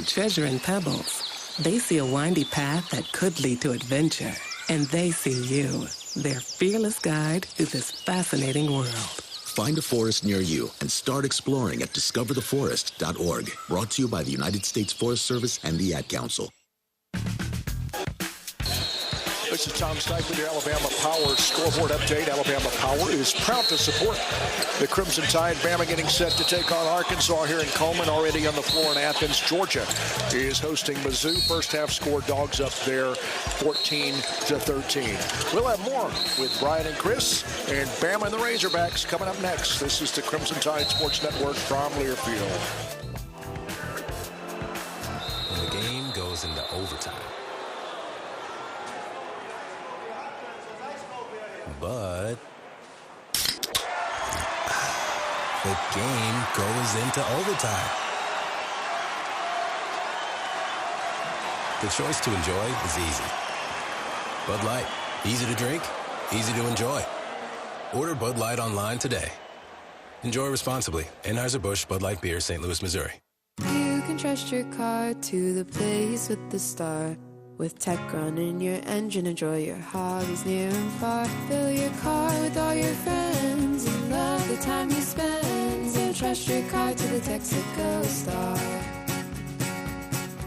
treasure in pebbles. They see a windy path that could lead to adventure. And they see you, their fearless guide through this fascinating world. Find a forest near you and start exploring at discovertheforest.org. Brought to you by the United States Forest Service and the Ad Council. This is Tom Stipe with your Alabama Power scoreboard update. Alabama Power is proud to support the Crimson Tide. Bama getting set to take on Arkansas here in Coleman. Already on the floor in Athens. Georgia is hosting Mizzou. First half score, Dogs up there 14-13. We'll have more with Bryan and Chris and Bama and the Razorbacks coming up next. This is the Crimson Tide Sports Network from Learfield. When the game goes into overtime. But the game goes into overtime. The choice to enjoy is easy. Bud Light, easy to drink, easy to enjoy. Order Bud Light online today. Enjoy responsibly. Anheuser-Busch Bud Light Beer, St. Louis, Missouri. You can trust your car to the place with the star. With tech running your engine, enjoy your hobbies near and far. Fill your car with all your friends and love the time you spend. So trust your car to the Texaco Star.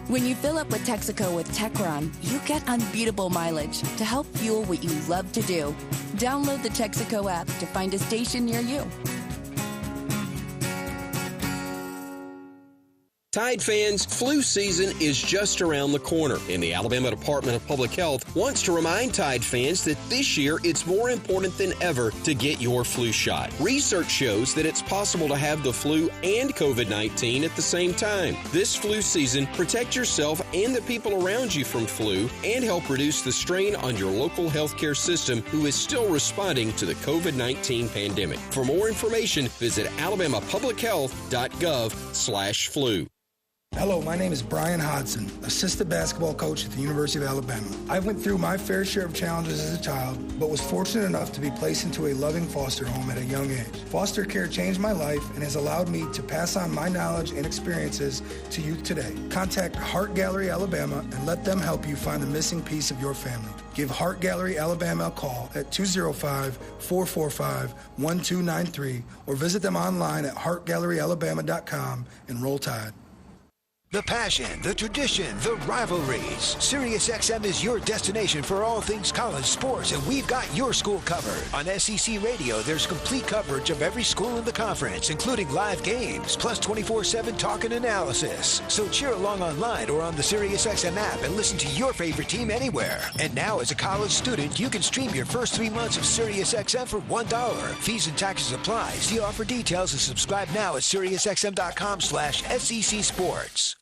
When you fill up with Texaco with TechRun, you get unbeatable mileage to help fuel what you love to do. Download the Texaco app to find a station near you. Tide fans, flu season is just around the corner, and the Alabama Department of Public Health wants to remind Tide fans that this year it's more important than ever to get your flu shot. Research shows that it's possible to have the flu and COVID-19 at the same time. This flu season, protect yourself and the people around you from flu and help reduce the strain on your local healthcare system, who is still responding to the COVID-19 pandemic. For more information, visit alabamapublichealth.gov/flu. Hello, my name is Bryan Hodson, assistant basketball coach at the University of Alabama. I went through my fair share of challenges as a child, but was fortunate enough to be placed into a loving foster home at a young age. Foster care changed my life and has allowed me to pass on my knowledge and experiences to youth today. Contact Heart Gallery Alabama and let them help you find the missing piece of your family. Give Heart Gallery Alabama a call at 205-445-1293 or visit them online at heartgalleryalabama.com and roll Tide. The passion, the tradition, the rivalries. SiriusXM is your destination for all things college sports, and we've got your school covered. On SEC Radio, there's complete coverage of every school in the conference, including live games, plus 24/7 talk and analysis. So cheer along online or on the SiriusXM app and listen to your favorite team anywhere. And now, as a college student, you can stream your first 3 months of SiriusXM for $1. Fees and taxes apply. See offer details and subscribe now at SiriusXM.com/SEC Sports.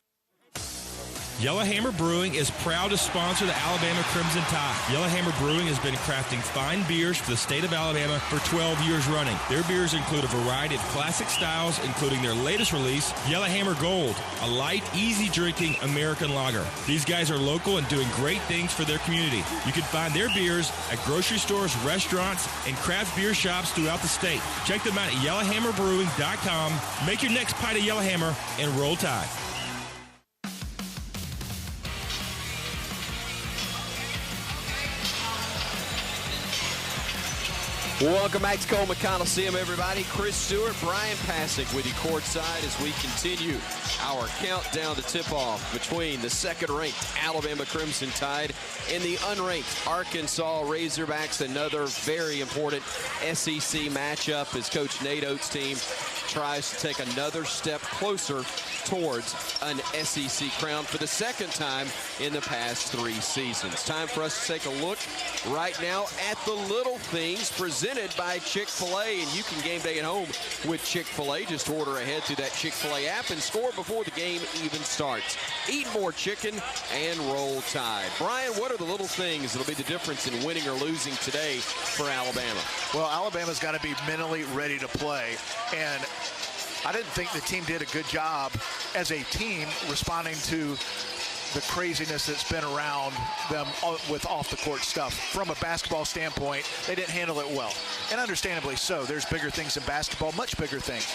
Yellowhammer Brewing is proud to sponsor the Alabama Crimson Tide. Yellowhammer Brewing has been crafting fine beers for the state of Alabama for 12 years running. Their beers include a variety of classic styles, including their latest release, Yellowhammer Gold, a light, easy-drinking American lager. These guys are local and doing great things for their community. You can find their beers at grocery stores, restaurants, and craft beer shops throughout the state. Check them out at yellowhammerbrewing.com. Make your next pint of Yellowhammer and roll Tide. Welcome back to Coleman Coliseum, everybody. Chris Stewart, Bryan Passink with you courtside as we continue our countdown to tip-off between the second-ranked Alabama Crimson Tide and the unranked Arkansas Razorbacks. Another very important SEC matchup as Coach Nate Oates' team tries to take another step closer towards an SEC crown for the second time in the past 3 seasons. Time for us to take a look right now at the little things presented by Chick-fil-A, and you can game day at home with Chick-fil-A. Just order ahead through that Chick-fil-A app and score before the game even starts. Eat more chicken and roll Tide. Bryan, what are the little things that'll be the difference in winning or losing today for Alabama? Well, Alabama's got to be mentally ready to play, and I didn't think the team did a good job as a team responding to the craziness that's been around them with off-the-court stuff. From a basketball standpoint, they didn't handle it well, and understandably so. There's bigger things in basketball, much bigger things.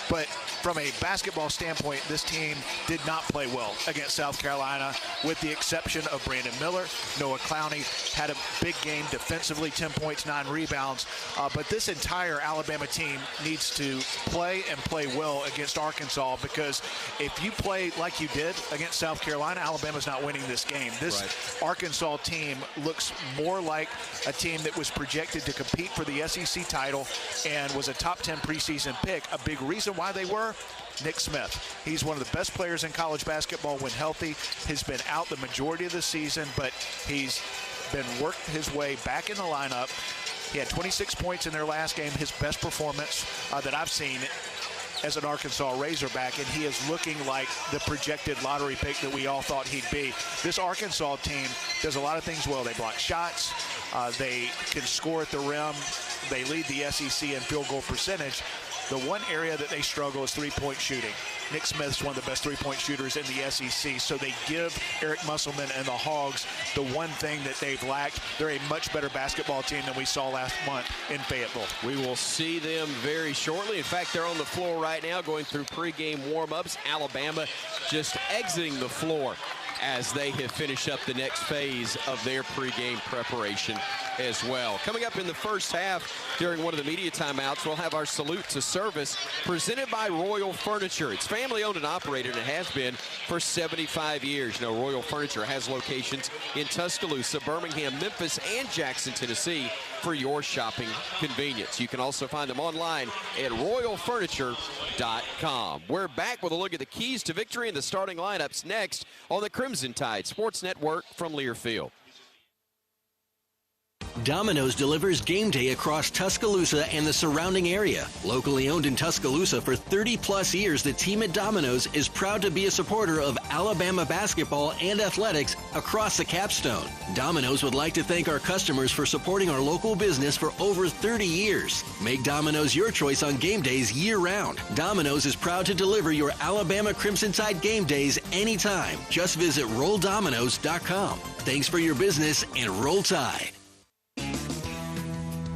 But from a basketball standpoint, this team did not play well against South Carolina, with the exception of Brandon Miller. Noah Clowney had a big game defensively, 10 points, 9 rebounds. But this entire Alabama team needs to play and play well against Arkansas, because if you play like you did against South Carolina, Alabama's not winning this game. This Arkansas team looks more like a team that was projected to compete for the SEC title and was a top 10 preseason pick. A big reason why they were Nick Smith. He's one of the best players in college basketball when healthy. Has been out the majority of the season, but he's been worked his way back in the lineup. He had 26 points in their last game, his best performance that I've seen as an Arkansas Razorback, and he is looking like the projected lottery pick that we all thought he'd be. This Arkansas team does a lot of things well. They block shots. They can score at the rim. They lead the SEC in field goal percentage. The one area that they struggle is three-point shooting. Nick Smith's one of the best three-point shooters in the SEC, so they give Eric Musselman and the Hogs the one thing that they've lacked. They're a much better basketball team than we saw last month in Fayetteville. We will see them very shortly. In fact, they're on the floor right now going through pregame warm-ups. Alabama just exiting the floor as they have finished up the next phase of their pregame preparation as well. Coming up in the first half, during one of the media timeouts, we'll have our salute to service presented by Royal Furniture. It's family owned and operated, and it has been for 75 years. You know, Royal Furniture has locations in Tuscaloosa, Birmingham, Memphis, and Jackson, Tennessee for your shopping convenience. You can also find them online at royalfurniture.com. We're back with a look at the keys to victory and the starting lineups next on the Crimson Tide Sports Network from Learfield. Domino's delivers game day across Tuscaloosa and the surrounding area. Locally owned in Tuscaloosa for 30-plus years, the team at Domino's is proud to be a supporter of Alabama basketball and athletics across the capstone. Domino's would like to thank our customers for supporting our local business for over 30 years. Make Domino's your choice on game days year-round. Domino's is proud to deliver your Alabama Crimson Tide game days anytime. Just visit RollDomino's.com. Thanks for your business and Roll Tide.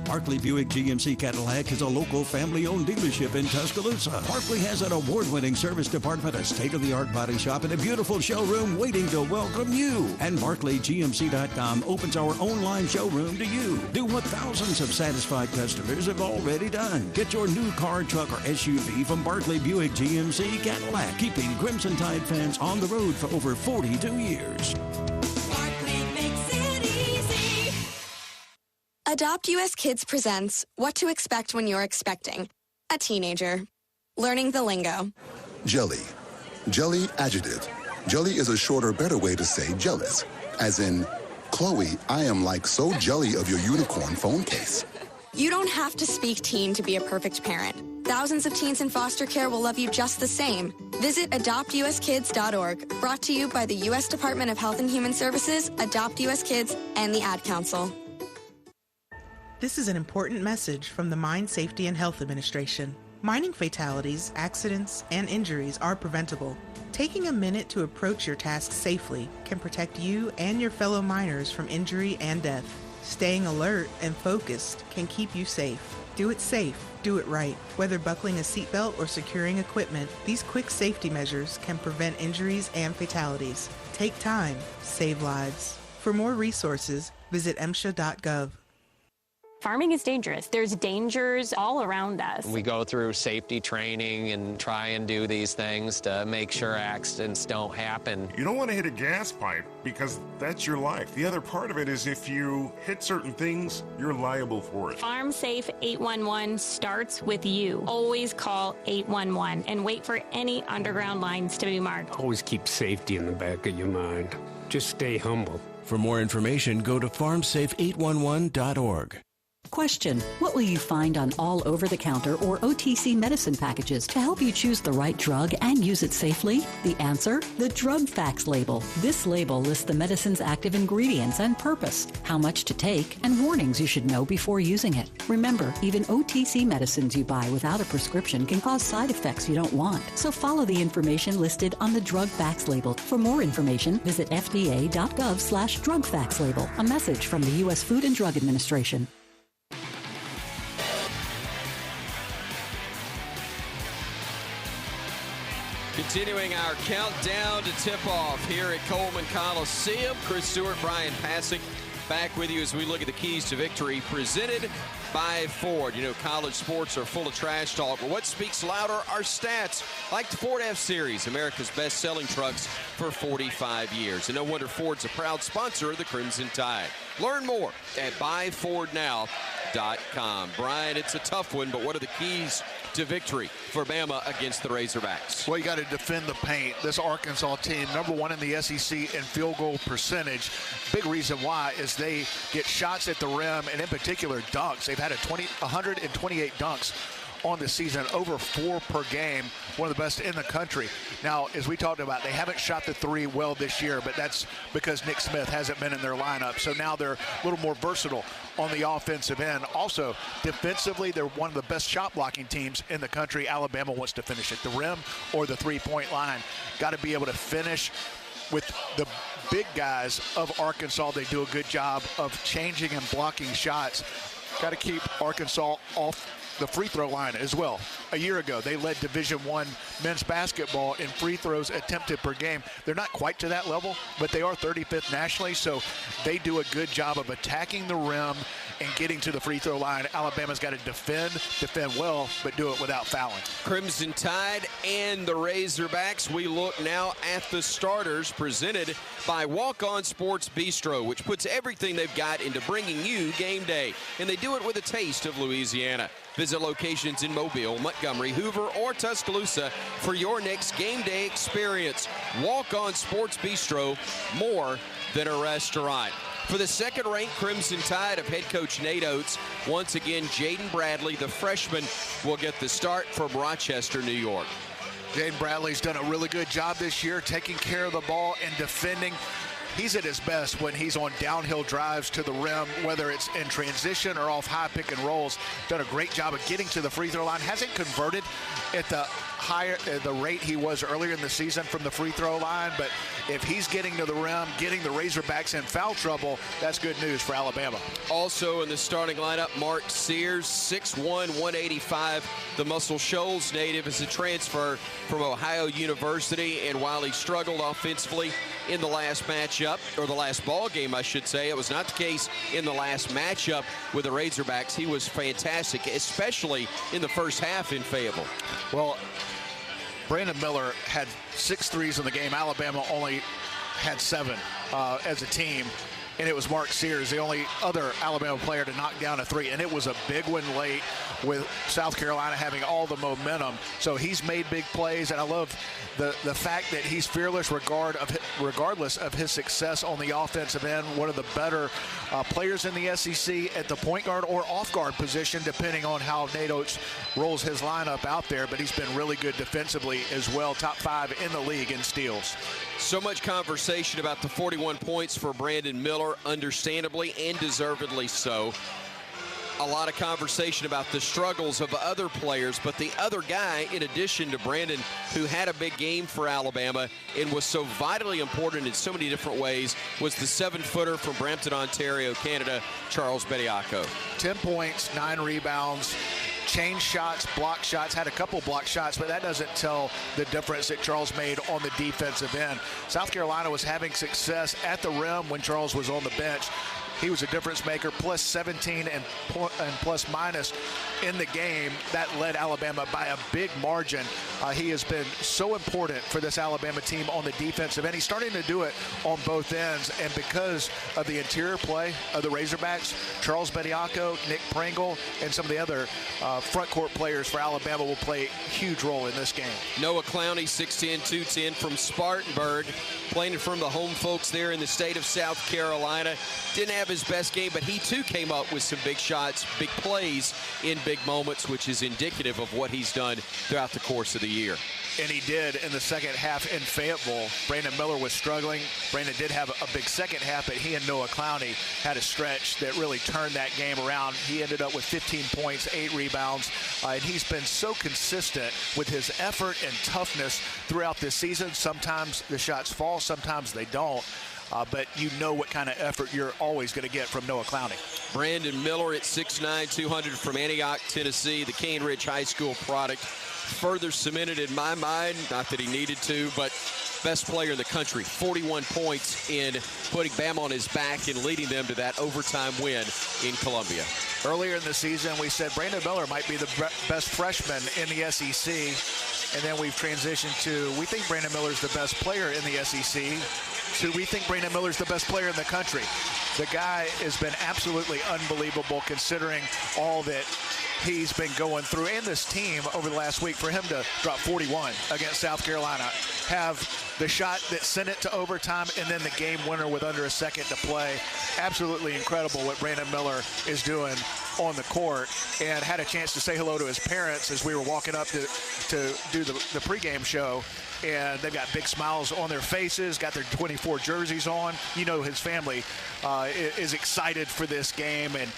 Barkley Buick GMC Cadillac is a local family-owned dealership in Tuscaloosa. Barkley has an award-winning service department, a state-of-the-art body shop, and a beautiful showroom waiting to welcome you. And BarkleyGMC.com opens our online showroom to you. Do what thousands of satisfied customers have already done. Get your new car, truck, or SUV from Barkley Buick GMC Cadillac, keeping Crimson Tide fans on the road for over 42 years. Adopt US Kids presents What to Expect When You're Expecting a Teenager. Learning the lingo. Jelly. Jelly adjective. Jelly is a shorter, better way to say jealous. As in, Chloe, I am like so jelly of your unicorn phone case. You don't have to speak teen to be a perfect parent. Thousands of teens in foster care will love you just the same. Visit adoptuskids.org. Brought to you by the U.S. Department of Health and Human Services, Adopt US Kids, and the Ad Council. This is an important message from the Mine Safety and Health Administration. Mining fatalities, accidents, and injuries are preventable. Taking a minute to approach your task safely can protect you and your fellow miners from injury and death. Staying alert and focused can keep you safe. Do it safe. Do it right. Whether buckling a seatbelt or securing equipment, these quick safety measures can prevent injuries and fatalities. Take time. Save lives. For more resources, visit MSHA.gov. Farming is dangerous. There's dangers all around us. We go through safety training and try and do these things to make sure accidents don't happen. You don't want to hit a gas pipe because that's your life. The other part of it is if you hit certain things, you're liable for it. Farm Safe 811 starts with you. Always call 811 and wait for any underground lines to be marked. Always keep safety in the back of your mind. Just stay humble. For more information, go to farmsafe811.org. Question: what will you find on all over-the-counter or OTC medicine packages to help you choose the right drug and use it safely? The answer: the drug facts label. This label lists the medicine's active ingredients and purpose, how much to take, and warnings you should know before using it. Remember, even OTC medicines you buy without a prescription can cause side effects you don't want. So follow the information listed on the drug facts label. For more information, visit fda.gov/drug facts label. A message from the U.S. Food and Drug Administration. Continuing our countdown to tip-off here at Coleman Coliseum. Chris Stewart, Bryan Passink back with you as we look at the keys to victory presented by Ford. You know, college sports are full of trash talk, but what speaks louder are stats, like the Ford F-Series, America's best-selling trucks for 45 years. And no wonder Ford's a proud sponsor of the Crimson Tide. Learn more at buyfordnow.com. Bryan, it's a tough one, but what are the keys to victory for Bama against the Razorbacks? Well, you got to defend the paint. This Arkansas team, #1 in the SEC in field goal percentage. Big reason why is they get shots at the rim, and in particular dunks. They've had 128 dunks on the season, over 4 per game, one of the best in the country. Now, as we talked about, they haven't shot the 3 well this year, but that's because Nick Smith hasn't been in their lineup. So now they're a little more versatile on the offensive end. Also, defensively, they're one of the best shot blocking teams in the country. Alabama wants to finish at the rim or the 3-point line. Got to be able to finish with the big guys of Arkansas. They do a good job of changing and blocking shots. Got to keep Arkansas off the free throw line as well. A year ago, they led Division I men's basketball in free throws attempted per game. They're not quite to that level, but they are 35th nationally, so they do a good job of attacking the rim and getting to the free throw line. Alabama's got to defend well, but do it without fouling. Crimson Tide and the Razorbacks. We look now at the starters presented by Walk-On Sports Bistro, which puts everything they've got into bringing you game day, and they do it with a taste of Louisiana. Visit locations in Mobile, Montgomery, Hoover, or Tuscaloosa for your next game day experience. Walk-On Sports Bistro, more than a restaurant. For the second-ranked Crimson Tide of head coach Nate Oates, once again, Jaden Bradley, the freshman, will get the start from Rochester, New York. Jaden Bradley's done a really good job this year taking care of the ball and defending. He's at his best when he's on downhill drives to the rim, whether it's in transition or off high pick and rolls. Done a great job of getting to the free throw line. Hasn't converted at the rate he was earlier in the season from the free throw line, but if he's getting to the rim, getting the Razorbacks in foul trouble, that's good news for Alabama. Also in the starting lineup, Mark Sears, 6'1", 185. The Muscle Shoals native is a transfer from Ohio University, and while he struggled offensively in the last matchup, or the last ball game, I should say, it was not the case in the last matchup with the Razorbacks. He was fantastic, especially in the first half in Fayetteville. Well, Brandon Miller had 6 threes in the game. Alabama only had 7 as a team, and it was Mark Sears, the only other Alabama player to knock down a 3, and it was a big one late with South Carolina having all the momentum. So he's made big plays, and I love the fact that he's fearless regardless of his success on the offensive end. One of the better players in the SEC at the point guard or off guard position, depending on how Nate Oates rolls his lineup out there. But he's been really good defensively as well, top 5 in the league in steals. So much conversation about the 41 points for Brandon Miller, understandably and deservedly so. A lot of conversation about the struggles of other players, but the other guy, in addition to Brandon, who had a big game for Alabama and was so vitally important in so many different ways, was the 7-footer from Brampton, Ontario, Canada, Charles Bediako. 10 points, 9 rebounds. Changed shots, blocked shots, had a couple blocked shots, but that doesn't tell the difference that Charles made on the defensive end. South Carolina was having success at the rim when Charles was on the bench. He was a difference maker, plus 17 and plus minus in the game. That led Alabama by a big margin. He has been so important for this Alabama team on the defensive end. He's starting to do it on both ends, and because of the interior play of the Razorbacks, Charles Bediako, Nick Pringle, and some of the other front court players for Alabama will play a huge role in this game. Noah Clowney, 6'10", 210 from Spartanburg, playing from the home folks there in the state of South Carolina. Didn't have his best game, but he too came up with some big shots, big plays in big moments, which is indicative of what he's done throughout the course of the year. And he did in the second half in Fayetteville. Brandon Miller was struggling. Brandon did have a big second half, but he and Noah Clowney had a stretch that really turned that game around. He ended up with 15 points, 8 rebounds, and he's been so consistent with his effort and toughness throughout this season. Sometimes the shots fall, sometimes they don't. But you know what kind of effort you're always going to get from Noah Clowney. Brandon Miller at 6'9", 200 from Antioch, Tennessee, the Cane Ridge High School product. further cemented in my mind, not that he needed to, but best player in the country, 41 points in putting Bama on his back and leading them to that overtime win in Columbia. Earlier in the season, we said Brandon Miller might be the best freshman in the SEC, and then we've transitioned to we think Brandon Miller's the best player in the SEC, to we think Brandon Miller's the best player in the country. The guy has been absolutely unbelievable considering all that he's been going through, and this team over the last week. For him to drop 41 against South Carolina, have the shot that sent it to overtime, and then the game winner with under a second to play. Absolutely incredible what Brandon Miller is doing on the court, and had a chance to say hello to his parents as we were walking up to do the pregame show. And they've got big smiles on their faces, got their 24 jerseys on. You know his family is excited for this game, and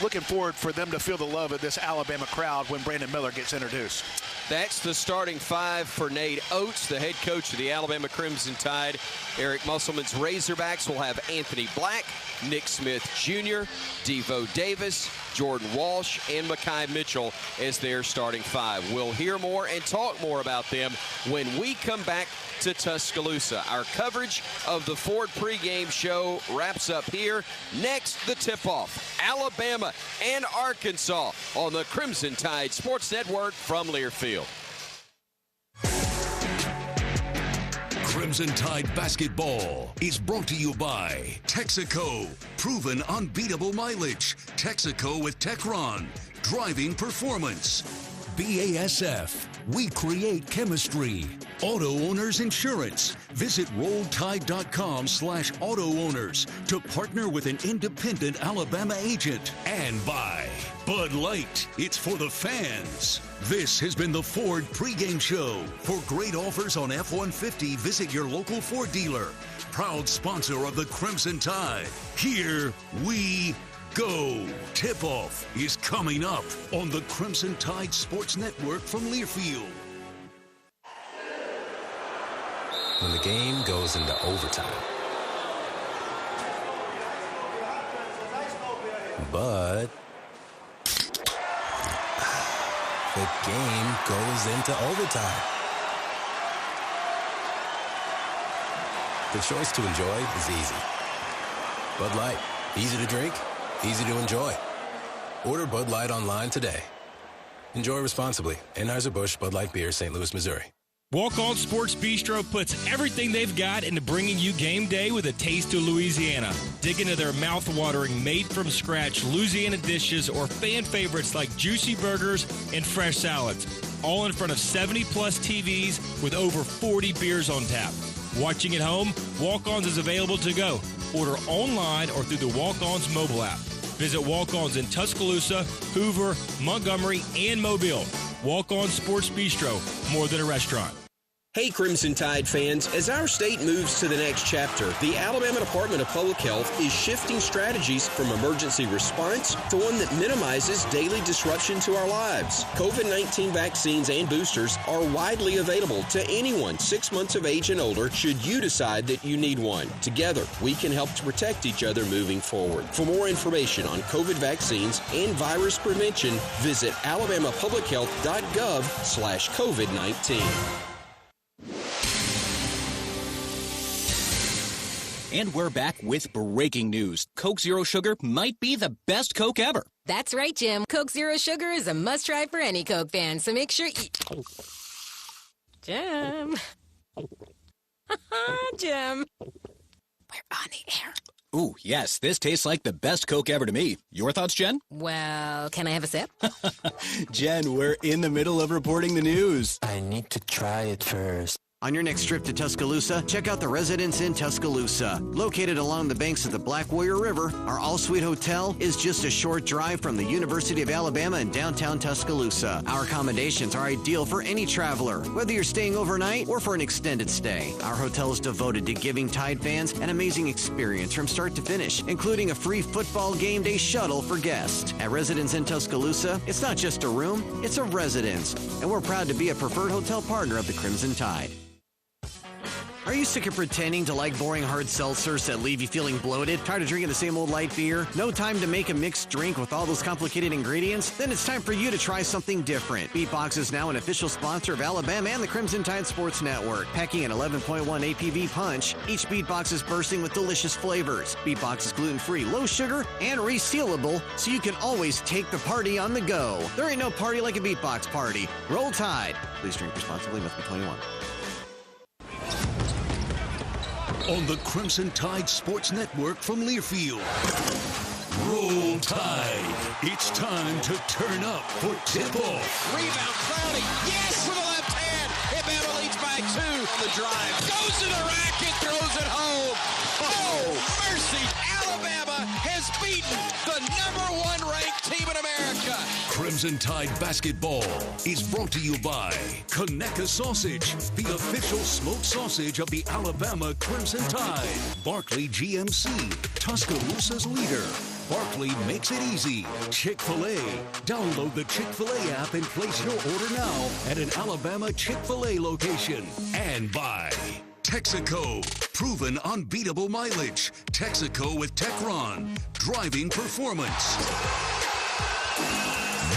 looking forward for them to feel the love of this Alabama crowd when Brandon Miller gets introduced. That's the starting five for Nate Oates, the head coach of the Alabama Crimson Tide. Eric Musselman's Razorbacks will have Anthony Black, Nick Smith Jr., Devo Davis, Jordan Walsh, and Mekhi Mitchell as their starting five. We'll hear more and talk more about them when we come back to Tuscaloosa. Our coverage of the Ford pregame show wraps up here. Next, the tip-off, Alabama and Arkansas on the Crimson Tide Sports Network from Learfield. Crimson Tide basketball is brought to you by Texaco. Proven unbeatable mileage. Texaco with Techron. Driving performance. BASF. We create chemistry. Auto Owners Insurance. Visit RollTide.com/auto owners to partner with an independent Alabama agent. And by Bud Light. It's for the fans. This has been the Ford pregame show. For great offers on F-150, visit your local Ford dealer. Proud sponsor of the Crimson Tide. Here we go. Tip-off is coming up on the Crimson Tide Sports Network from Learfield. When the game goes into overtime, but the game goes into overtime. The choice to enjoy is easy. Bud Light, easy to drink, easy to enjoy. Order Bud Light online today. Enjoy responsibly. Anheuser-Busch Bud Light Beer, St. Louis, Missouri. Walk On Sports Bistro puts everything they've got into bringing you game day with a taste of Louisiana. Dig into their mouth-watering, made-from-scratch Louisiana dishes or fan favorites like juicy burgers and fresh salads. All in front of 70-plus TVs with over 40 beers on tap. Watching at home, Walk-Ons is available to go. Order online or through the Walk-Ons mobile app. Visit Walk-Ons in Tuscaloosa, Hoover, Montgomery, and Mobile. Walk-On Sports Bistro, more than a restaurant. Hey, Crimson Tide fans, as our state moves to the next chapter, the Alabama Department of Public Health is shifting strategies from emergency response to one that minimizes daily disruption to our lives. COVID-19 vaccines and boosters are widely available to anyone 6 months of age and older should you decide that you need one. Together, we can help to protect each other moving forward. For more information on COVID vaccines and virus prevention, visit alabamapublichealth.gov/COVID-19. And we're back with breaking news. Coke Zero Sugar might be the best Coke ever. That's right, Jim. Coke Zero Sugar is a must-try for any Coke fan, so make sure you... Jim. Jim. We're on the air. Ooh, yes, this tastes like the best Coke ever to me. Your thoughts, Jen? Well, can I have a sip? Jen, we're in the middle of reporting the news. I need to try it first. On your next trip to Tuscaloosa, check out the Residence Inn Tuscaloosa. Located along the banks of the Black Warrior River, our all-suite hotel is just a short drive from the University of Alabama in downtown Tuscaloosa. Our accommodations are ideal for any traveler, whether you're staying overnight or for an extended stay. Our hotel is devoted to giving Tide fans an amazing experience from start to finish, including a free football game day shuttle for guests. At Residence Inn Tuscaloosa, it's not just a room, it's a residence, and we're proud to be a preferred hotel partner of the Crimson Tide. Are you sick of pretending to like boring hard seltzers that leave you feeling bloated? Tired of drinking the same old light beer? No time to make a mixed drink with all those complicated ingredients? Then it's time for you to try something different. Beatbox is now an official sponsor of Alabama and the Crimson Tide Sports Network. Packing an 11.1 APV punch, each Beatbox is bursting with delicious flavors. Beatbox is gluten-free, low sugar, and resealable, so you can always take the party on the go. There ain't no party like a Beatbox party. Roll Tide. Please drink responsibly. Must be 21. On the Crimson Tide Sports Network from Learfield. Roll Tide. It's time to turn up for tip-off. Rebound, Crowley. Yes, with the left hand. Alabama leads by 2 on the drive. Goes to the rack and throws it home. Oh, mercy. Alabama has beaten the #1 ranked team in America. Crimson Tide Basketball is brought to you by Conecuh Sausage, the official smoked sausage of the Alabama Crimson Tide. Barkley GMC, Tuscaloosa's leader. Barkley makes it easy. Chick-fil-A. Download the Chick-fil-A app and place your order now at an Alabama Chick-fil-A location. And by Texaco. Proven unbeatable mileage. Texaco with Techron. Driving performance.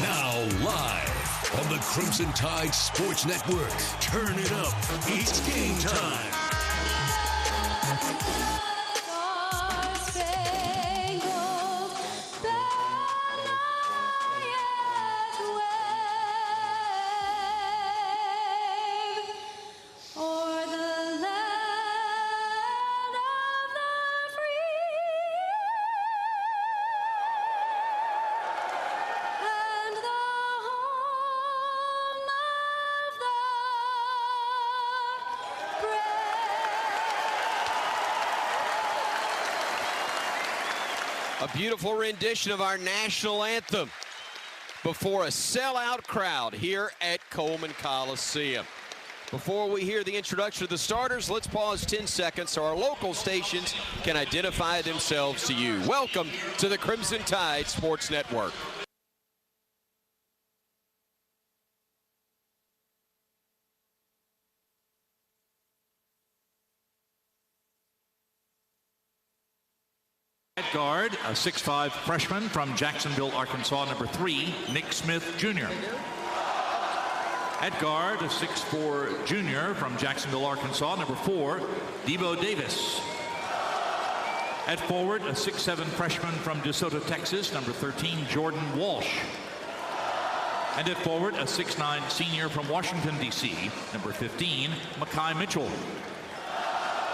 Now live on the Crimson Tide Sports Network. Turn it up. It's game time. A beautiful rendition of our national anthem before a sellout crowd here at Coleman Coliseum. Before we hear the introduction of the starters, let's pause 10 seconds so our local stations can identify themselves to you. Welcome to the Crimson Tide Sports Network. At guard, a 6'5" freshman from Jacksonville, Arkansas, number 3, Nick Smith Jr. At guard, a 6'4" junior from Jacksonville, Arkansas, number 4, Debo Davis. At forward, a 6'7" freshman from DeSoto, Texas, number 13, Jordan Walsh. And at forward, a 6'9" senior from Washington, D.C., number 15, Mekhi Mitchell.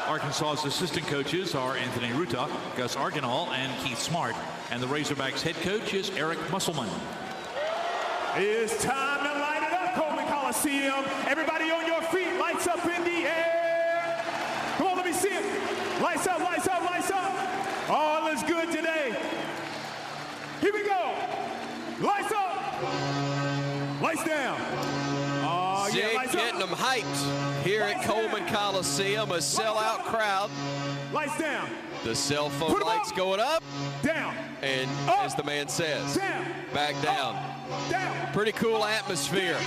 Arkansas's assistant coaches are Anthony Ruta, Gus Arganall, and Keith Smart. And the Razorbacks head coach is Eric Musselman. It's time to light it up, Coleman Coliseum. Everybody on your feet, lights up in the air. Come on, let me see it. Lights up, lights up, lights up. All is good today. Here we go. Lights up. Lights down. Zig getting them hyped here at Coleman Coliseum, a sellout crowd. Lights down. The cell phone lights going up. Down. And as the man says, down. Back down. Down. Pretty cool atmosphere.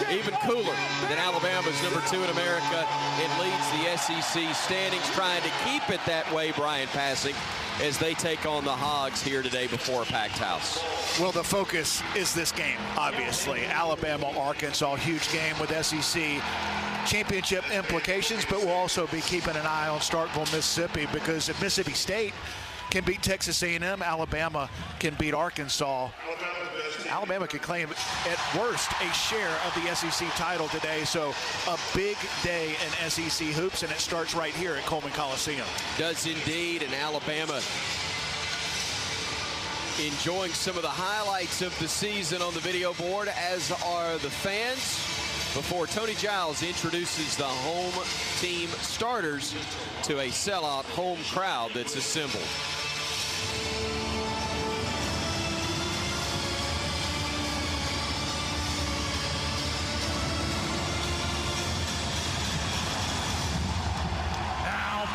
Even cooler than Alabama's number 2 in America. It leads the SEC standings, trying to keep it that way, Bryan Passink, as they take on the Hogs here today before a packed house. Well, the focus is this game, obviously. Alabama, Arkansas, huge game with SEC championship implications, but we'll also be keeping an eye on Starkville, Mississippi, because if Mississippi State can beat Texas A&M, Alabama can beat Arkansas. Alabama could claim, at worst, a share of the SEC title today. So a big day in SEC hoops, and it starts right here at Coleman Coliseum. Does indeed, and Alabama enjoying some of the highlights of the season on the video board, as are the fans, before Tony Giles introduces the home team starters to a sellout home crowd that's assembled.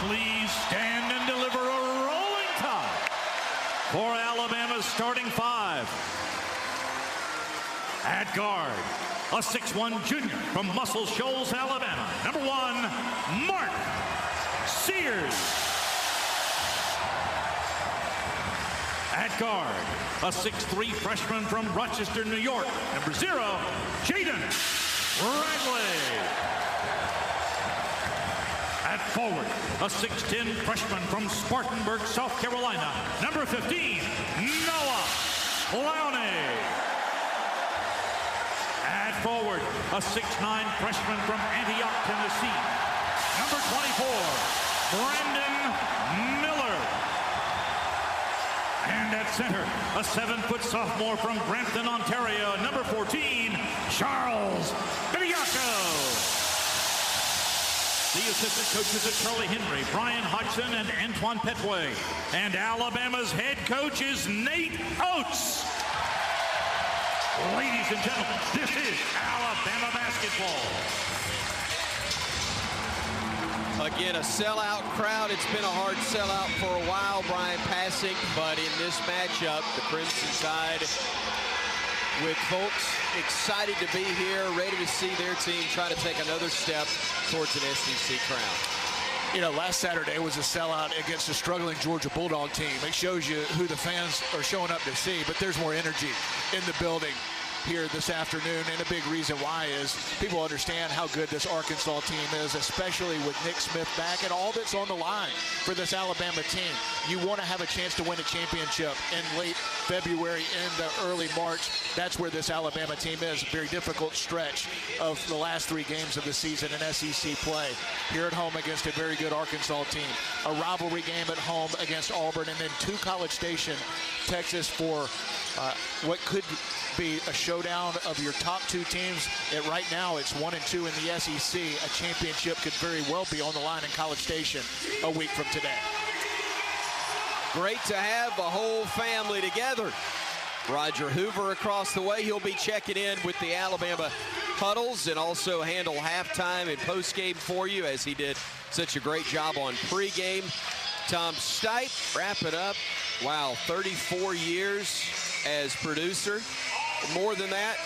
Please stand and deliver a rolling tide for Alabama's starting 5. At guard, a 6'1" junior from Muscle Shoals, Alabama, number 1, Mark Sears. At guard, a 6'3" freshman from Rochester, New York, number 0, Jaden Bradley. At forward, a 6'10" freshman from Spartanburg, South Carolina, number 15, Noah Lowney. At forward, a 6'9" freshman from Antioch, Tennessee, number 24, Brandon Miller. And at center, a 7-foot sophomore from Brampton, Ontario, number 14, Charles Bediako. The assistant coaches are Charlie Henry, Brian Hodgson, and Antoine Petway. And Alabama's head coach is Nate Oates. Ladies and gentlemen, this is Alabama basketball. Again, a sellout crowd. It's been a hard sellout for a while, Bryan Passink, but in this matchup, the Crimson Tide, with folks excited to be here, ready to see their team try to take another step towards an SEC crown. You know, last Saturday was a sellout against a struggling Georgia Bulldog team. It shows you who the fans are showing up to see, but there's more energy in the building here this afternoon, and a big reason why is people understand how good this Arkansas team is, especially with Nick Smith back and all that's on the line for this Alabama team. You want to have a chance to win a championship in late February into early March. That's where this Alabama team is. A very difficult stretch of the last 3 games of the season in SEC play. Here at home against a very good Arkansas team. A rivalry game at home against Auburn, and then to College Station, Texas, for what could be a showdown of your top 2 teams. Right now, it's 1 and 2 in the SEC. A championship could very well be on the line in College Station a week from today. Great to have the whole family together. Roger Hoover across the way. He'll be checking in with the Alabama huddles and also handle halftime and postgame for you, as he did such a great job on pregame. Tom Stipe wrapping up. Wow, 34 years as producer. More than that.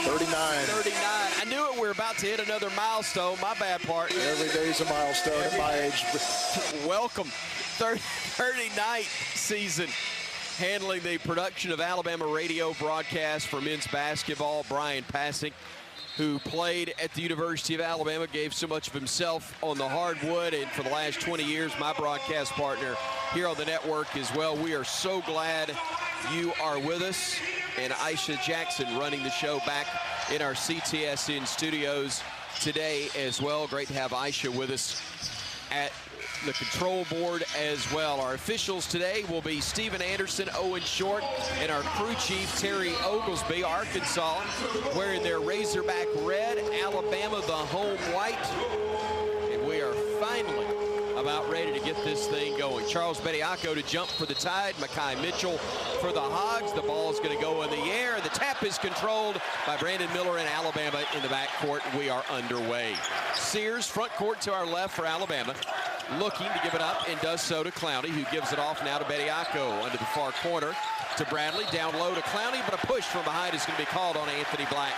39. 39. I knew it. We're about to hit another milestone. My bad part. Every day's a milestone at my age. Welcome. 39th season handling the production of Alabama radio broadcast for men's basketball. Bryan Passink, who played at the University of Alabama, gave so much of himself on the hardwood, and for the last 20 years, my broadcast partner here on the network as well. We are so glad you are with us. And Aisha Jackson running the show back in our CTSN studios today as well. Great to have Aisha with us at the control board as well. Our officials today will be Stephen Anderson, Owen Short, and our crew chief, Terry Oglesby. Arkansas wearing their Razorback red, Alabama the home white. And we are finally about ready to get this thing going. Charles Bediako to jump for the Tide. Makai Mitchell for the Hogs. The ball is going to go in the air. The tap is controlled by Brandon Miller and Alabama in the backcourt. We are underway. Sears front court to our left for Alabama, looking to give it up, and does so to Clowney, who gives it off now to Bediako under the far corner to Bradley. Down low to Clowney, but a push from behind is going to be called on Anthony Black.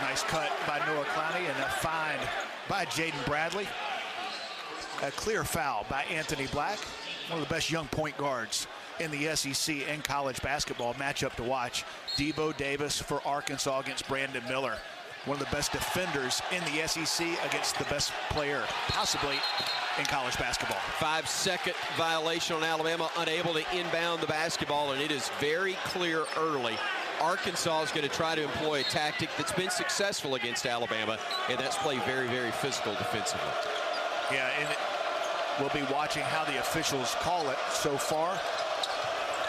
Nice cut by Noah Clowney and a find by Jaden Bradley. A clear foul by Anthony Black, one of the best young point guards in the SEC and college basketball. Matchup to watch. Debo Davis for Arkansas against Brandon Miller. One of the best defenders in the SEC against the best player possibly in college basketball. 5-second violation on Alabama, unable to inbound the basketball, and it is very clear early. Arkansas is going to try to employ a tactic that's been successful against Alabama, and that's play very, very physical defensively. Yeah, and we'll be watching how the officials call it so far.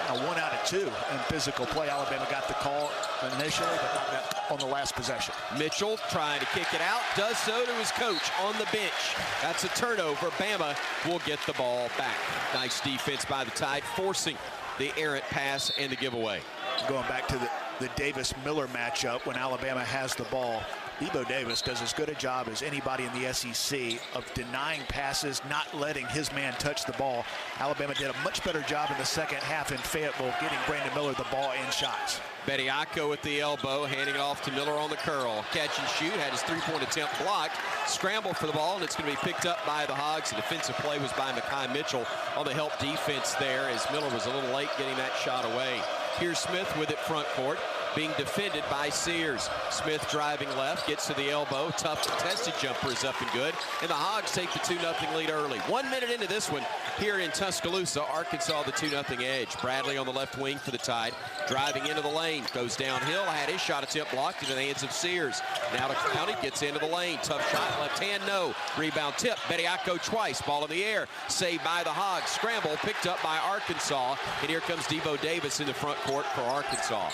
1 out of 2 in physical play. Alabama got the call initially, but not on the last possession. Mitchell trying to kick it out, does so to his coach on the bench. That's a turnover. Bama will get the ball back. Nice defense by the Tide, forcing the errant pass and the giveaway. Going back to the Davis-Miller matchup, when Alabama has the ball, Debo Davis does as good a job as anybody in the SEC of denying passes, not letting his man touch the ball. Alabama did a much better job in the second half in Fayetteville, getting Brandon Miller the ball and shots. Bediako at the elbow, handing it off to Miller on the curl. Catch and shoot, had his three-point attempt blocked. Scramble for the ball, and it's going to be picked up by the Hogs. The defensive play was by Makai Mitchell on the help defense there, as Miller was a little late getting that shot away. Here's Smith with it front court, being defended by Sears. Smith driving left, gets to the elbow. Tough contested jumper is up and good. And the Hogs take the 2-0 lead early. 1 minute into this one here in Tuscaloosa. Arkansas the 2-0 edge. Bradley on the left wing for the Tide. Driving into the lane. Goes downhill. Had his shot attempt blocked into the hands of Sears. Now to County. Gets into the lane. Tough shot. Left hand, no. Rebound tip. Bediako twice. Ball in the air. Saved by the Hogs. Scramble. Picked up by Arkansas. And here comes Devo Davis in the front court for Arkansas.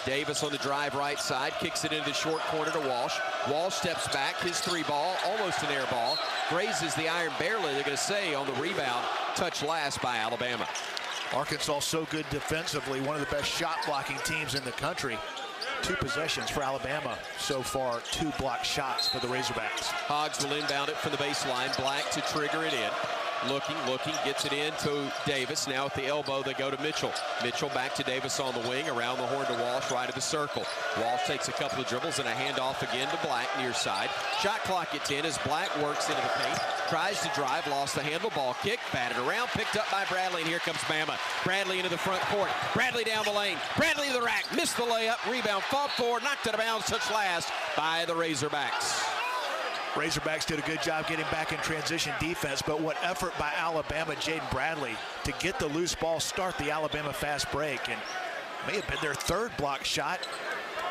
Davis on the drive right side, kicks it into the short corner to Walsh. Walsh steps back, his three ball, almost an air ball. Grazes the iron barely, they're going to say, on the rebound. Touch last by Alabama. Arkansas so good defensively, one of the best shot blocking teams in the country. 2 possessions for Alabama so far, 2 blocked shots for the Razorbacks. Hogs will inbound it from the baseline. Black to trigger it in. Looking, gets it in to Davis. Now at the elbow, they go to Mitchell. Mitchell back to Davis on the wing, around the horn to Walsh, right of the circle. Walsh takes a couple of dribbles and a handoff again to Black, near side. Shot clock at 10 as Black works into the paint. Tries to drive, lost the handle, ball kick, batted around, picked up by Bradley, and here comes Bama. Bradley into the front court. Bradley down the lane. Bradley to the rack, missed the layup, rebound, fought for, knocked it out of bounds, touch last by the Razorbacks. Razorbacks did a good job getting back in transition defense, but what effort by Alabama, Jaden Bradley, to get the loose ball, start the Alabama fast break, and may have been their 3rd block shot.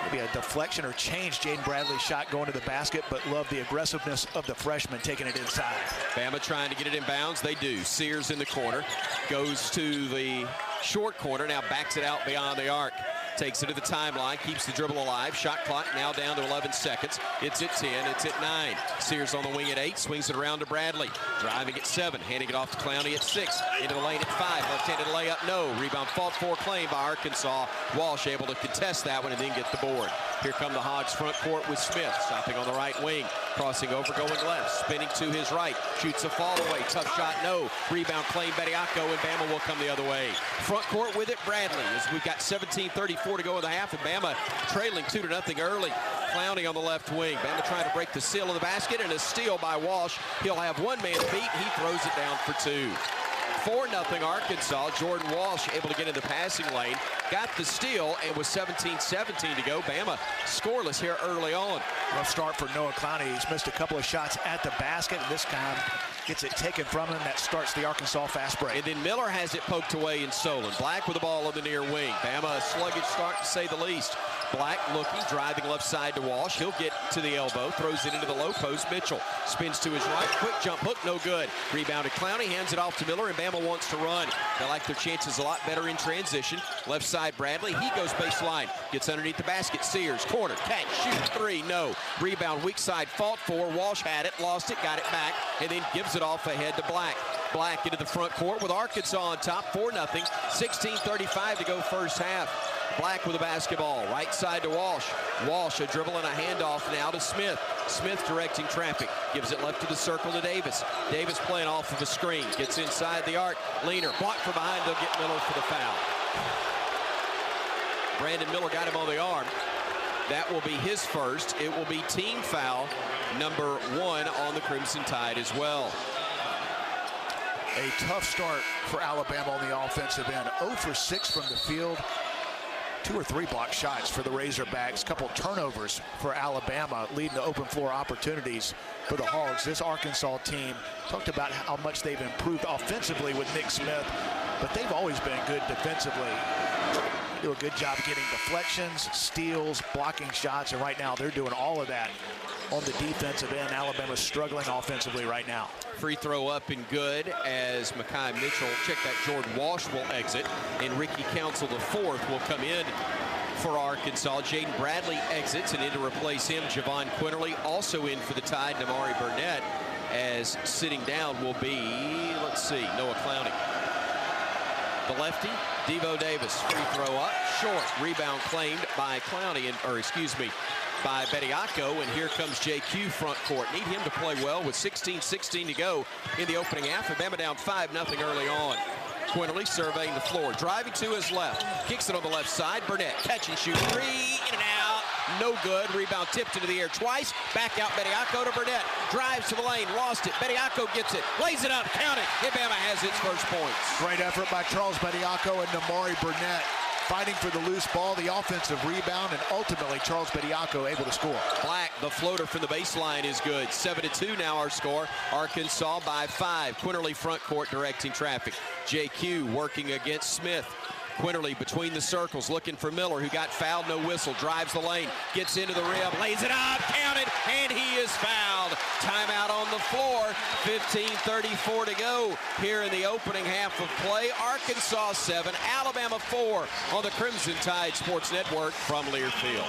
Maybe a deflection or change Jaden Bradley's shot going to the basket, but love the aggressiveness of the freshman taking it inside. Bama trying to get it in bounds. They do. Sears in the corner. Goes to the short corner. Now backs it out beyond the arc. Takes it to the timeline, keeps the dribble alive. Shot clock now down to 11 seconds. It's at 10, it's at 9. Sears on the wing at 8, swings it around to Bradley. Driving at 7, handing it off to Clowney at 6. Into the lane at 5, left-handed layup, no. Rebound fought for, claim by Arkansas. Walsh able to contest that one and then get the board. Here come the Hogs front court with Smith, stopping on the right wing. Crossing over, going left, spinning to his right. Shoots a fall away, tough shot, no. Rebound claim Bediako, and Bama will come the other way. Front court with it, Bradley, as we've got 17:34 to go in the half, and Bama trailing 2-0 early. Clowney on the left wing. Bama trying to break the seal of the basket, and a steal by Walsh. He'll have one man beat. He throws it down for 2. 4-0 Arkansas. Jordan Walsh able to get in the passing lane. Got the steal, and with 17-17 to go, Bama scoreless here early on. Rough start for Noah Clowney. He's missed a couple of shots at the basket, and this time gets it taken from him. That starts the Arkansas fast break. And then Miller has it poked away in Solon. Black with the ball on the near wing. Bama a sluggish start, to say the least. Black looking, driving left side to Walsh. He'll get to the elbow, throws it into the low post. Mitchell spins to his right, quick jump hook, no good. Rebounded Clowney, hands it off to Miller, and Bama wants to run. They like their chances a lot better in transition. Left side Bradley, he goes baseline, gets underneath the basket. Sears, corner, catch, shoot, 3, no. Rebound, weak side, fought for. Walsh had it, lost it, got it back, and then gives it off ahead to Black. Black into the front court with Arkansas on top, 4-0. 16:35 to go first half. Black with the basketball, right side to Walsh. Walsh a dribble and a handoff now to Smith. Smith directing traffic, gives it left to the circle to Davis. Davis playing off of a screen, gets inside the arc. Leaner, blocked from behind, they'll get Miller for the foul. Brandon Miller got him on the arm. That will be his first. It will be team foul number 1 on the Crimson Tide as well. A tough start for Alabama on the offensive end. 0 for 6 from the field. 2 or 3 block shots for the Razorbacks. Couple turnovers for Alabama, leading to open floor opportunities for the Hogs. This Arkansas team talked about how much they've improved offensively with Nick Smith, but they've always been good defensively. They do a good job getting deflections, steals, blocking shots, and right now they're doing all of that on the defensive end. Alabama's struggling offensively right now. Free throw up and good as Makai Mitchell, check that, Jordan Walsh will exit, and Ricky Council IV will come in for Arkansas. Jaden Bradley exits, and in to replace him, Javon Quinterly, also in for the Tide, Namari Burnett, as sitting down will be, let's see, Noah Clowney. The lefty, Devo Davis, free throw up, short, rebound claimed by Clowney, by Bediako, and here comes JQ front court. Need him to play well with 16:16 to go in the opening half. Bama down 5-0 early on. Quinterly surveying the floor, driving to his left, kicks it on the left side. Burnett, catch and shoot, three, in and out, no good. Rebound tipped into the air twice, back out Bediako to Burnett, drives to the lane, lost it. Bediako gets it, lays it up, count it. Alabama has its first points. Great effort by Charles Bediako and Namari Burnett, fighting for the loose ball, the offensive rebound, and ultimately Charles Bediako able to score. Black, the floater from the baseline is good. 7-2 now our score. Arkansas by 5. Quinterly front court directing traffic. JQ working against Smith. Quinterly between the circles, looking for Miller, who got fouled, no whistle, drives the lane, gets into the rim, lays it up, counted, and he is fouled. Timeout on the floor, 15:34 to go here in the opening half of play. Arkansas 7, Alabama 4 on the Crimson Tide Sports Network from Learfield.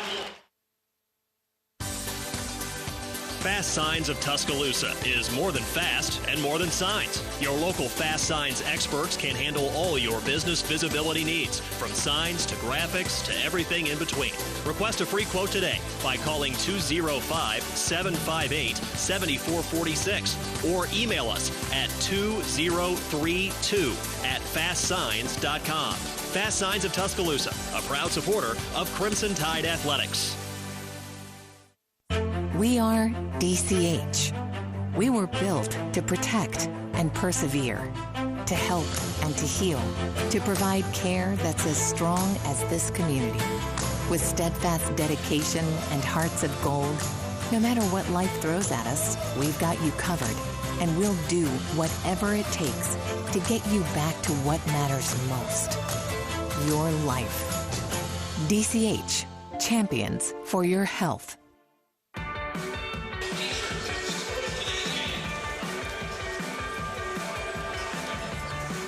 Fast Signs of Tuscaloosa is more than fast and more than signs. Your local Fast Signs experts can handle all your business visibility needs, from signs to graphics to everything in between. Request a free quote today by calling 205-758-7446 or email us at 2032@fastsigns.com. Fast Signs of Tuscaloosa, a proud supporter of Crimson Tide Athletics. We are DCH. We were built to protect and persevere, to help and to heal, to provide care that's as strong as this community. With steadfast dedication and hearts of gold, no matter what life throws at us, we've got you covered, and we'll do whatever it takes to get you back to what matters most, your life. DCH, champions for your health.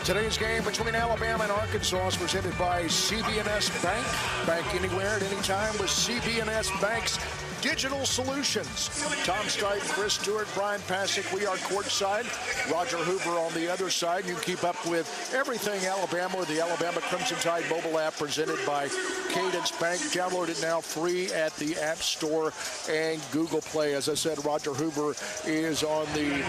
Today's game between Alabama and Arkansas is presented by CB&S Bank. Bank anywhere at any time with CB&S Bank's digital solutions. Tom Stipe, Chris Stewart, Bryan Passink, we are courtside. Roger Hoover on the other side. You can keep up with everything Alabama with the Alabama Crimson Tide mobile app presented by Cadence Bank. Download it now free at the App Store and Google Play. As I said, Roger Hoover is on the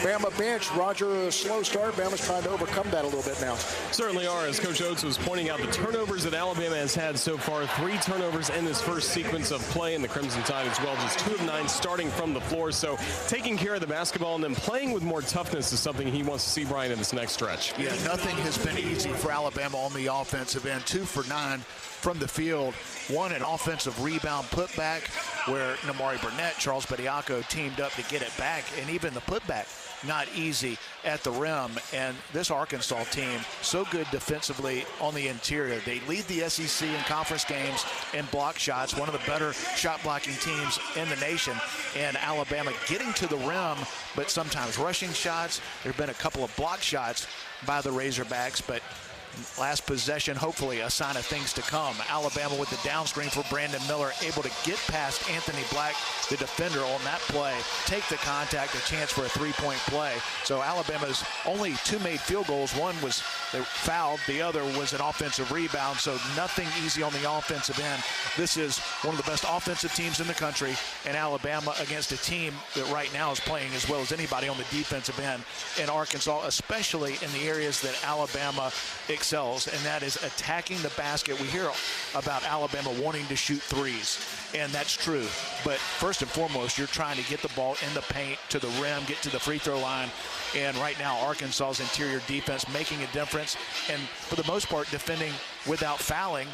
Bama bench. Roger, a slow start. Bama's trying to overcome that a little bit now. Certainly are, as Coach Oates was pointing out, the turnovers that Alabama has had so far. 3 turnovers in this first sequence of play in the Crimson Tide as well. Just 2 of 9 starting from the floor. So taking care of the basketball and then playing with more toughness is something he wants to see Bryan in this next stretch. Yeah, nothing has been easy for Alabama on the offensive end. 2 for 9 from the field. 1 an offensive rebound putback where Namari Burnett, Charles Bediako teamed up to get it back, and even the putback not easy at the rim. And this Arkansas team, so good defensively on the interior. They lead the SEC in conference games in block shots, one of the better shot blocking teams in the nation. And Alabama getting to the rim, but sometimes rushing shots. There have been a couple of block shots by the Razorbacks, but last possession, hopefully a sign of things to come. Alabama with the down screen for Brandon Miller, able to get past Anthony Black, the defender, on that play, take the contact, a chance for a 3-point play. So Alabama's only 2 made field goals. One was they fouled, the other was an offensive rebound, so nothing easy on the offensive end. This is one of the best offensive teams in the country, and Alabama against a team that right now is playing as well as anybody on the defensive end in Arkansas, especially in the areas that Alabama excels, and that is attacking the basket. We hear about Alabama wanting to shoot threes, and that's true. But first and foremost, you're trying to get the ball in the paint, to the rim, get to the free throw line. And right now, Arkansas's interior defense making a difference, and for the most part, defending without fouling,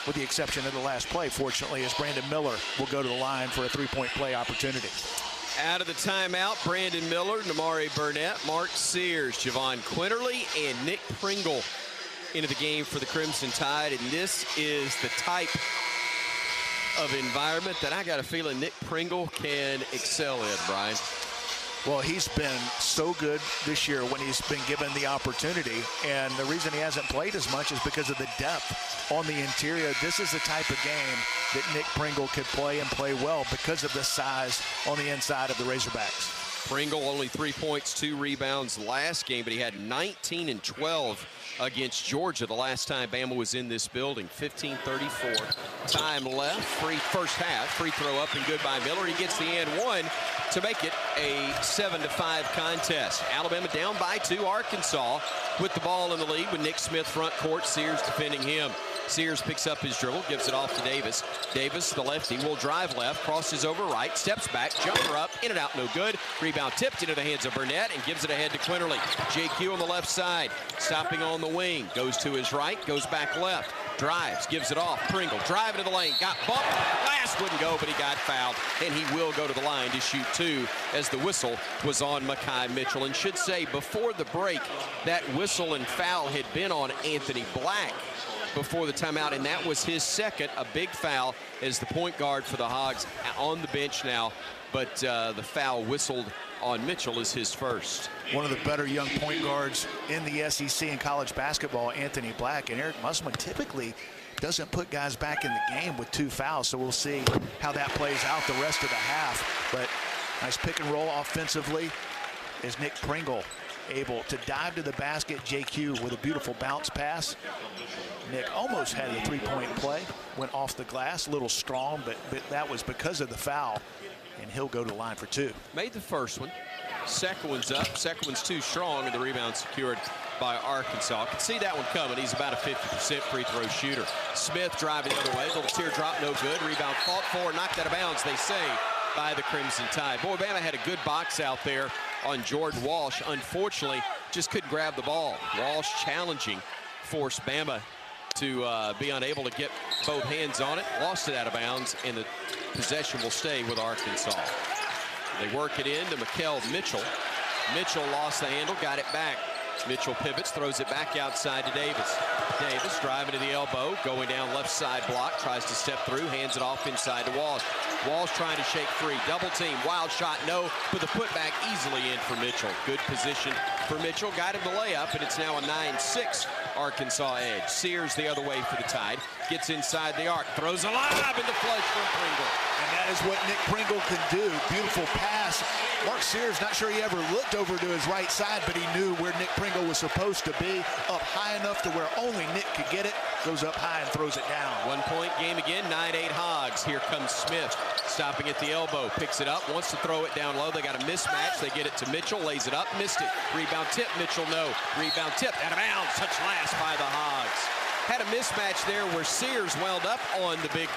with the exception of the last play, fortunately, as Brandon Miller will go to the line for a 3-point play opportunity. Out of the timeout, Brandon Miller, Namari Burnett, Mark Sears, Javon Quinterly, and Nick Pringle into the game for the Crimson Tide. And this is the type of environment that I got a feeling Nick Pringle can excel in, Bryan. Well, he's been so good this year when he's been given the opportunity, and the reason he hasn't played as much is because of the depth on the interior. This is the type of game that Nick Pringle could play and play well because of the size on the inside of the Razorbacks. Pringle only 3 points, 2 rebounds last game, but he had 19 and 12 against Georgia the last time Bama was in this building. 15:34 time left. First half. Free throw up and good by Miller. He gets the and one to make it a 7-5 contest. Alabama down by 2. Arkansas with the ball in the lead with Nick Smith front court. Sears defending him. Sears picks up his dribble, gives it off to Davis. Davis, the lefty, will drive left, crosses over right, steps back, jumper up, in and out, no good. Rebound tipped into the hands of Burnett and gives it ahead to Quinterly. JQ on the left side, stopping on the wing, goes to his right, goes back left, drives, gives it off. Pringle driving to the lane, got bumped. Glass wouldn't go, but he got fouled, and he will go to the line to shoot 2 as the whistle was on Makhi Mitchell. And should say before the break, that whistle and foul had been on Anthony Black before the timeout, and that was his second. A big foul as the point guard for the Hogs on the bench now, but the foul whistled on Mitchell is his first. One of the better young point guards in the SEC in college basketball, Anthony Black, and Eric Musselman typically doesn't put guys back in the game with 2 fouls, so we'll see how that plays out the rest of the half. But nice pick and roll offensively is Nick Pringle able to dive to the basket. JQ with a beautiful bounce pass. Nick almost had a 3-point play, went off the glass, a little strong, but that was because of the foul, and he'll go to the line for 2. Made the first one. Second one's up. Second one's too strong, and the rebound secured by Arkansas. Can see that one coming. He's about a 50% free throw shooter. Smith driving the other way. Little teardrop, no good. Rebound fought for, knocked out of bounds, they say, by the Crimson Tide. Boy, Bama had a good box out there on Jordan Walsh. Unfortunately, just couldn't grab the ball. Walsh challenging, forced Bama to be unable to get both hands on it. Lost it out of bounds, and the possession will stay with Arkansas. They work it in to Makhi Mitchell. Mitchell lost the handle, got it back. Mitchell pivots, throws it back outside to Davis. Davis driving to the elbow, going down left side block, tries to step through, hands it off inside to Walsh. Walsh trying to shake free, double team, wild shot, no, but the putback easily in for Mitchell. Good position for Mitchell, got him the layup, and it's now a 9-6 Arkansas edge. Sears the other way for the Tide, gets inside the arc, throws a lob in the flush from Pringle. And that is what Nick Pringle can do. Beautiful pass. Mark Sears, not sure he ever looked over to his right side, but he knew where Nick Pringle was supposed to be, up high enough to where only Nick could get it. Goes up high and throws it down. 1-point game again, 9-8 Hogs. Here comes Smith, stopping at the elbow, picks it up, wants to throw it down low. They got a mismatch. They get it to Mitchell, lays it up, missed it. Rebound tip, Mitchell, no. Rebound tip, out of bounds, touch last by the Hogs. Had a mismatch there where Sears wound up on the big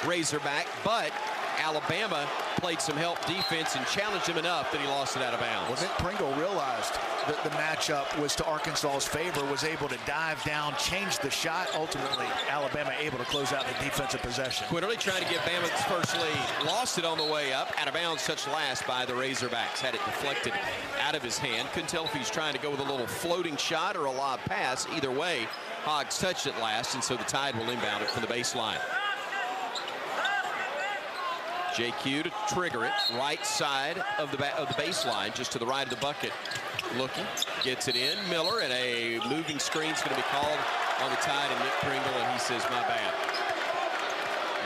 Razorback, but Alabama played some help defense and challenged him enough that he lost it out of bounds. Well, Nick Pringle realized that the matchup was to Arkansas's favor, was able to dive down, change the shot. Ultimately, Alabama able to close out the defensive possession. Quinterly trying to give Bama its first lead. Lost it on the way up. Out of bounds, touched last by the Razorbacks. Had it deflected out of his hand. Couldn't tell if he's trying to go with a little floating shot or a lob pass. Either way, Hogs touched it last, and so the Tide will inbound it from the baseline. JQ to trigger it, right side of the baseline, just to the right of the bucket. Looking, gets it in. Miller, and a moving screen's going to be called on the Tide and Nick Pringle, and he says, my bad.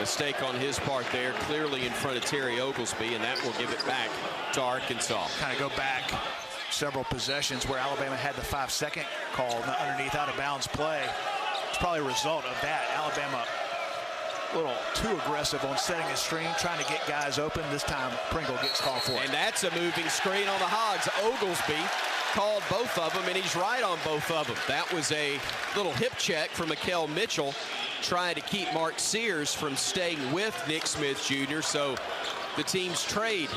Mistake on his part there, clearly in front of Terry Oglesby, and that will give it back to Arkansas. Kind of go back several possessions where Alabama had the 5-second call underneath out of bounds play. It's probably a result of that. Alabama a little too aggressive on setting a screen, trying to get guys open. This time Pringle gets called for it. And that's a moving screen on the Hogs. Oglesby called both of them, and he's right on both of them. That was a little hip check from Makhi Mitchell, trying to keep Mark Sears from staying with Nick Smith Jr. So the teams trade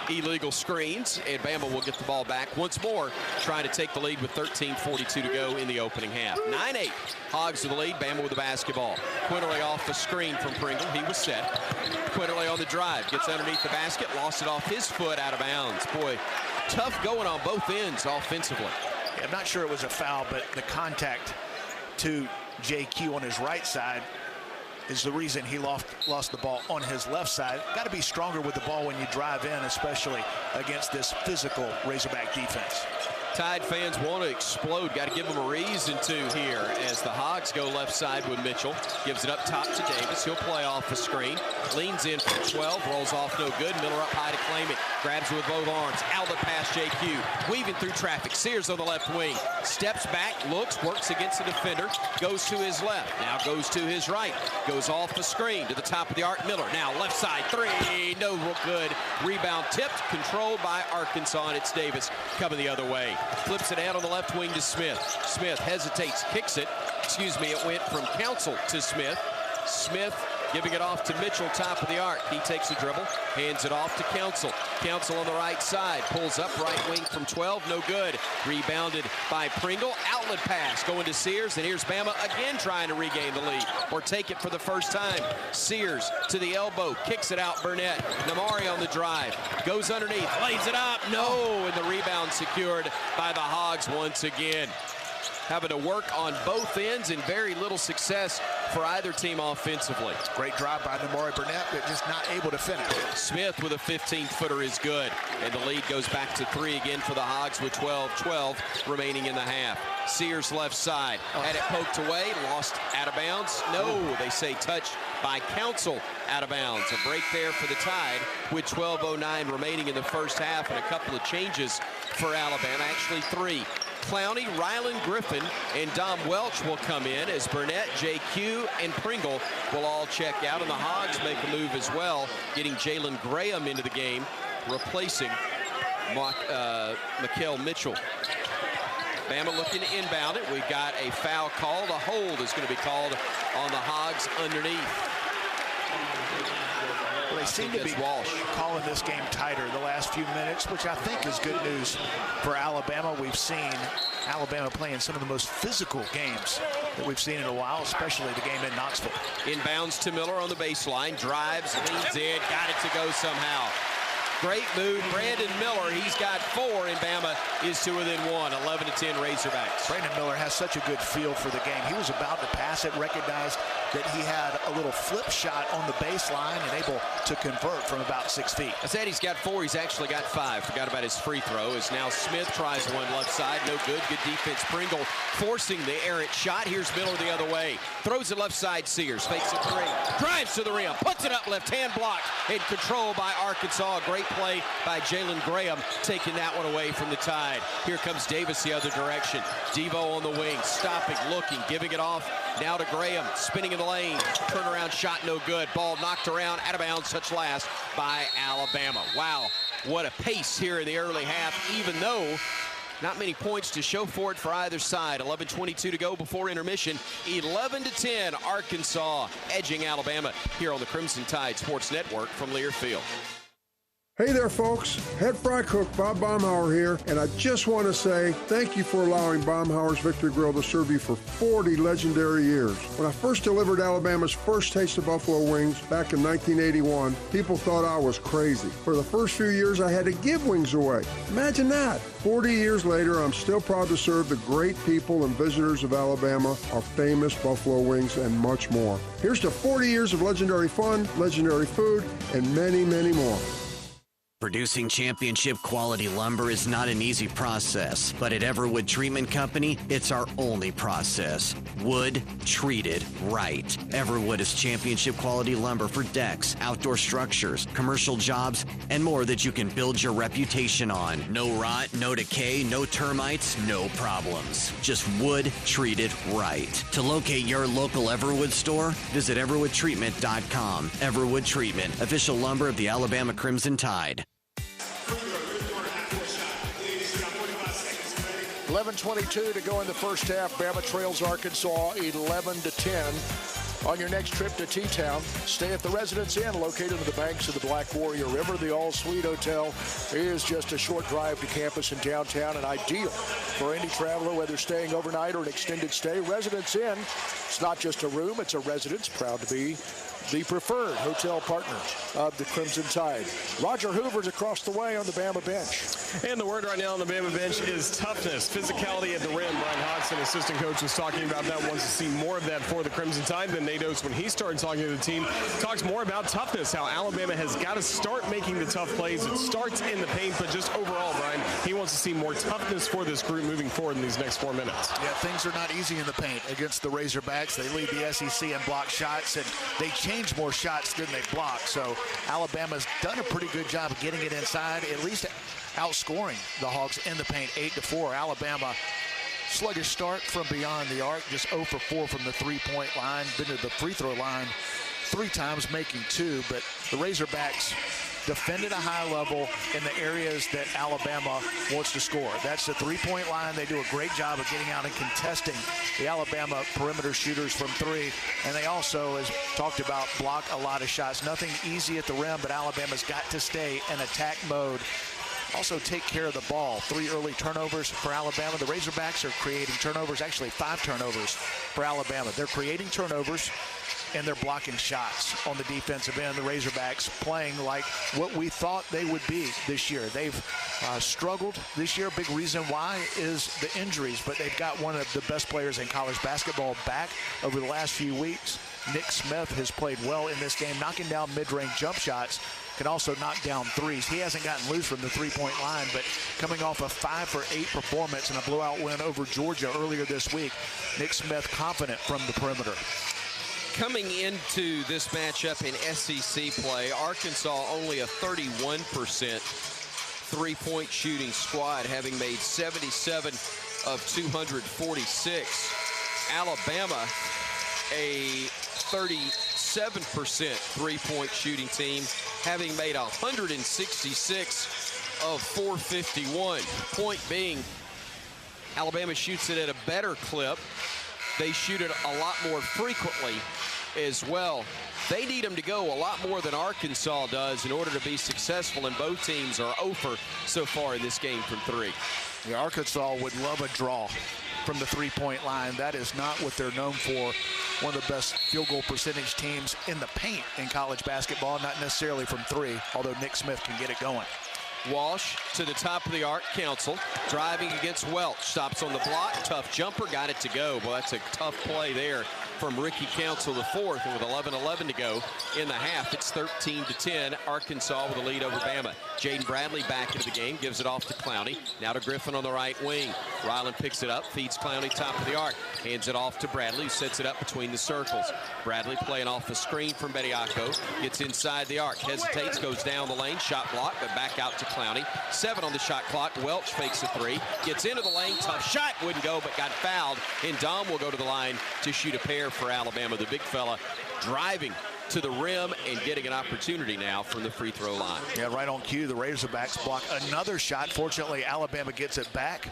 illegal screens, and Bama will get the ball back once more, trying to take the lead with 13:42 to go in the opening half. 9-8, Hogs to the lead, Bama with the basketball. Quinterly off the screen from Pringle, he was set. Quinterly on the drive, gets underneath the basket, lost it off his foot, out of bounds. Boy, tough going on both ends offensively. Yeah, I'm not sure it was a foul, but the contact to JQ on his right side is the reason he lost the ball on his left side. Got to be stronger with the ball when you drive in, especially against this physical Razorback defense. Tide fans want to explode. Got to give them a reason to here as the Hogs go left side with Mitchell. Gives it up top to Davis. He'll play off the screen. Leans in for 12. Rolls off no good. Miller up high to reclaim it. Grabs it with both arms. Outlet pass JQ. Weaving through traffic. Sears on the left wing. Steps back, looks, works against the defender. Goes to his left. Now goes to his right. Goes off the screen to the top of the arc. Miller now left side. Three. No good. Rebound tipped. Controlled by Arkansas, and it's Davis coming the other way. Flips it out on the left wing to Smith. Smith hesitates, kicks it. It went from Council to Smith. Smith giving it off to Mitchell, top of the arc. He takes a dribble, hands it off to Council. Council on the right side, pulls up right wing from 12, no good. Rebounded by Pringle. Outlet pass going to Sears, and here's Bama again trying to regain the lead or take it for the first time. Sears to the elbow, kicks it out Burnett. Namari on the drive, goes underneath, lays it up, no, and the rebound secured by the Hogs once again. Having to work on both ends and very little success for either team offensively. Great drive by Namari Burnett, but just not able to finish. Smith with a 15-footer is good, and the lead goes back to 3 again for the Hogs with 12-12 remaining in the half. Sears left side, had it poked away, lost out of bounds. No, they say touched by Council out of bounds. A break there for the Tide with 12:09 remaining in the first half, and a couple of changes for Alabama, actually 3. Clowney, Ryland Griffin, and Dom Welch will come in as Burnett, JQ, and Pringle will all check out. And the Hogs make a move as well, getting Jalen Graham into the game, replacing Mikael Mitchell. Bama looking to inbound it. We've got a foul call. The hold is going to be called on the Hogs underneath. Well, they seem to be calling this game tighter the last few minutes, which I think is good news for Alabama. We've seen Alabama playing some of the most physical games that we've seen in a while, especially the game in Knoxville. Inbounds to Miller on the baseline, drives, leans in, got it to go somehow. Great move, Brandon Miller. He's got 4, and Bama is to within 1, 11-10 Razorbacks. Brandon Miller has such a good feel for the game. He was about to pass it, recognized that he had a little flip shot on the baseline and able to convert from about 6 feet. I said he's got 4, he's actually got 5. Forgot about his free throw as now Smith tries one left side, no good. Good defense, Pringle forcing the errant shot. Here's Miller the other way. Throws it left side, Sears, fakes a 3. Drives to the rim, puts it up, left hand blocked, and controlled by Arkansas. A great play by Jalen Graham, taking that one away from the Tide. Here comes Davis the other direction. Devo on the wing, stopping, looking, giving it off. Now to Graham, spinning in the lane. Turnaround shot, no good. Ball knocked around, out of bounds, touch last by Alabama. Wow, what a pace here in the early half, even though not many points to show for it for either side. 11:22 to go before intermission. 11-10, Arkansas edging Alabama here on the Crimson Tide Sports Network from Learfield. Hey there, folks. Head fry cook Bob Baumhauer here, and I just want to say thank you for allowing Baumhauer's Victory Grill to serve you for 40 legendary years. When I first delivered Alabama's first taste of buffalo wings back in 1981, people thought I was crazy. For the first few years, I had to give wings away. Imagine that. 40 years later, I'm still proud to serve the great people and visitors of Alabama, our famous buffalo wings, and much more. Here's to 40 years of legendary fun, legendary food, and many, many more. Producing championship quality lumber is not an easy process, but at Everwood Treatment Company, it's our only process. Wood treated right. Everwood is championship quality lumber for decks, outdoor structures, commercial jobs, and more that you can build your reputation on. No rot, no decay, no termites, no problems. Just wood treated right. To locate your local Everwood store, visit everwoodtreatment.com. Everwood Treatment, official lumber of the Alabama Crimson Tide. 11:22 to go in the first half. Bama trails Arkansas 11-10. On your next trip to T-Town, stay at the Residence Inn located on the banks of the Black Warrior River. The All-Suite Hotel is just a short drive to campus in downtown and ideal for any traveler, whether staying overnight or an extended stay. Residence Inn, it's not just a room, it's a residence. Proud to be the preferred hotel partner of the Crimson Tide. Roger Hoover's across the way on the Bama bench. And the word right now on the Bama bench is toughness, physicality at the rim. Bryan Hodgson, assistant coach, was talking about that, wants to see more of that for the Crimson Tide. Then Nate Oates, when he started talking to the team, talks more about toughness, how Alabama has got to start making the tough plays. It starts in the paint, but just overall, Bryan, he wants to see more toughness for this group moving forward in these next 4 minutes. Yeah, things are not easy in the paint against the Razorbacks. They lead the SEC in block shots, and they changed more shots than they blocked. So Alabama's done a pretty good job of getting it inside, at least outscoring the Hogs in the paint 8-4. Alabama, sluggish start from beyond the arc, just 0 for 4 from the three-point line. Been to the free throw line 3 times, making 2. But the Razorbacks defended a high level in the areas that Alabama wants to score. That's the three-point line. They do a great job of getting out and contesting the Alabama perimeter shooters from 3. And they also, as talked about, block a lot of shots. Nothing easy at the rim, but Alabama's got to stay in attack mode. Also take care of the ball. 3 early turnovers for Alabama. The Razorbacks are creating turnovers, actually 5 turnovers for Alabama. They're creating turnovers, and they're blocking shots on the defensive end. The Razorbacks playing like what we thought they would be this year. They've struggled this year. Big reason why is the injuries, but they've got one of the best players in college basketball back over the last few weeks. Nick Smith has played well in this game, knocking down mid-range jump shots. Can also knock down threes. He hasn't gotten loose from the three-point line, but coming off a 5 for 8 performance and a blowout win over Georgia earlier this week, Nick Smith confident from the perimeter. Coming into this matchup in SEC play, Arkansas only a 31% three-point shooting squad, having made 77 of 246. Alabama, a 37% three-point shooting team, having made 166 of 451. Point being, Alabama shoots it at a better clip. They shoot it a lot more frequently as well. They need them to go a lot more than Arkansas does in order to be successful, and both teams are 0 for so far in this game from 3. Yeah, Arkansas would love a draw from the three-point line. That is not what they're known for. One of the best field goal percentage teams in the paint in college basketball, not necessarily from 3, although Nick Smith can get it going. Walsh to the top of the arc, Council, driving against Welch, stops on the block, tough jumper, got it to go. Well, that's a tough play there from Ricky Council the 4th, and with 11:11 to go in the half, it's 13-10, Arkansas with a lead over Bama. Jaden Bradley back into the game, gives it off to Clowney, now to Griffin on the right wing. Ryland picks it up, feeds Clowney top of the arc, hands it off to Bradley, who sets it up between the circles. Bradley playing off the screen from Bediako, gets inside the arc, hesitates, goes down the lane, shot block, but back out to Clowney. 7 on the shot clock. Welch fakes a 3, gets into the lane, tough shot, wouldn't go, but got fouled, and Dom will go to the line to shoot a pair for Alabama. The big fella driving to the rim and getting an opportunity now from the free throw line. Yeah, right on cue, the Razorbacks block another shot. Fortunately, Alabama gets it back,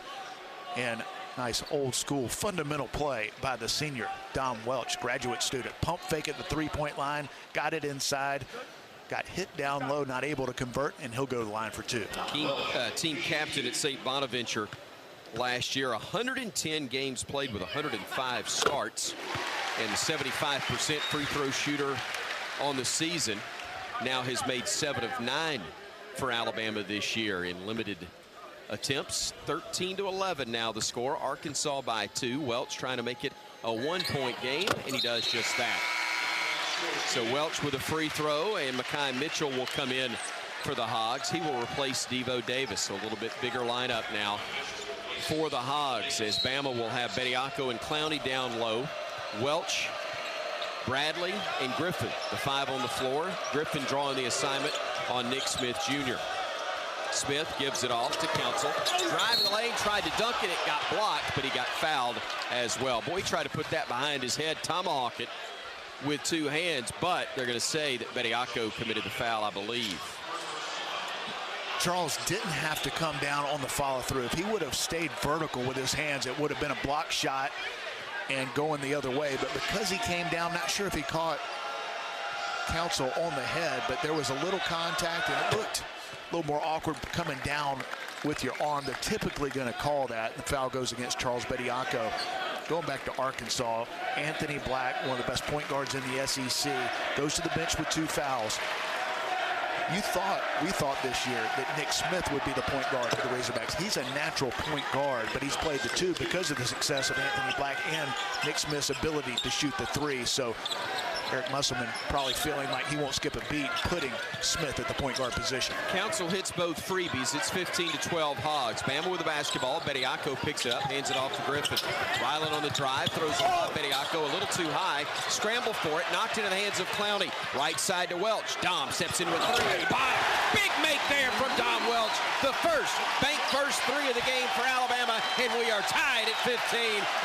and nice old school fundamental play by the senior Dom Welch, graduate student. Pump fake at the three-point line, got it inside, got hit down low, not able to convert, and he'll go to the line for 2. Team captain at St. Bonaventure last year, 110 games played with 105 starts, and 75% free throw shooter on the season. Now has made 7 of 9 for Alabama this year in limited attempts. 13-11 now the score. Arkansas by 2. Welch trying to make it a 1-point game, and he does just that. So Welch with a free throw, and Mekhi Mitchell will come in for the Hogs. He will replace Devo Davis. So a little bit bigger lineup now for the Hogs, as Bama will have Bediako and Clowney down low. Welch, Bradley, and Griffin, the 5 on the floor. Griffin drawing the assignment on Nick Smith Jr. Smith gives it off to Council. Driving the lane, tried to dunk it. It got blocked, but he got fouled as well. Boy, he tried to put that behind his head, tomahawk it with 2 hands, but they're going to say that Bediako committed the foul, I believe. Charles didn't have to come down on the follow-through. If he would have stayed vertical with his hands, it would have been a block shot and going the other way. But because he came down, not sure if he caught Council on the head, but there was a little contact, and it looked a little more awkward coming down with your arm. They're typically going to call that. The foul goes against Charles Bediako. Going back to Arkansas, Anthony Black, one of the best point guards in the SEC, goes to the bench with 2 fouls. We thought this year that Nick Smith would be the point guard for the Razorbacks. He's a natural point guard, but he's played the 2 because of the success of Anthony Black and Nick Smith's ability to shoot the 3. So Eric Musselman probably feeling like he won't skip a beat, putting Smith at the point guard position. Council hits both freebies. It's 15-12 Hogs. Bama with the basketball. Bediako picks it up, hands it off to Griffin. Ryland on the drive, throws it off. Bediako a little too high. Scramble for it, knocked into the hands of Clowney. Right side to Welch. Dom steps in with a three. Big make there from Dom Welch. The bank first three of the game for Alabama, and we are tied at 15,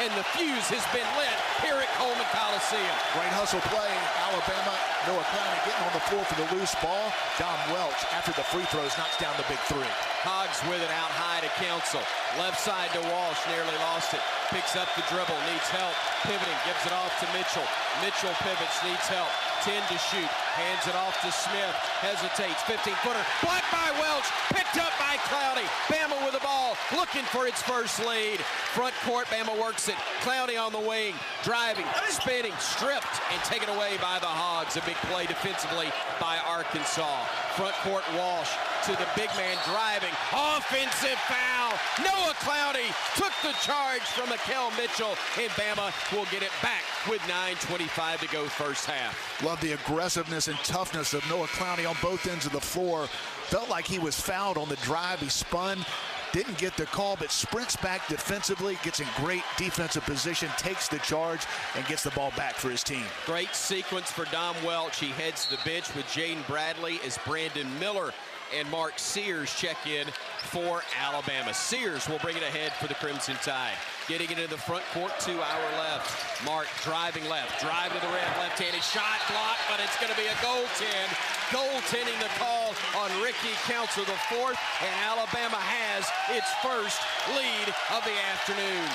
and the fuse has been lit here at Coleman Coliseum. Great hustle play. Alabama, Noah Clowney getting on the floor for the loose ball. Dom Welch, after the free throws, knocks down the big three. Hogs with it out high to Council. Left side to Walsh, nearly lost it. Picks up the dribble, needs help. Pivoting, gives it off to Mitchell. Mitchell pivots, needs help. 10 to shoot, hands it off to Smith. Hesitates, 15-footer. Blocked by Welch, picked up by Clowney. Bama with the ball, looking for its first lead. Front court, Bama works it. Clowney on the wing, driving, spinning, stripped, and taken away by the Hogs. A big play defensively by Arkansas. Front court, Walsh to the big man driving. Offensive foul. Noah Clowney took the charge from Mikel Mitchell, and Bama will get it back with 9:25 to go first half. Love the aggressiveness and toughness of Noah Clowney on both ends of the floor. Felt like he was fouled on the drive. He spun, didn't get the call, but sprints back defensively, gets in great defensive position, takes the charge, and gets the ball back for his team. Great sequence for Dom Welch. He heads to the bench with Jaden Bradley as Brandon Miller and Mark Sears check in for Alabama. Sears will bring it ahead for the Crimson Tide. Getting it into the front court to our left. Mark driving left, drive to the rim, left-handed shot blocked, but it's going to be a goaltend. Goaltending the call on Ricky Council the fourth, and Alabama has its first lead of the afternoon.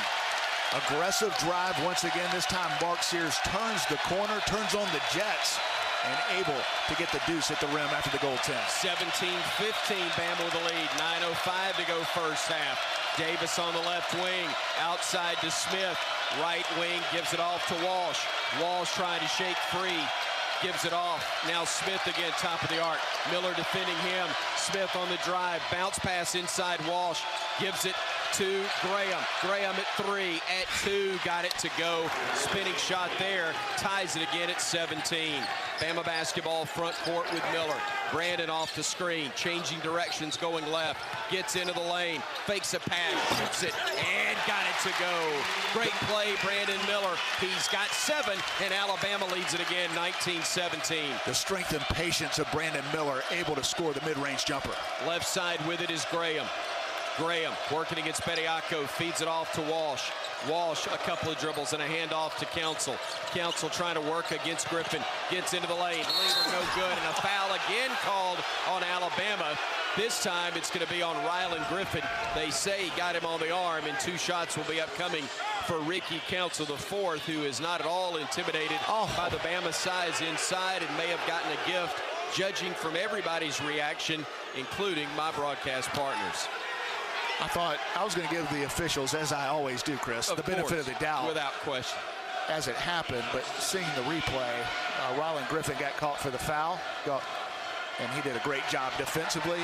Aggressive drive once again. This time Mark Sears turns the corner, turns on the Jets, and able to get the deuce at the rim after the goaltend. 17-15, Bama with the lead. 9:05 to go first half. Davis on the left wing, outside to Smith. Right wing gives it off to Walsh. Walsh trying to shake free, gives it off. Now Smith again, top of the arc. Miller defending him. Smith on the drive, bounce pass inside Walsh. Gives it to Graham. Graham at 3, at 2, got it to go. Spinning shot there, ties it again at 17. Bama basketball front court with Miller. Brandon off the screen, changing directions, going left. Gets into the lane, fakes a pass, shoots it, and got it to go. Great play, Brandon Miller. He's got 7, and Alabama leads it again, 19-17. The strength and patience of Brandon Miller, able to score the mid-range jumper. Left side with it is Graham. Graham working against Bediako, feeds it off to Walsh. Walsh, a couple of dribbles and a handoff to Council. Council trying to work against Griffin. Gets into the lane. Leader no good, and a foul again called on Alabama. This time it's going to be on Ryland Griffin. They say he got him on the arm, and 2 shots will be upcoming for Ricky Council the fourth, who is not at all intimidated by the Bama size inside and may have gotten a gift, judging from everybody's reaction, including my broadcast partners. I thought I was going to give the officials, as I always do, Chris, the benefit of the doubt. Without question. As it happened, but seeing the replay, Ryland Griffin got caught for the foul, and he did a great job defensively.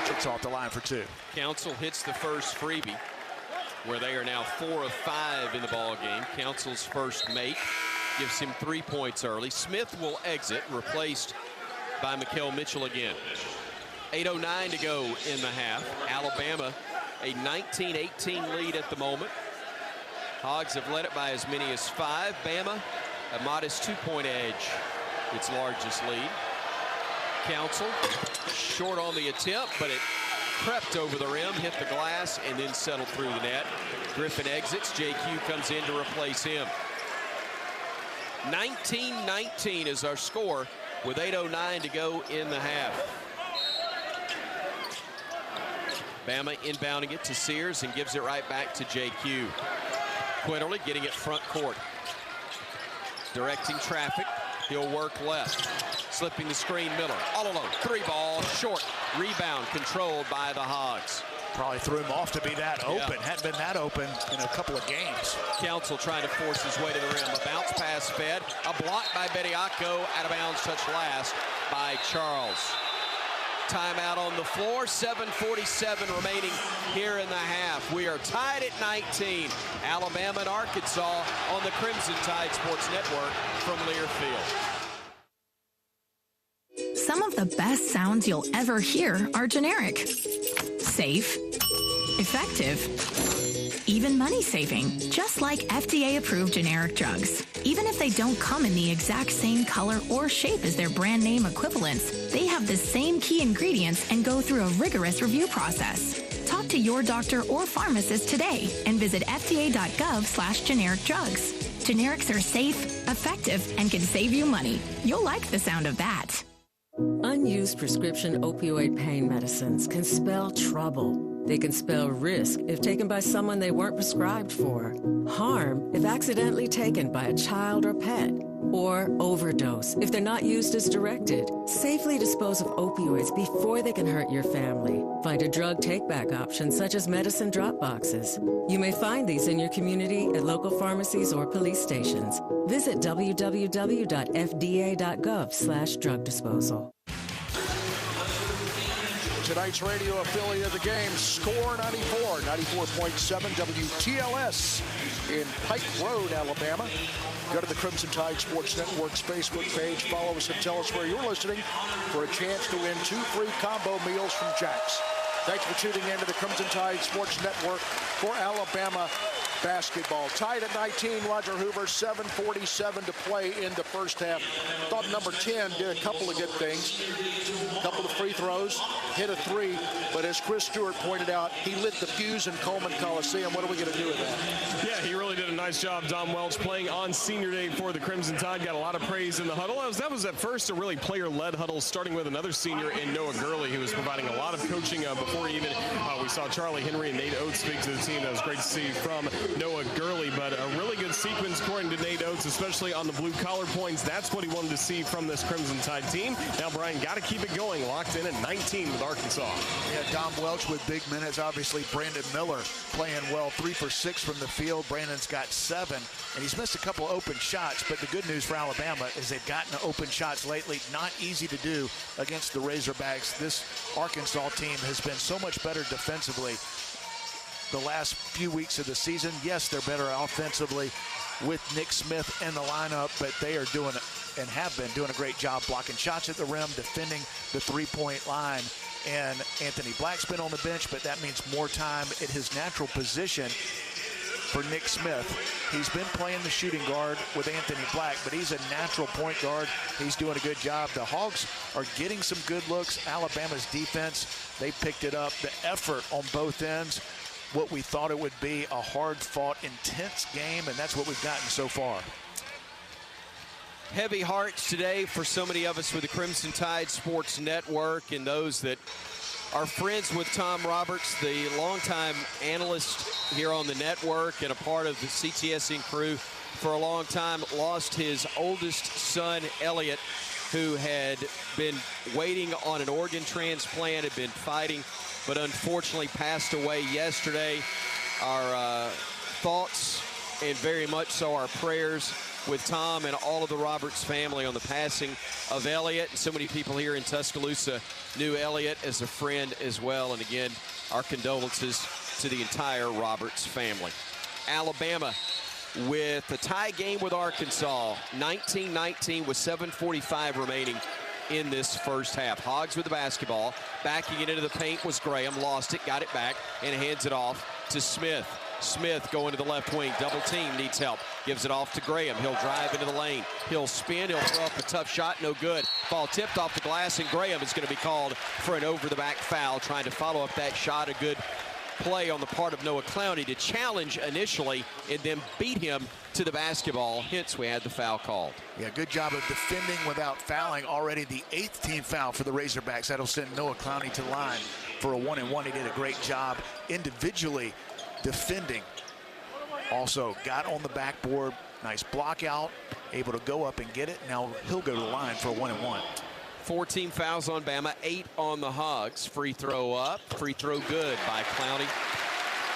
It's off the line for 2. Council hits the first freebie, where they are now 4 of 5 in the ball game. Council's first make gives him 3 points early. Smith will exit, replaced by Mikel Mitchell again. 8:09 to go in the half. Alabama, a 19-18 lead at the moment. Hogs have led it by as many as 5. Bama, a modest 2-point edge, its largest lead. Council, short on the attempt, but it crept over the rim, hit the glass, and then settled through the net. Griffin exits. JQ comes in to replace him. 19-19 is our score with 8:09 to go in the half. Bama inbounding it to Sears and gives it right back to JQ. Quinterly getting it front court. Directing traffic. He'll work left. Slipping the screen, Miller. All alone. 3 ball, short. Rebound controlled by the Hogs. Probably threw him off to be that open. Hadn't been that open in a couple of games. Council trying to force his way to the rim. A bounce pass fed. A block by Bediako. Out of bounds, touch last by Charles. timeout on the floor. 7:47 remaining here in the half. We are tied at 19. Alabama and Arkansas on the Crimson Tide Sports Network from Learfield. Some of the best sounds you'll ever hear are generic, safe, effective, even money-saving, just like FDA-approved generic drugs. Even if they don't come in the exact same color or shape as their brand name equivalents, they have the same key ingredients and go through a rigorous review process. Talk to your doctor or pharmacist today and visit fda.gov/generic drugs. Generics are safe, effective, and can save you money. You'll like the sound of that. Unused prescription opioid pain medicines can spell trouble. They can spell risk if taken by someone they weren't prescribed for, harm if accidentally taken by a child or pet, or overdose if they're not used as directed. Safely dispose of opioids before they can hurt your family. Find a drug take-back option such as medicine drop boxes. You may find these in your community at local pharmacies or police stations. Visit www.fda.gov/drug disposal. Tonight's radio affiliate of the game, Score 94, 94.7 WTLS in Pike Road, Alabama. Go to the Crimson Tide Sports Network's Facebook page. Follow us and tell us where you're listening for a chance to win 2 free combo meals from Jack's. Thanks for tuning in to the Crimson Tide Sports Network for Alabama basketball. Tied at 19, Roger Hoover, 7:47 to play in the first half. Thought number 10 did a couple of good things. A couple of free throws, hit a 3, but as Chris Stewart pointed out, he lit the fuse in Coleman Coliseum. What are we going to do with that? Yeah, he really did a nice job, Dom Welch, playing on senior day for the Crimson Tide. Got a lot of praise in the huddle. That was at first a really player-led huddle, starting with another senior in Noah Gurley, who was providing a lot of coaching before even we saw Charlie Henry and Nate Oates speak to the team. That was great to see from Noah Gurley, but a really good sequence according to Nate Oates, especially on the blue-collar points. That's what he wanted to see from this Crimson Tide team. Now Bryan got to keep it going, locked in at 19 with Arkansas. Yeah, Dom Welch with big minutes. Obviously, Brandon Miller playing well, 3 for 6 from the field. Brandon's got 7, and he's missed a couple open shots, but the good news for Alabama is they've gotten open shots lately. Not easy to do against the Razorbacks. This Arkansas team has been so much better defensively the last few weeks of the season. Yes, they're better offensively with Nick Smith in the lineup, but they are doing and have been doing a great job blocking shots at the rim, defending the three-point line. And Anthony Black's been on the bench, but that means more time at his natural position for Nick Smith. He's been playing the shooting guard with Anthony Black, but he's a natural point guard. He's doing a good job. The Hogs are getting some good looks. Alabama's defense, they picked it up. The effort on both ends, what we thought it would be, a hard-fought, intense game, and that's what we've gotten so far. Heavy hearts today for so many of us with the Crimson Tide Sports Network and those that are friends with Tom Roberts, the longtime analyst here on the network and a part of the CTSN crew for a long time. Lost his oldest son, Elliot, who had been waiting on an organ transplant, had been fighting, but unfortunately passed away yesterday. Our thoughts and very much so our prayers with Tom and all of the Roberts family on the passing of Elliot. And so many people here in Tuscaloosa knew Elliot as a friend as well. And again, our condolences to the entire Roberts family. Alabama with a tie game with Arkansas, 19-19 with 7:45 remaining in this first half. Hogs with the basketball. Backing it into the paint was Graham. Lost it, got it back, and hands it off to Smith. Smith going to the left wing. Double team, needs help. Gives it off to Graham. He'll drive into the lane. He'll spin. He'll throw up a tough shot. No good. Ball tipped off the glass, and Graham is going to be called for an over-the-back foul, trying to follow up that shot. A good play on the part of Noah Clowney to challenge initially and then beat him to the basketball. Hence, we had the foul called. Yeah, good job of defending without fouling. Already the 8th team foul for the Razorbacks. That'll send Noah Clowney to the line for a 1-and-1. He did a great job individually defending. Also got on the backboard. Nice block out. Able to go up and get it. Now he'll go to the line for a 1-and-1. 14 fouls on Bama, 8 on the Hogs. Free throw up, free throw good by Clowney,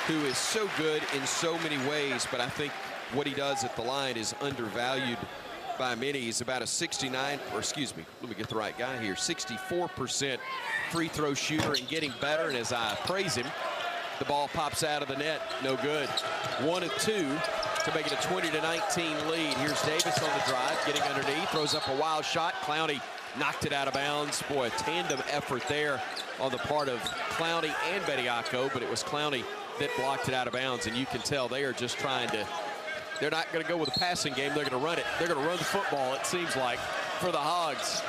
who is so good in so many ways, but I think what he does at the line is undervalued by many. He's about a 69, or excuse me, let me get the right guy here, 64% free throw shooter and getting better. And as I praise him, the ball pops out of the net, no good. 1 of 2 to make it a 20-19 lead. Here's Davis on the drive, getting underneath, throws up a wild shot. Clowney knocked it out of bounds. Boy, a tandem effort there on the part of Clowney and Bediako, but it was Clowney that blocked it out of bounds, and you can tell they are just trying to, they're not going to go with a passing game, they're going to run it. They're going to run the football, it seems like, for the Hogs.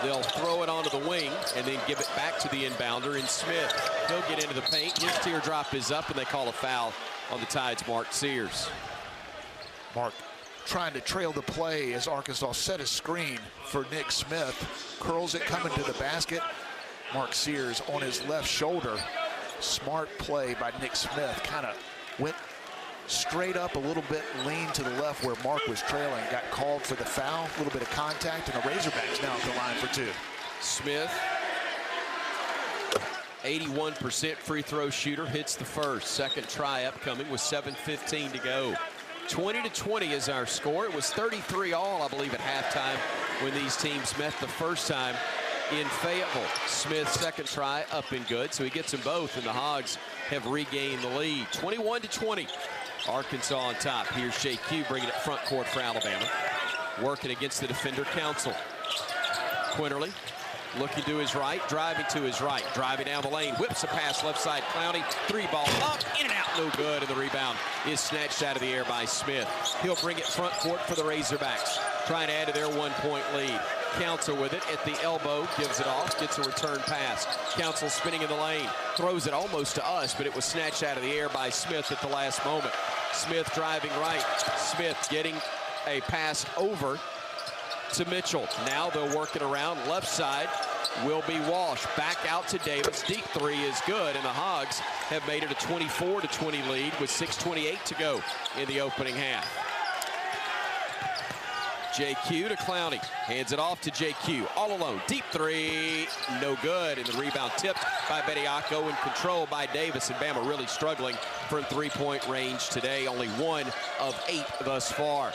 They'll throw it onto the wing and then give it back to the inbounder in Smith. He'll get into the paint. His teardrop is up, and they call a foul on the Tide's Mark Sears. Mark trying to trail the play as Arkansas set a screen for Nick Smith. Curls it coming to the basket. Mark Sears on his left shoulder. Smart play by Nick Smith. Kind of went straight up a little bit, leaned to the left where Mark was trailing. Got called for the foul, a little bit of contact, and the Razorbacks now at the line for 2. Smith, 81% free throw shooter, hits the first. Second try upcoming with 7:15 to go. 20-20 is our score. It was 33 all, I believe, at halftime when these teams met the first time in Fayetteville. Smith's second try up and good, so he gets them both, and the Hogs have regained the lead. 21-20. Arkansas on top. Here's JQ bringing it front court for Alabama. Working against the defender Council. Quinterly looking to his right, driving to his right, driving down the lane, whips a pass left side. Clowney, 3-ball up, in and out, no good, and the rebound is snatched out of the air by Smith. He'll bring it front court for the Razorbacks, trying to add to their 1-point lead. Council with it at the elbow, gives it off, gets a return pass. Council spinning in the lane, throws it almost to us, but it was snatched out of the air by Smith at the last moment. Smith driving right, Smith getting a pass over to Mitchell. Now they'll work it around left side. Will be Walsh back out to Davis. Deep three is good, and the Hogs have made it a 24-20 lead with 6:28 to go in the opening half. JQ to Clowney, hands it off to JQ, all alone, deep three, no good, and the rebound tipped by Bediako and controlled by Davis, and Bama really struggling from three-point range today, only 1 of 8 thus far.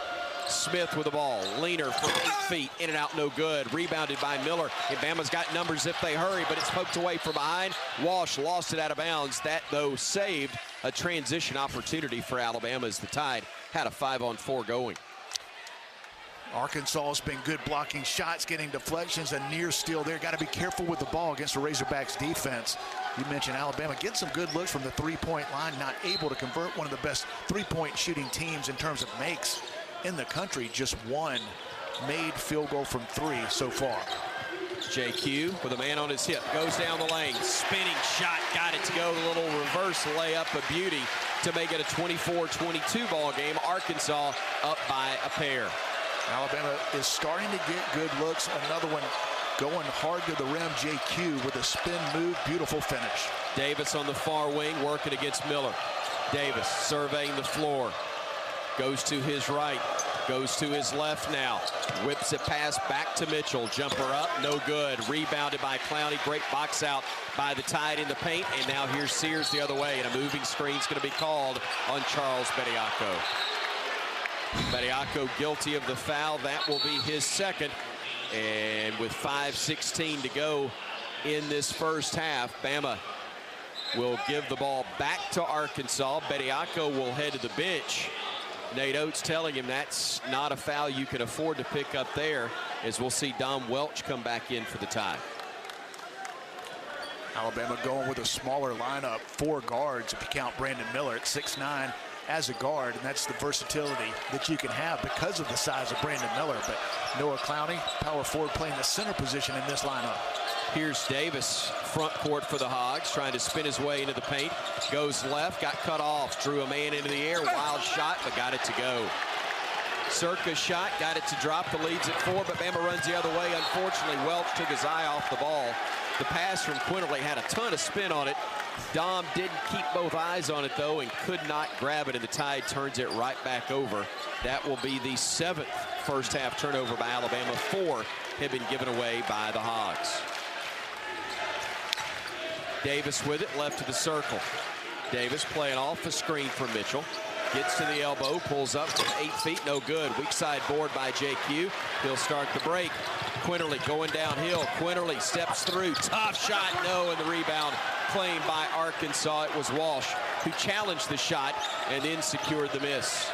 Smith with the ball, leaner from 8 feet, in and out, no good, rebounded by Miller, and Bama's got numbers if they hurry, but it's poked away from behind. Walsh lost it out of bounds. That, though, saved a transition opportunity for Alabama as the Tide had a 5-on-4 going. Arkansas has been good blocking shots, getting deflections, and near steal there. Got to be careful with the ball against the Razorbacks defense. You mentioned Alabama getting some good looks from the three-point line, not able to convert. One of the best three-point shooting teams in terms of makes in the country. Just one made field goal from 3 so far. JQ with a man on his hip, goes down the lane, spinning shot, got it to go, a little reverse layup, a beauty to make it a 24-22 ball game. Arkansas up by a pair. Alabama is starting to get good looks. Another one going hard to the rim. JQ with a spin move. Beautiful finish. Davis on the far wing working against Miller. Davis surveying the floor. Goes to his right. Goes to his left now. Whips it past back to Mitchell. Jumper up. No good. Rebounded by Clowney. Great box out by the Tide in the paint. And now here's Sears the other way. And a moving screen's going to be called on Charles Bediako. Bediako guilty of the foul. That will be his second. And with 5:16 to go in this first half, Bama will give the ball back to Arkansas. Bediako will head to the bench. Nate Oates telling him that's not a foul you can afford to pick up there, as we'll see Dom Welch come back in for the Tide. Alabama going with a smaller lineup, 4 guards if you count Brandon Miller at 6'9". as a guard, and that's the versatility that you can have because of the size of Brandon Miller. But Noah Clowney, power forward, playing the center position in this lineup. Here's Davis, front court for the Hogs, trying to spin his way into the paint. Goes left, got cut off, drew a man into the air, wild shot, but got it to go. Circa shot, got it to drop, the lead's at 4, but Bama runs the other way. Unfortunately, Welch took his eye off the ball. The pass from Quinterly had a ton of spin on it. Dom didn't keep both eyes on it, though, and could not grab it, and the Tide turns it right back over. That will be the 7th first half turnover by Alabama. 4 have been given away by the Hogs. Davis with it, left to the circle. Davis playing off a screen from Mitchell. Gets to the elbow, pulls up from 8 feet, no good. Weak side board by JQ. He'll start the break. Quinterly going downhill. Quinterly steps through. Tough shot, no, and the rebound claimed by Arkansas. It was Walsh who challenged the shot and then secured the miss.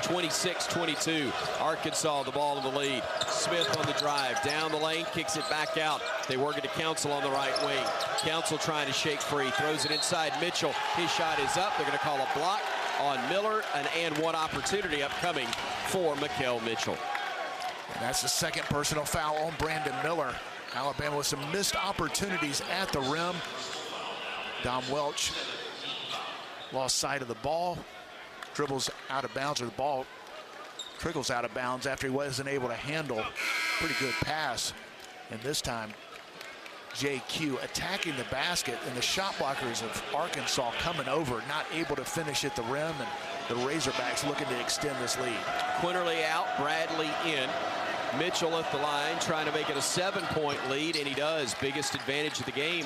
26-22, Arkansas the ball in the lead. Smith on the drive, down the lane, kicks it back out. They work it to Council on the right wing. Council trying to shake free, throws it inside Mitchell. His shot is up. They're going to call a block on Miller, and one opportunity upcoming for Mikel Mitchell. And that's the second personal foul on Brandon Miller. Alabama with some missed opportunities at the rim. Dom Welch lost sight of the ball. Dribbles out of bounds, or the ball trickles out of bounds after he wasn't able to handle. Pretty good pass. And this time, JQ attacking the basket, and the shot blockers of Arkansas coming over, not able to finish at the rim, and the Razorbacks looking to extend this lead. Quinterly out, Bradley in. Mitchell at the line trying to make it a 7-point lead, and he does. Biggest advantage of the game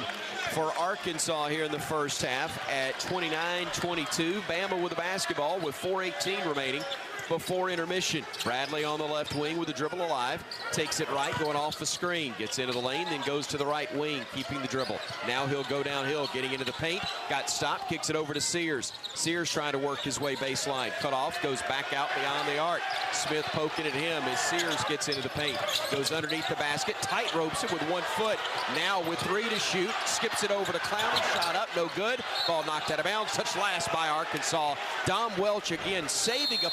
for Arkansas here in the first half at 29-22. Bama with the basketball with 4:18 remaining before intermission. Bradley on the left wing with the dribble alive. Takes it right, going off the screen. Gets into the lane, then goes to the right wing, keeping the dribble. Now he'll go downhill, getting into the paint. Got stopped, kicks it over to Sears. Sears trying to work his way baseline. Cut off, goes back out beyond the arc. Smith poking at him as Sears gets into the paint. Goes underneath the basket, tight ropes it with 1 foot. Now with 3 to shoot, skips it over to Clowney. Shot up, no good. Ball knocked out of bounds. Touch last by Arkansas. Dom Welch again saving a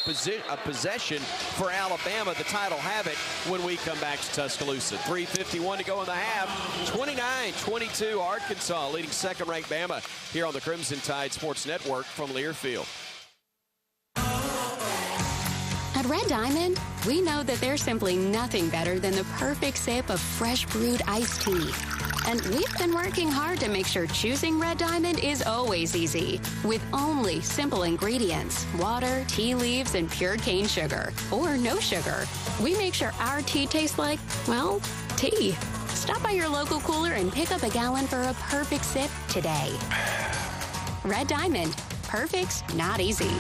possession for Alabama. The Tide will have it when we come back to Tuscaloosa. 3:51 to go in the half. 29-22 Arkansas leading second-ranked Bama here on the Crimson Tide Sports Network from Learfield. At Red Diamond, we know that there's simply nothing better than the perfect sip of fresh brewed iced tea. And we've been working hard to make sure choosing Red Diamond is always easy. With only simple ingredients, water, tea leaves, and pure cane sugar. Or no sugar. We make sure our tea tastes like, well, tea. Stop by your local cooler and pick up a gallon for a perfect sip today. Red Diamond. Perfect's not easy.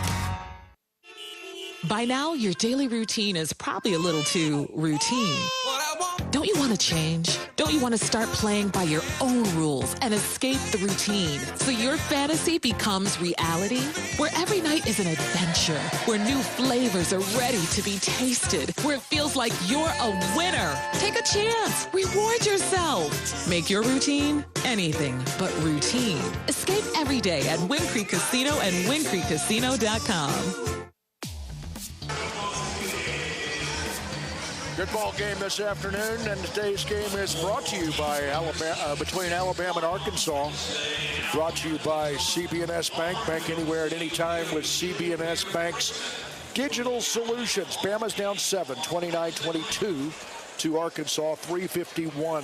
By now, your daily routine is probably a little too routine. Don't you want to change? Don't you want to start playing by your own rules and escape the routine so your fantasy becomes reality? Where every night is an adventure, where new flavors are ready to be tasted, where it feels like you're a winner. Take a chance. Reward yourself. Make your routine anything but routine. Escape every day at Wind Creek Casino and WindCreekCasino.com. Good ball game this afternoon, and today's game is brought to you by between Alabama and Arkansas. Brought to you by CB&S Bank. Bank anywhere at any time with CB&S Bank's digital solutions. Bama's down 7, 29-22 to Arkansas, 3:51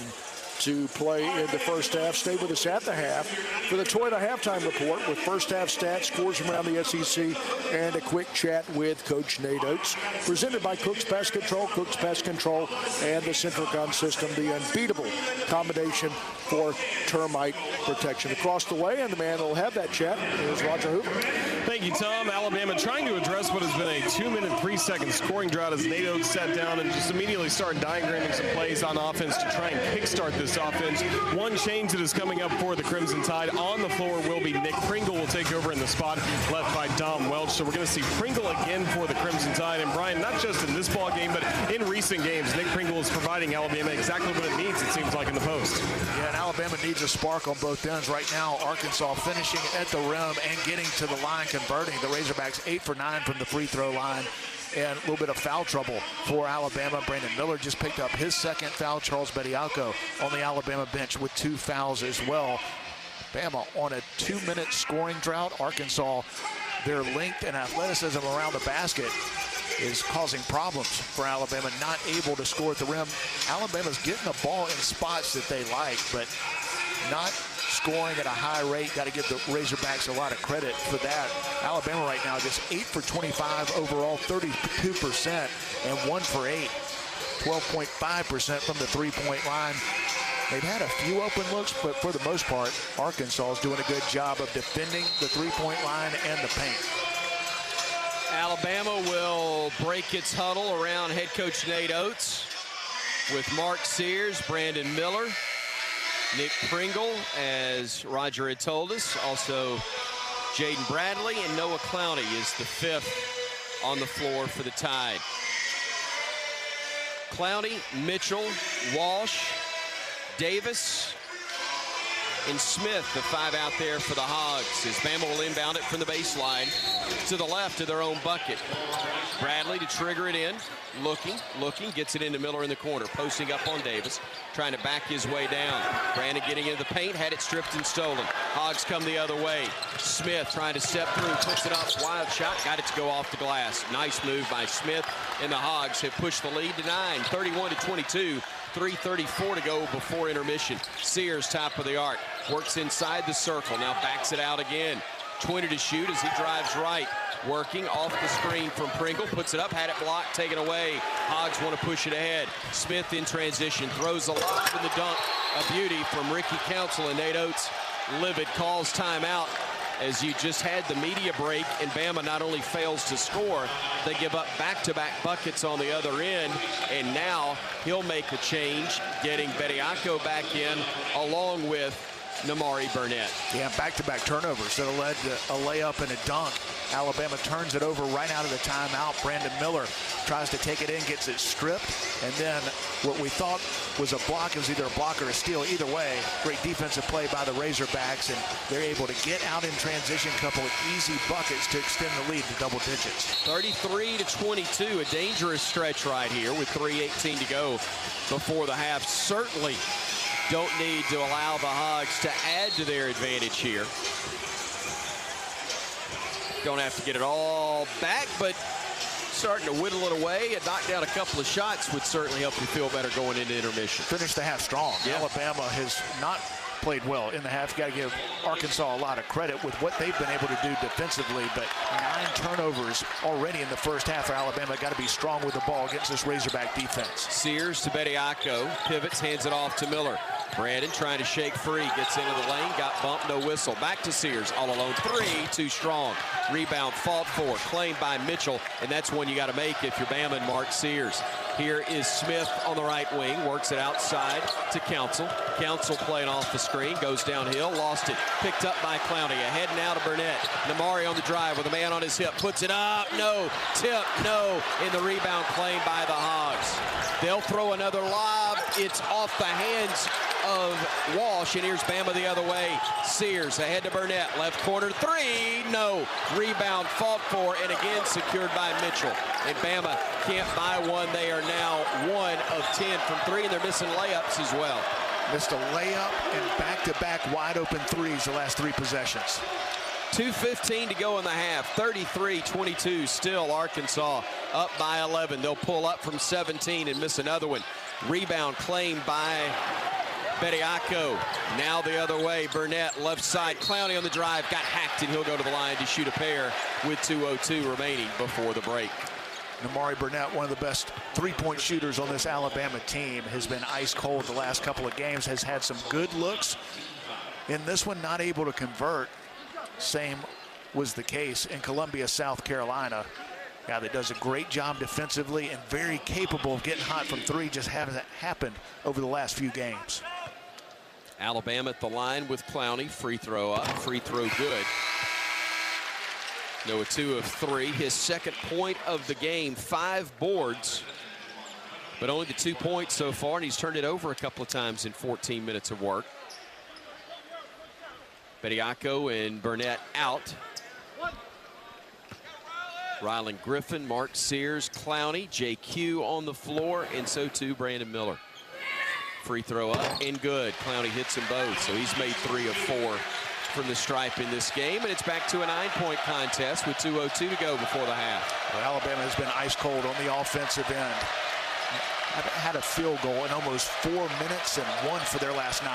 to play in the first half. Stay with us at the half for the Toyota halftime report with first half stats, scores from around the SEC, and a quick chat with Coach Nate Oates. Presented by Cook's Pest Control, Cook's Pest Control, and the Centricon system, the unbeatable combination for termite protection. Across the way, and the man who will have that chat is Roger Hoover. Thank you, Tom. Alabama trying to address what has been a 2-minute, 3-second scoring drought as Nate Oates sat down and just immediately started diagramming some plays on offense to try and kickstart this offense. One change that is coming up for the Crimson Tide on the floor will be Nick Pringle will take over in the spot left by Dom Welch. So we're going to see Pringle again for the Crimson Tide. And Bryan, not just in this ball game, but in recent games, Nick Pringle is providing Alabama exactly what it needs, it seems like, in the post. Yeah, and Alabama needs a spark on both ends. Right now, Arkansas finishing at the rim and getting to the line, converting. The Razorbacks 8 for 9 from the free throw line. And a little bit of foul trouble for Alabama. Brandon Miller just picked up his second foul. Charles Bediako on the Alabama bench with 2 fouls as well. Bama on a 2-minute scoring drought. Arkansas, their length and athleticism around the basket is causing problems for Alabama, not able to score at the rim. Alabama's getting the ball in spots that they like, but not scoring at a high rate. Got to give the Razorbacks a lot of credit for that. Alabama right now just 8 for 25 overall, 32%, and 1 for 8, 12.5% from the three-point line. They've had a few open looks, but for the most part, Arkansas is doing a good job of defending the three-point line and the paint. Alabama will break its huddle around head coach Nate Oates with Mark Sears, Brandon Miller, Nick Pringle, as Roger had told us. Also, Jaden Bradley and Noah Clowney is the fifth on the floor for the Tide. Clowney, Mitchell, Walsh, Davis, and Smith, the five out there for the Hogs, as Bama will inbound it from the baseline to the left of their own bucket. Bradley to trigger it in, looking, gets it into Miller in the corner, posting up on Davis, trying to back his way down. Brandon getting into the paint, had it stripped and stolen. Hogs come the other way. Smith trying to step through, puts it up, wild shot, got it to go off the glass. Nice move by Smith, and the Hogs have pushed the lead to 9, 31-22. 3:34 to go before intermission. Sears, top of the arc, works inside the circle, now backs it out again. 20 to shoot as he drives right. Working off the screen from Pringle, puts it up, had it blocked, taken away. Hogs want to push it ahead. Smith in transition, throws a lob in the dunk. A beauty from Ricky Council, and Nate Oates, livid, calls timeout. As you just had the media break, and Bama not only fails to score, they give up back-to-back buckets on the other end, and now he'll make a change, getting Bediako back in along with Namari Burnett. Yeah, back-to-back turnovers that led to a layup and a dunk. Alabama turns it over right out of the timeout. Brandon Miller tries to take it in, gets it stripped, and then what we thought was a block, it was either a block or a steal. Either way, great defensive play by the Razorbacks, and they're able to get out in transition, couple of easy buckets to extend the lead to double digits. 33-22, a dangerous stretch right here with 3:18 to go before the half. Certainly don't need to allow the Hogs to add to their advantage here. Don't have to get it all back, but starting to whittle it away and knock down a couple of shots would certainly help you feel better going into intermission. Finish the half strong. Yeah. Alabama has not played well in the half. You got to give Arkansas a lot of credit with what they've been able to do defensively, but 9 turnovers already in the first half for Alabama. Got to be strong with the ball against this Razorback defense. Sears to Bediako, pivots, hands it off to Miller. Brandon trying to shake free, gets into the lane, got bumped, no whistle. Back to Sears, all alone, 3, too strong. Rebound fought for, claimed by Mitchell, and that's one you got to make if you're Bama and Mark Sears. Here is Smith on the right wing, works it outside to Council. Council playing off the screen, goes downhill, lost it, picked up by Clowney. Ahead now to Burnett. Namari on the drive with a man on his hip, puts it up, no, tip, no, in the rebound claimed by the Hogs. They'll throw another lob, it's off the hands of Walsh, and here's Bama the other way. Sears ahead to Burnett, left corner, 3, no. Rebound fought for, and again secured by Mitchell. And Bama can't buy one. They are now 1 of 10 from 3, and they're missing layups as well. Missed a layup and back-to-back wide open threes the last 3 possessions. 2:15 to go in the half. 33-22 still Arkansas up by 11. They'll pull up from 17 and miss another one. Rebound claimed by Bediako. Now the other way, Burnett left side. Clowney on the drive, got hacked, and he'll go to the line to shoot a pair with 2:02 remaining before the break. Namari Burnett, one of the best three-point shooters on this Alabama team, has been ice cold the last couple of games, has had some good looks. In this one, not able to convert. Same was the case in Columbia, South Carolina. Guy that does a great job defensively and very capable of getting hot from 3, just hasn't happened over the last few games. Alabama at the line with Clowney. Free throw up, free throw good. Noah 2 of 3, his second point of the game, 5 boards, but only the 2 points so far, and he's turned it over a couple of times in 14 minutes of work. Bediako and Burnett out. Rylan Griffin, Mark Sears, Clowney, JQ on the floor, and so too Brandon Miller. Free throw up and good. Clowney hits them both, so he's made 3 of 4 from the stripe in this game, and it's back to a 9-point contest with 2:02 to go before the half. Well, Alabama has been ice cold on the offensive end. Had a field goal in almost 4 minutes and 1 for their last 9.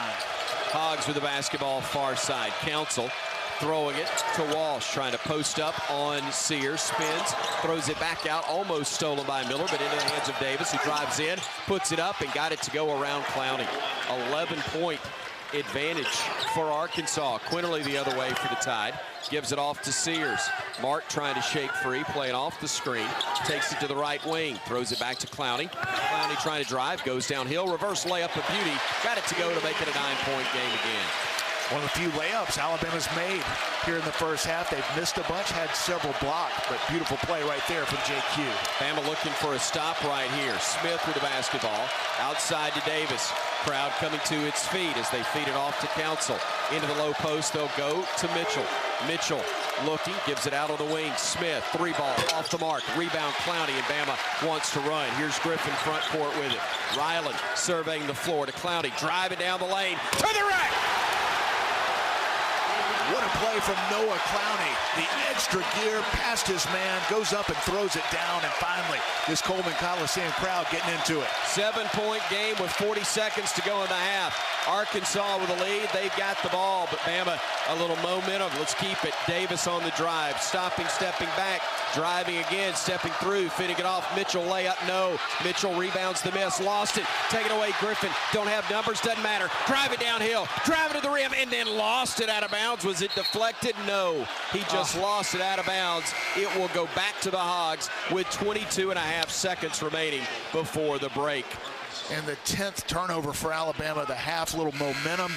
Hogs with the basketball far side. Council throwing it to Walsh, trying to post up on Sears, spins, throws it back out, almost stolen by Miller, but into the hands of Davis, who drives in, puts it up, and got it to go around Clowney. 11-point advantage for Arkansas. Quinterly the other way for the Tide. Gives it off to Sears. Mark trying to shake free, playing off the screen. Takes it to the right wing. Throws it back to Clowney. Clowney trying to drive. Goes downhill. Reverse layup of beauty. Got it to go to make it a 9-point game again. One of the few layups Alabama's made here in the first half. They've missed a bunch, had several blocked, but beautiful play right there from JQ. Bama looking for a stop right here. Smith with the basketball. Outside to Davis. Crowd coming to its feet as they feed it off to Council. Into the low post, they'll go to Mitchell. Mitchell looking, gives it out on the wing. Smith, 3-ball, off the mark. Rebound Clowney, and Bama wants to run. Here's Griffin front court with it. Ryland surveying the floor to Clowney. Driving down the lane to the rack. What a play from Noah Clowney. The extra gear past his man, goes up and throws it down, and finally this Coleman Coliseum crowd getting into it. 7-point game with 40 seconds to go in the half. Arkansas with a lead. They've got the ball, but Bama a little momentum. Let's keep it. Davis on the drive. Stopping, stepping back. Driving again, stepping through, fitting it off. Mitchell layup, no. Mitchell rebounds the miss, lost it. Take it away, Griffin. Don't have numbers, doesn't matter. Drive it downhill, drive it to the rim, and then lost it out of bounds. Was it deflected? No. He just lost it out of bounds. It will go back to the Hogs with 22.5 seconds remaining before the break. And the 10th turnover for Alabama, the half, little momentum.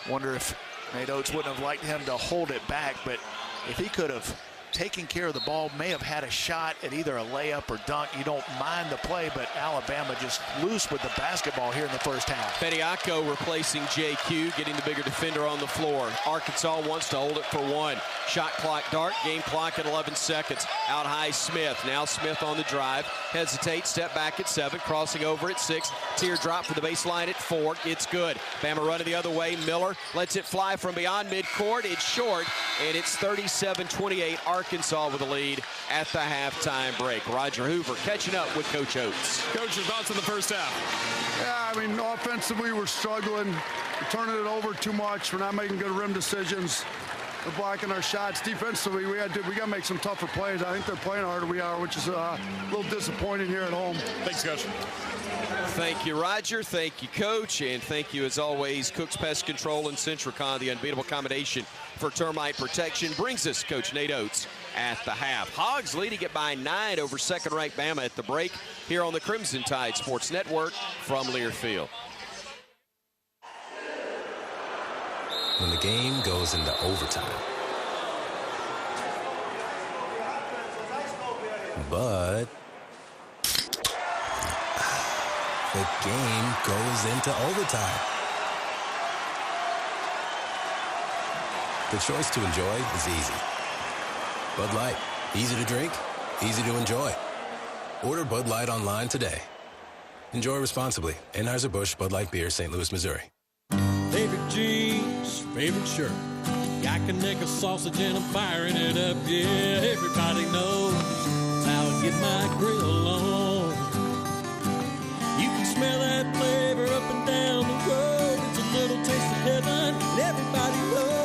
Wonder if Nate Oates wouldn't have liked him to hold it back, but if he could have taken care of the ball, may have had a shot at either a layup or dunk. You don't mind the play, but Alabama just loose with the basketball here in the first half. Bediako replacing JQ, getting the bigger defender on the floor. Arkansas wants to hold it for one. Shot clock dart, game clock at 11 seconds. Out high Smith. Now Smith on the drive. Hesitates, step back at 7, crossing over at 6. Teardrop for the baseline at 4. It's good. Bama running the other way. Miller lets it fly from beyond midcourt. It's short, and it's 37-28. Arkansas with a lead at the halftime break. Roger Hoover catching up with Coach Oates. Coach, your thoughts on the first half? Yeah, I mean, offensively, we're struggling. We're turning it over too much. We're not making good rim decisions. We're blocking our shots. Defensively, we got to make some tougher plays. I think they're playing harder than we are, which is a little disappointing here at home. Thanks, Coach. Thank you, Roger. Thank you, Coach. And thank you, as always, Cook's Pest Control and Centricon, the unbeatable combination for termite protection. Brings us Coach Nate Oates at the half. Hogs leading it by 9 over second-ranked Bama at the break here on the Crimson Tide Sports Network from Learfield. When the game goes into overtime. But the game goes into overtime. The choice to enjoy is easy. Bud Light, easy to drink, easy to enjoy. Order Bud Light online today. Enjoy responsibly. Anheuser-Busch Bud Light Beer, St. Louis, Missouri. Favorite jeans, favorite shirt. Yakinick sausage and I'm firing it up. Yeah, everybody knows how I get my grill on. You can smell that flavor up and down the road. It's a little taste of heaven, and everybody knows.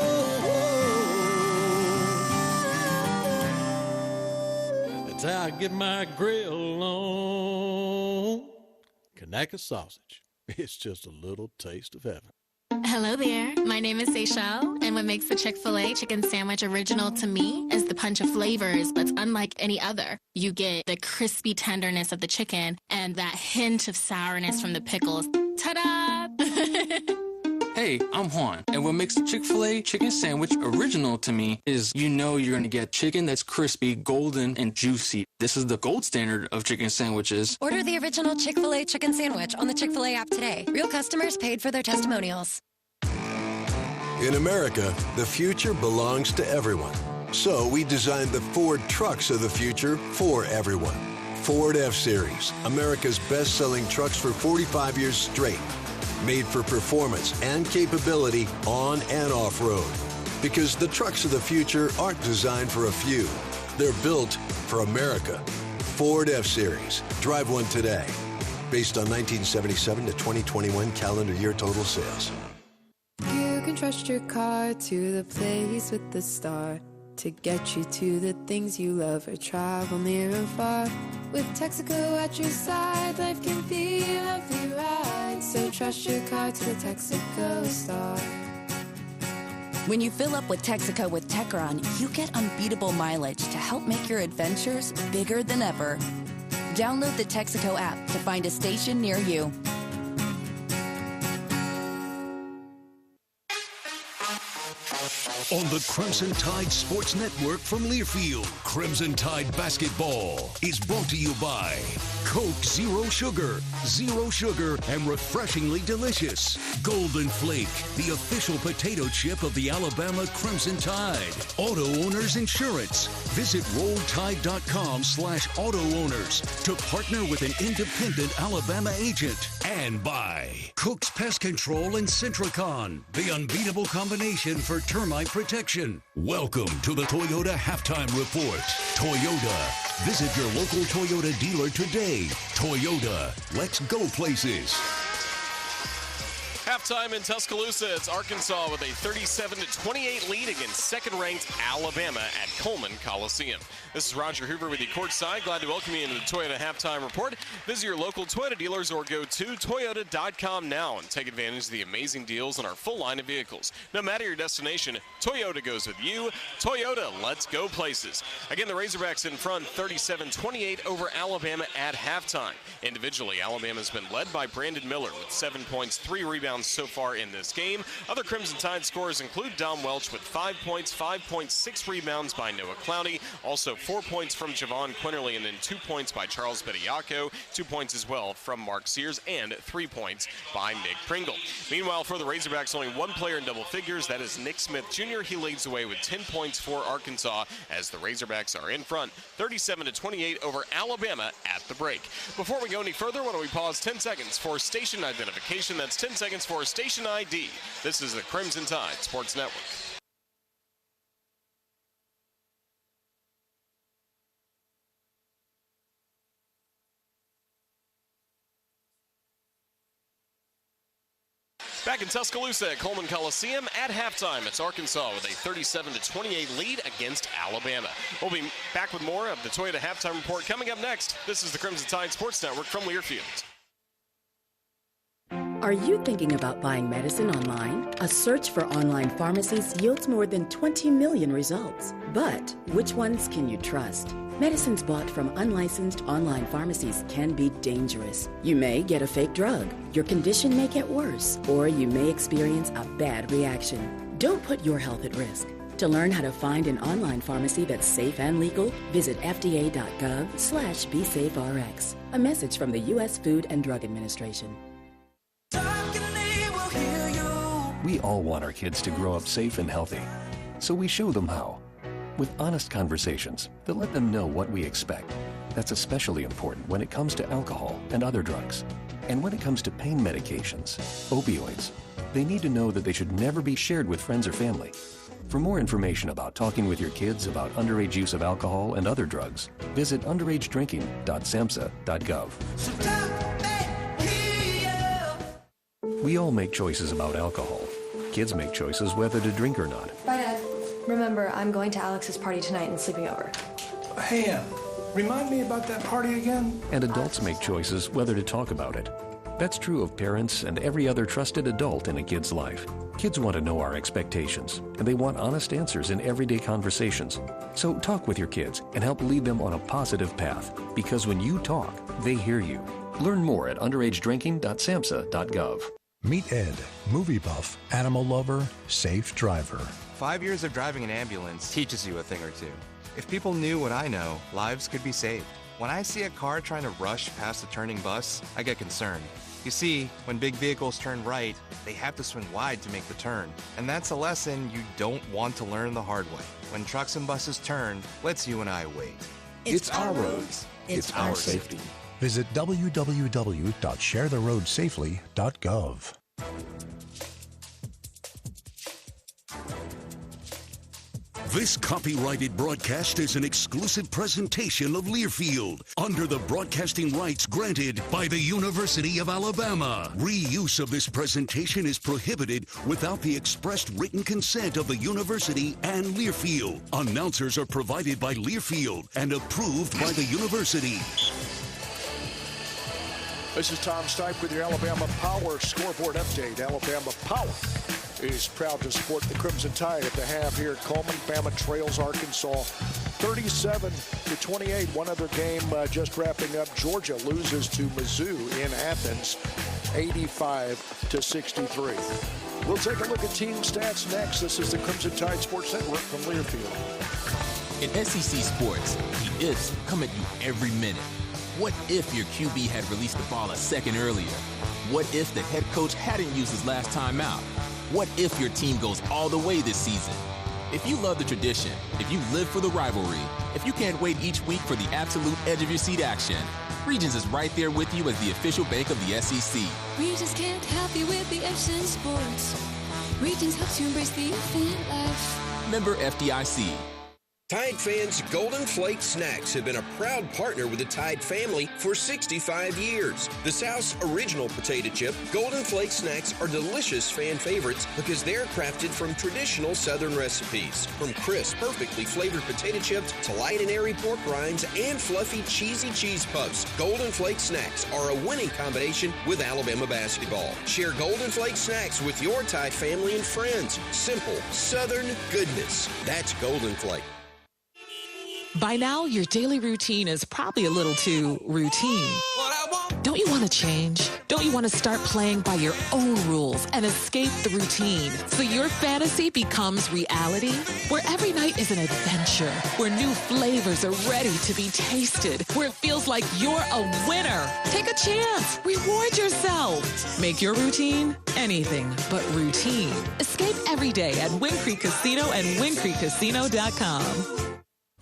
That's how I get my grill on. Kanaka sausage. It's just a little taste of heaven. Hello there. My name is Seychelle, and what makes the Chick-fil-A chicken sandwich original to me is the punch of flavors that's unlike any other. You get the crispy tenderness of the chicken and that hint of sourness from the pickles. Ta-da! Hey, I'm Juan, and what makes the Chick-fil-A chicken sandwich original to me is you know you're going to get chicken that's crispy, golden, and juicy. This is the gold standard of chicken sandwiches. Order the original Chick-fil-A chicken sandwich on the Chick-fil-A app today. Real customers paid for their testimonials. In America, the future belongs to everyone. So we designed the Ford trucks of the future for everyone. Ford F-Series, America's best-selling trucks for 45 years straight. Made for performance and capability on and off-road. Because the trucks of the future aren't designed for a few. They're built for America. Ford F-Series. Drive one today. Based on 1977 to 2021 calendar year total sales. You can trust your car to the place with the star to get you to the things you love or travel near and far. With Texaco at your side, life can be a lovely ride. So trust your car to the Texaco Star. When you fill up with Texaco with Techron, you get unbeatable mileage to help make your adventures bigger than ever. Download the Texaco app to find a station near you. On the Crimson Tide Sports Network from Learfield, Crimson Tide Basketball is brought to you by Coke Zero Sugar and refreshingly delicious. Golden Flake, the official potato chip of the Alabama Crimson Tide. Auto Owners Insurance. Visit RollTide.com/auto owners to partner with an independent Alabama agent. And by Cook's Pest Control and Centricon, the unbeatable combination for termite protection. Welcome to the Toyota Halftime Report. Toyota. Visit your local Toyota dealer today. Toyota. Let's go places. Halftime in Tuscaloosa, it's Arkansas with a 37-28 lead against second-ranked Alabama at Coleman Coliseum. This is Roger Hoover with you courtside. Glad to welcome you into the Toyota Halftime Report. Visit your local Toyota dealers or go to Toyota.com now and take advantage of the amazing deals on our full line of vehicles. No matter your destination, Toyota goes with you. Toyota, let's go places. Again, the Razorbacks in front, 37-28 over Alabama at halftime. Individually, Alabama's been led by Brandon Miller with 7 points, 3 rebounds so far in this game. Other Crimson Tide scorers include Dom Welch with 5 points, 5.6 rebounds by Noah Clowney. Also 4 points from Javon Quinterly, and then 2 points by Charles Bediako, 2 points as well from Mark Sears, and 3 points by Nick Pringle. Meanwhile, for the Razorbacks, only one player in double figures. That is Nick Smith Jr. He leads the way with 10 points for Arkansas as the Razorbacks are in front, 37-28 over Alabama at the break. Before we go any further, why don't we pause 10 seconds for station identification. That's 10 seconds for station ID. This is the Crimson Tide Sports Network. Back in Tuscaloosa at Coleman Coliseum at halftime, it's Arkansas with a 37-28 lead against Alabama. We'll be back with more of the Toyota Halftime Report coming up next. This is the Crimson Tide Sports Network from Learfield. Are you thinking about buying medicine online? A search for online pharmacies yields more than 20 million results. But which ones can you trust? Medicines bought from unlicensed online pharmacies can be dangerous. You may get a fake drug, your condition may get worse, or you may experience a bad reaction. Don't put your health at risk. To learn how to find an online pharmacy that's safe and legal, visit fda.gov/BeSafeRx. A message from the U.S. Food and Drug Administration. We all want our kids to grow up safe and healthy, so we show them how. With honest conversations that let them know what we expect. That's especially important when it comes to alcohol and other drugs. And when it comes to pain medications, opioids, they need to know that they should never be shared with friends or family. For more information about talking with your kids about underage use of alcohol and other drugs, visit underagedrinking.samhsa.gov. We all make choices about alcohol. Kids make choices whether to drink or not. Bye, Dad. Remember, I'm going to Alex's party tonight and sleeping over. Hey, remind me about that party again? And adults make choices whether to talk about it. That's true of parents and every other trusted adult in a kid's life. Kids want to know our expectations, and they want honest answers in everyday conversations. So talk with your kids and help lead them on a positive path, because when you talk, they hear you. Learn more at underagedrinking.samhsa.gov. Meet Ed, movie buff, animal lover, safe driver. 5 years of driving an ambulance teaches you a thing or two. If people knew what I know, lives could be saved. When I see a car trying to rush past a turning bus, I get concerned. You see, when big vehicles turn right, they have to swing wide to make the turn. And that's a lesson you don't want to learn the hard way. When trucks and buses turn, let's you and I wait. It's our roads. It's our safety. Visit www.sharetheroadsafely.gov. This copyrighted broadcast is an exclusive presentation of Learfield under the broadcasting rights granted by the University of Alabama. Reuse of this presentation is prohibited without the expressed written consent of the university and Learfield. Announcers are provided by Learfield and approved by the university. This is Tom Stipe with your Alabama Power scoreboard update. Alabama Power is proud to support the Crimson Tide at the half here at Coleman. Bama trails Arkansas 37-28. One other game just wrapping up. Georgia loses to Mizzou in Athens 85-63. We'll take a look at team stats next. This is the Crimson Tide Sports Network from Learfield. In SEC sports, the ifs come at you every minute. What if your QB had released the ball a second earlier? What if the head coach hadn't used his last time out? What if your team goes all the way this season? If you love the tradition, if you live for the rivalry, if you can't wait each week for the absolute edge of your seat action, Regions is right there with you as the official bank of the SEC. Regions can't help you with the ifs in sports. Regions helps you embrace the if in life. Member FDIC. Tide fans, Golden Flake Snacks have been a proud partner with the Tide family for 65 years. The South's original potato chip, Golden Flake Snacks are delicious fan favorites because they're crafted from traditional Southern recipes. From crisp, perfectly flavored potato chips to light and airy pork rinds and fluffy, cheesy cheese puffs, Golden Flake Snacks are a winning combination with Alabama basketball. Share Golden Flake Snacks with your Tide family and friends. Simple, Southern goodness. That's Golden Flake. By now, your daily routine is probably a little too routine. Don't you want to change? Don't you want to start playing by your own rules and escape the routine so your fantasy becomes reality? Where every night is an adventure, where new flavors are ready to be tasted, where it feels like you're a winner. Take a chance. Reward yourself. Make your routine anything but routine. Escape every day at Wind Creek Casino and WindCreekCasino.com.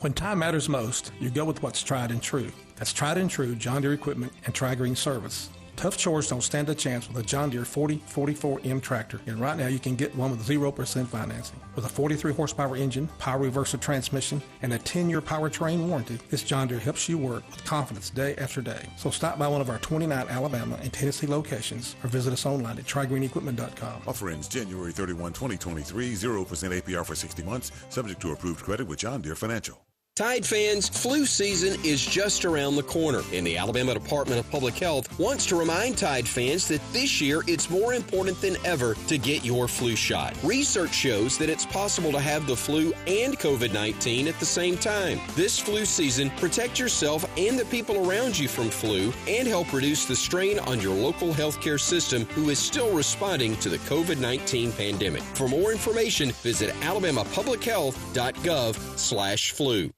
When time matters most, you go with what's tried and true. That's tried and true John Deere equipment and Tri-Green service. Tough chores don't stand a chance with a John Deere 4044M tractor. And right now you can get one with 0% financing. With a 43 horsepower engine, power reverser transmission, and a 10-year powertrain warranty, this John Deere helps you work with confidence day after day. So stop by one of our 29 Alabama and Tennessee locations or visit us online at TriGreenEquipment.com. Offer ends January 31, 2023, 0% APR for 60 months, subject to approved credit with John Deere Financial. Tide fans, flu season is just around the corner, and the Alabama Department of Public Health wants to remind Tide fans that this year it's more important than ever to get your flu shot. Research shows that it's possible to have the flu and COVID-19 at the same time. This flu season, protect yourself and the people around you from flu and help reduce the strain on your local healthcare system who is still responding to the COVID-19 pandemic. For more information, visit alabamapublichealth.gov/flu.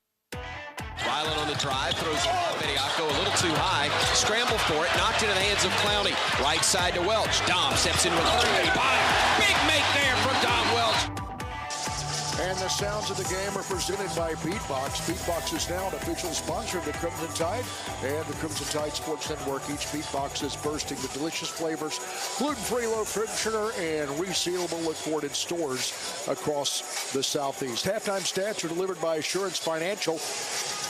Ryland on the drive, throws Bediako a little too high, scramble for it, knocked into the hands of Clowney. Right side to Welch. Dom steps in with a three. Big make there from Dom Welch. And the sounds of the game are presented by Beatbox. Beatbox is now an official sponsor of the Crimson Tide and the Crimson Tide Sports Network. Each Beatbox is bursting with delicious flavors, gluten-free, low-sugar, and resealable. Look for it in stores across the Southeast. Halftime stats are delivered by Assurance Financial.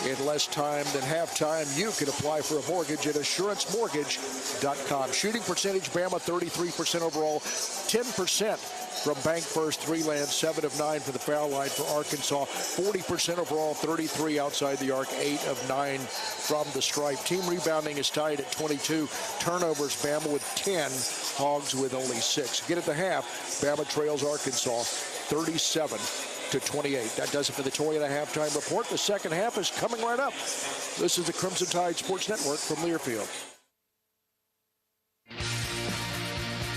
In less time than halftime, you can apply for a mortgage at AssuranceMortgage.com. Shooting percentage, Bama 33% overall, 10% from Bank First, 3 lands, 7 of 9 for the foul line for Arkansas, 40% overall, 33 outside the arc, 8 of 9 from the stripe. Team rebounding is tied at 22. Turnovers, Bama with 10, Hogs with only 6. Get at the half, Bama trails Arkansas 37-28. That does it for the Toyota halftime report. The second half is coming right up. This is the Crimson Tide Sports Network from Learfield.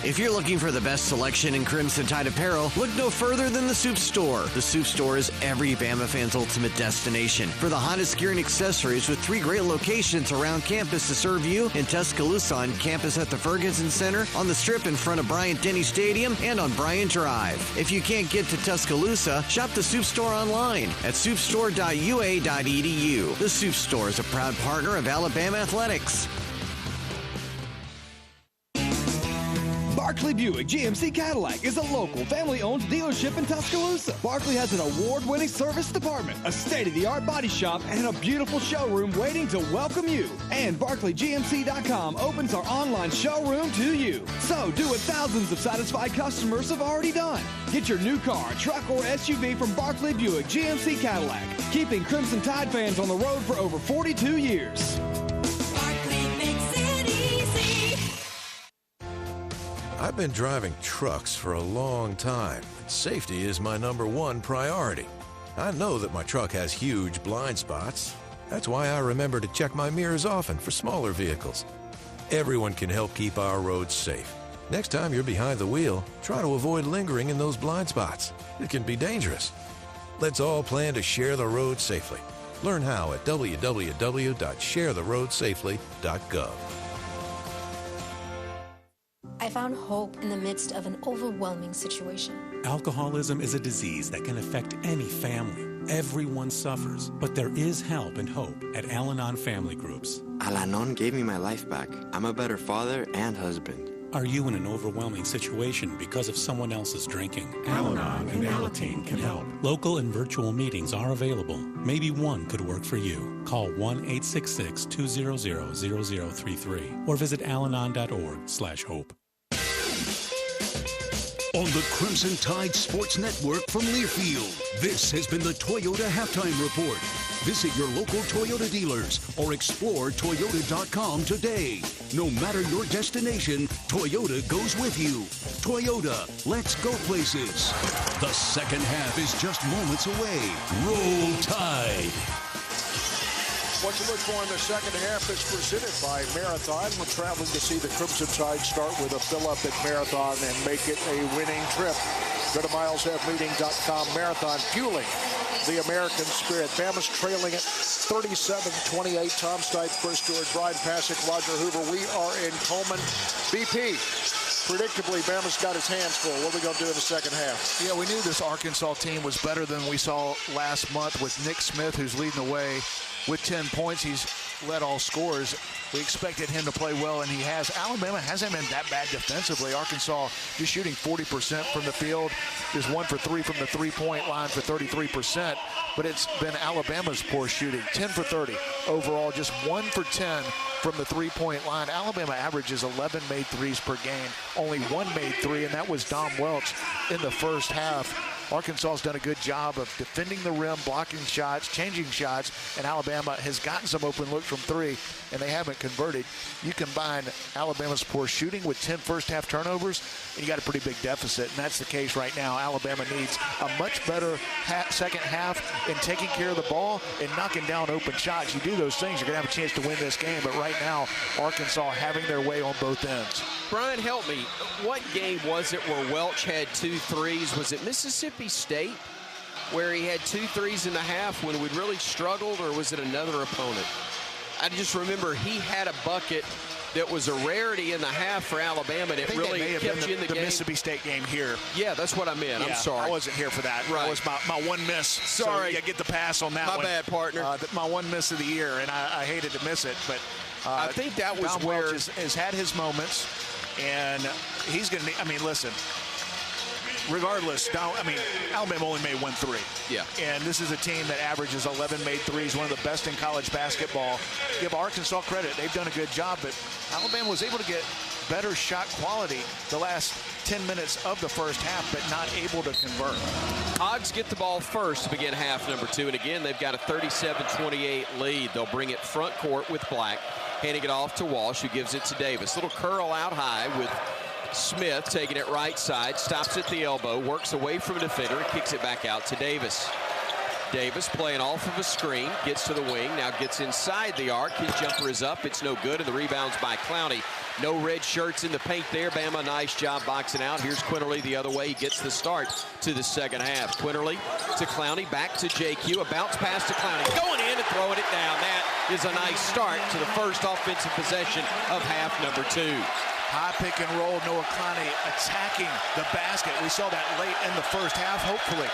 If you're looking for the best selection in Crimson Tide apparel, look no further than the Soup Store. The Soup Store is every Bama fan's ultimate destination for the hottest gear and accessories, with 3 great locations around campus to serve you: in Tuscaloosa on campus at the Ferguson Center, on the Strip in front of Bryant-Denny Stadium, and on Bryan Drive. If you can't get to Tuscaloosa, shop the Soup Store online at soupstore.ua.edu. The Soup Store is a proud partner of Alabama Athletics. Barkley Buick GMC Cadillac is a local family-owned dealership in Tuscaloosa. Barkley has an award-winning service department, a state-of-the-art body shop, and a beautiful showroom waiting to welcome you. And BarkleyGMC.com opens our online showroom to you. So do what thousands of satisfied customers have already done. Get your new car, truck, or SUV from Barkley Buick GMC Cadillac, keeping Crimson Tide fans on the road for over 42 years. Barkley makes it easy. I've been driving trucks for a long time. Safety is my #1 priority. I know that my truck has huge blind spots. That's why I remember to check my mirrors often for smaller vehicles. Everyone can help keep our roads safe. Next time you're behind the wheel, try to avoid lingering in those blind spots. It can be dangerous. Let's all plan to share the road safely. Learn how at www.sharetheroadsafely.gov. I found hope in the midst of an overwhelming situation. Alcoholism is a disease that can affect any family. Everyone suffers, but there is help and hope at Al-Anon Family Groups. Al-Anon gave me my life back. I'm a better father and husband. Are you in an overwhelming situation because of someone else's drinking? Al-Anon and Alateen can help. Local and virtual meetings are available. Maybe one could work for you. Call 1-866-200-0033 or visit alanon.org/hope. On the Crimson Tide Sports Network from Learfield, this has been the Toyota Halftime Report. Visit your local Toyota dealers or explore Toyota.com today. No matter your destination, Toyota goes with you. Toyota, let's go places. The second half is just moments away. Roll Tide. What to look for in the second half is presented by Marathon. We're traveling to see the Crimson Tide start with a fill-up at Marathon and make it a winning trip. Go to mileshavmeeting.com. Marathon, fueling the American spirit. Bama's trailing it 37-28. Tom Stipe, Chris Stewart, Bryan, Passink, Roger Hoover. We are in Coleman. BP. Predictably, Bama's got his hands full. What are we going to do in the second half? Yeah, we knew this Arkansas team was better than we saw last month with Nick Smith, who's leading the way with 10 points. He's led all scorers. We expected him to play well, and he has. Alabama hasn't been that bad defensively. Arkansas just shooting 40% from the field. Is 1 for 3 from the three-point line for 33%. But it's been Alabama's poor shooting. 10 for 30 overall, just 1 for 10 from the three-point line. Alabama averages 11 made threes per game. Only 1 made three, and that was Dom Welch in the first half. Arkansas has done a good job of defending the rim, blocking shots, changing shots, and Alabama has gotten some open looks from three, and they haven't converted. You combine Alabama's poor shooting with 10 first-half turnovers, and you got a pretty big deficit, and that's the case right now. Alabama needs a much better second half in taking care of the ball and knocking down open shots. You do those things, you're going to have a chance to win this game, but right now, Arkansas having their way on both ends. Bryan, help me. What game was it where Welch had 2 threes? Was it Mississippi State where he had 2 threes in the half when we really struggled, or was it another opponent? I just remember he had a bucket that was a rarity in the half for Alabama, and it really kept you in the game. The Mississippi State game here. Yeah, that's what I meant. Yeah, I'm sorry. I wasn't here for that. Right. That was my one miss. Sorry. So, yeah, get the pass on that one. My bad, partner. My one miss of the year, and I hated to miss it. But I think that was Dom where Welch has had his moments, and he's going to need – I mean, listen – regardless, Alabama only made 1 3. Yeah. And this is a team that averages 11 made threes, one of the best in college basketball. Give Arkansas credit. They've done a good job, but Alabama was able to get better shot quality the last 10 minutes of the first half, but not able to convert. Hogs get the ball first to begin half number 2, and again, they've got a 37-28 lead. They'll bring it front court with Black, handing it off to Walsh, who gives it to Davis. Little curl out high with Smith taking it right side, stops at the elbow, works away from a defender, and kicks it back out to Davis. Davis playing off of a screen, gets to the wing, now gets inside the arc. His jumper is up, it's no good, and the rebound's by Clowney. No red shirts in the paint there. Bama, nice job boxing out. Here's Quinterly the other way. He gets the start to the second half. Quinterly to Clowney, back to JQ. A bounce pass to Clowney. Going in and throwing it down. That is a nice start to the first offensive possession of half number 2. High pick and roll, Noah Clowney attacking the basket. We saw that late in the first half, hopefully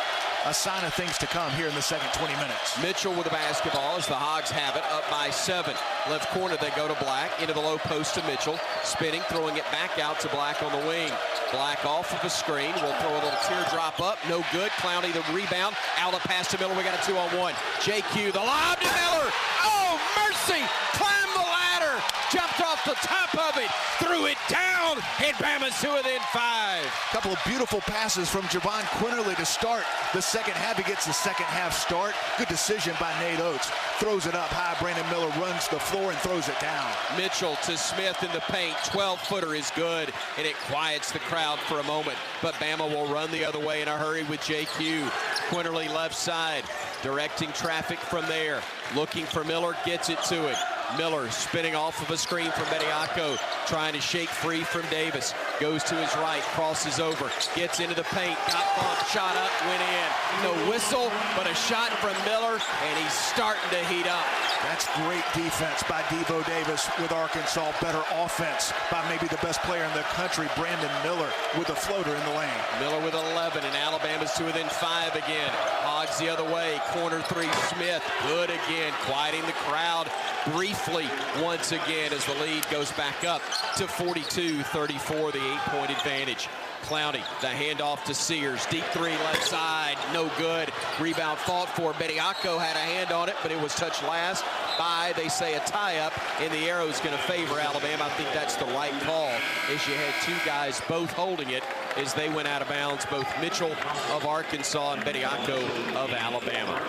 a sign of things to come here in the second 20 minutes. Mitchell with the basketball as the Hogs have it, up by 7. Left corner, they go to Black, into the low post to Mitchell, spinning, throwing it back out to Black on the wing. Black off of a screen, will throw a little teardrop up, no good. Clowney the rebound, outlet pass to Miller, we got a 2-on-1. JQ, the lob to Miller, oh mercy, climb the ladder, jumped off the top of it, threw it down, and Bama's to within 5. A couple of beautiful passes from Javon Quinterly to start the second half. He gets the second half start. Good decision by Nate Oates. Throws it up high. Brandon Miller runs the floor and throws it down. Mitchell to Smith in the paint. 12-footer is good, and it quiets the crowd for a moment. But Bama will run the other way in a hurry with JQ. Quinterly left side, directing traffic from there. Looking for Miller, gets it to it. Miller spinning off of a screen from Bediako, trying to shake free from Davis. Goes to his right, crosses over, gets into the paint, got bumped, shot up, went in. No whistle, but a shot from Miller, and he's starting to heat up. That's great defense by Devo Davis with Arkansas. Better offense by maybe the best player in the country, Brandon Miller, with a floater in the lane. Miller with 11, and Alabama's to within 5 again. Hogs the other way, corner 3, Smith, good again, quieting the crowd briefly once again as the lead goes back up to 42-34, the 8-point advantage. Clowney, the handoff to Sears, deep 3 left side, no good. Rebound fought for. Bediako had a hand on it, but it was touched last by, they say, a tie-up, and the arrow's going to favor Alabama. I think that's the right call, as you had 2 guys both holding it as they went out of bounds, both Mitchell of Arkansas and Bediako of Alabama.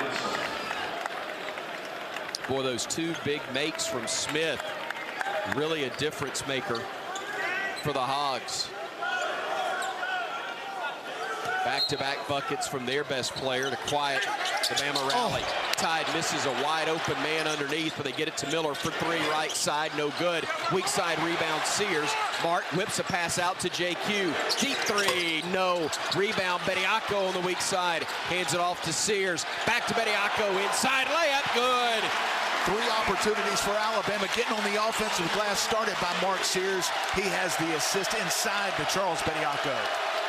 Boy, those 2 big makes from Smith, really a difference maker for the Hogs. Back-to-back buckets from their best player to quiet the Bama rally. Tide misses a wide-open man underneath, but they get it to Miller for 3, right side, no good. Weak side rebound, Sears. Mark whips a pass out to JQ. Deep 3, no. Rebound, Bediako on the weak side. Hands it off to Sears. Back to Bediako, inside layup, good. 3 opportunities for Alabama getting on the offensive glass, started by Mark Sears. He has the assist inside to Charles Bediako.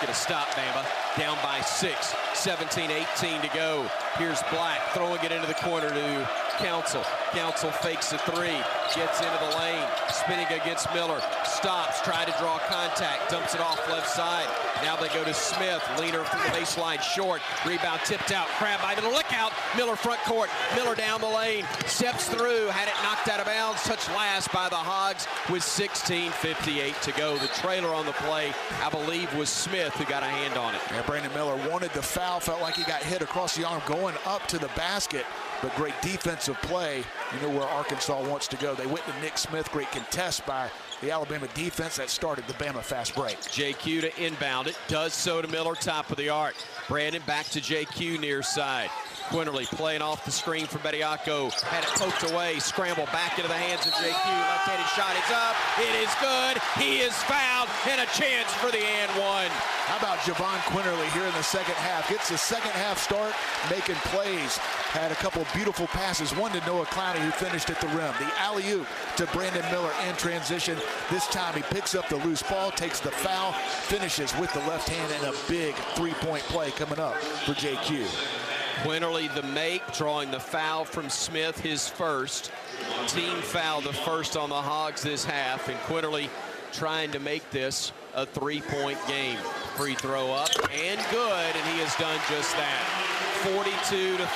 Gonna stop Bama, down by 6, 17-18 to go. Here's Black throwing it into the corner to Council. Council fakes a 3, gets into the lane, spinning against Miller, stops, tried to draw contact, dumps it off left side. Now they go to Smith, leaner from the baseline, short, rebound tipped out, grab by Miller, look out, Miller front court, Miller down the lane, steps through, had it knocked out of bounds, touched last by the Hogs with 16:58 to go. The trailer on the play, I believe, was Smith who got a hand on it. And Brandon Miller wanted the foul, felt like he got hit across the arm going up to the basket, but great defensive play. You know where Arkansas wants to go. They went to Nick Smith, great contest by the Alabama defense that started the Bama fast break. JQ to inbound it, does so to Miller, top of the arc. Brandon back to JQ near side. Quinterly playing off the screen for Bediako, had it poked away, scramble back into the hands of JQ, left-handed shot, it's up, it is good, he is fouled, and a chance for the and 1. How about Javon Quinterly here in the second half? Gets the second half start, making plays. Had a couple of beautiful passes, one to Noah Clowney who finished at the rim. The alley-oop to Brandon Miller in transition. This time he picks up the loose ball, takes the foul, finishes with the left hand, and a big 3-point play coming up for JQ. Quinterly the make, drawing the foul from Smith, his first. Team foul, the first on the Hogs this half, and Quinterly trying to make this a 3-point game. Free throw up and good, and he has done just that. 42-39.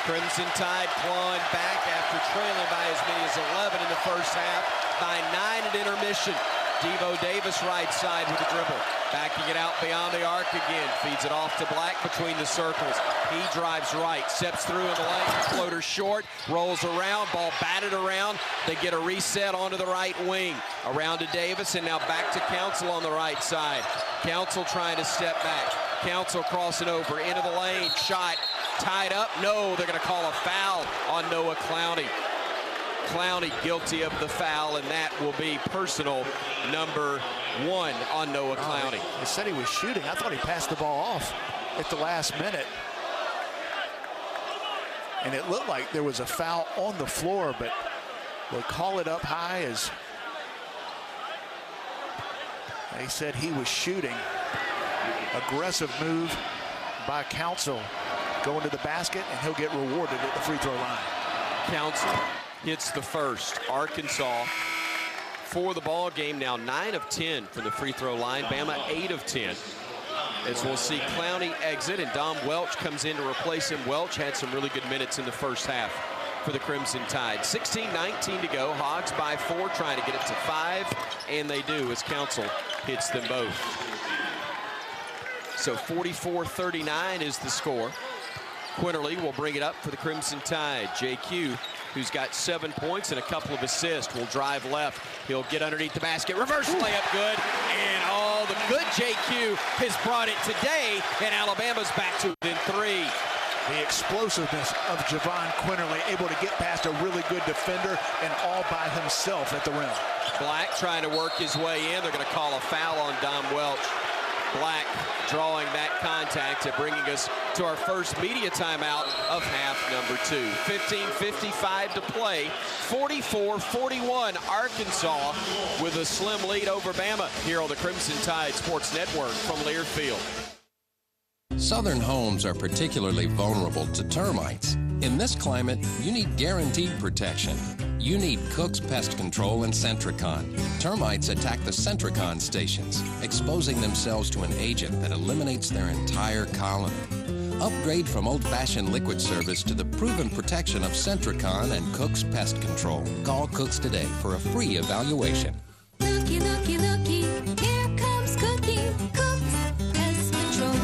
Crimson Tide clawing back after trailing by as many as 11 in the first half, by 9 at intermission. Devo Davis right side with a dribble. Backing it out beyond the arc again. Feeds it off to Black between the circles. He drives right, steps through in the lane. Floater short, rolls around, ball batted around. They get a reset onto the right wing. Around to Davis, and now back to Council on the right side. Council trying to step back. Council crossing over into the lane. Shot tied up. No, they're going to call a foul on Noah Clowney. Clowney guilty of the foul, and that will be personal number 1 on Noah Clowney. They said he was shooting. I thought he passed the ball off at the last minute. And it looked like there was a foul on the floor, but they'll call it up high as they said he was shooting. Aggressive move by Council. Going to the basket, and he'll get rewarded at the free throw line. Council hits the first. Arkansas for the ball game now 9 of 10 from the free throw line. Bama 8 of 10. As we'll see Clowney exit and Dom Welch comes in to replace him. Welch had some really good minutes in the first half for the Crimson Tide. 16-19 to go. Hogs by 4, trying to get it to 5, and they do as Council hits them both. So 44-39 is the score. Quinterly will bring it up for the Crimson Tide. JQ, who's got 7 points and a couple of assists, will drive left. He'll get underneath the basket. Reverse layup good. And all the good JQ has brought it today. And Alabama's back to within 3. The explosiveness of Javon Quinterly, able to get past a really good defender and all by himself at the rim. Black trying to work his way in. They're going to call a foul on Dom Welch. Black drawing that contact and bringing us to our first media timeout of half number 2. 15:55 to play. 44-41 Arkansas with a slim lead over Bama here on the Crimson Tide Sports Network from Learfield. Southern homes are particularly vulnerable to termites. In this climate, you need guaranteed protection. You need Cook's Pest Control and Centricon. Termites attack the Centricon stations, exposing themselves to an agent that eliminates their entire colony. Upgrade from old-fashioned liquid service to the proven protection of Centricon and Cook's Pest Control. Call Cook's today for a free evaluation. Looky, looky, looky, here comes Cookie, Cook's Pest Control.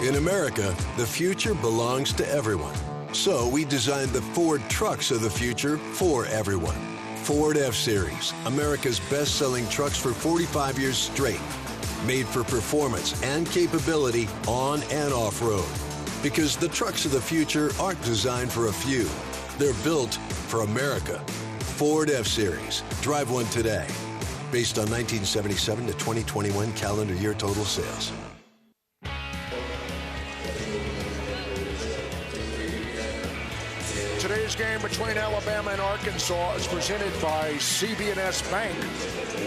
In America, the future belongs to everyone. So we designed the Ford trucks of the future for everyone. Ford F-Series, America's best-selling trucks for 45 years straight. Made for performance and capability on and off-road. Because the trucks of the future aren't designed for a few. They're built for America. Ford F-Series. Drive one today. Based on 1977 to 2021 calendar year total sales. Today's game between Alabama and Arkansas is presented by CB&S Bank.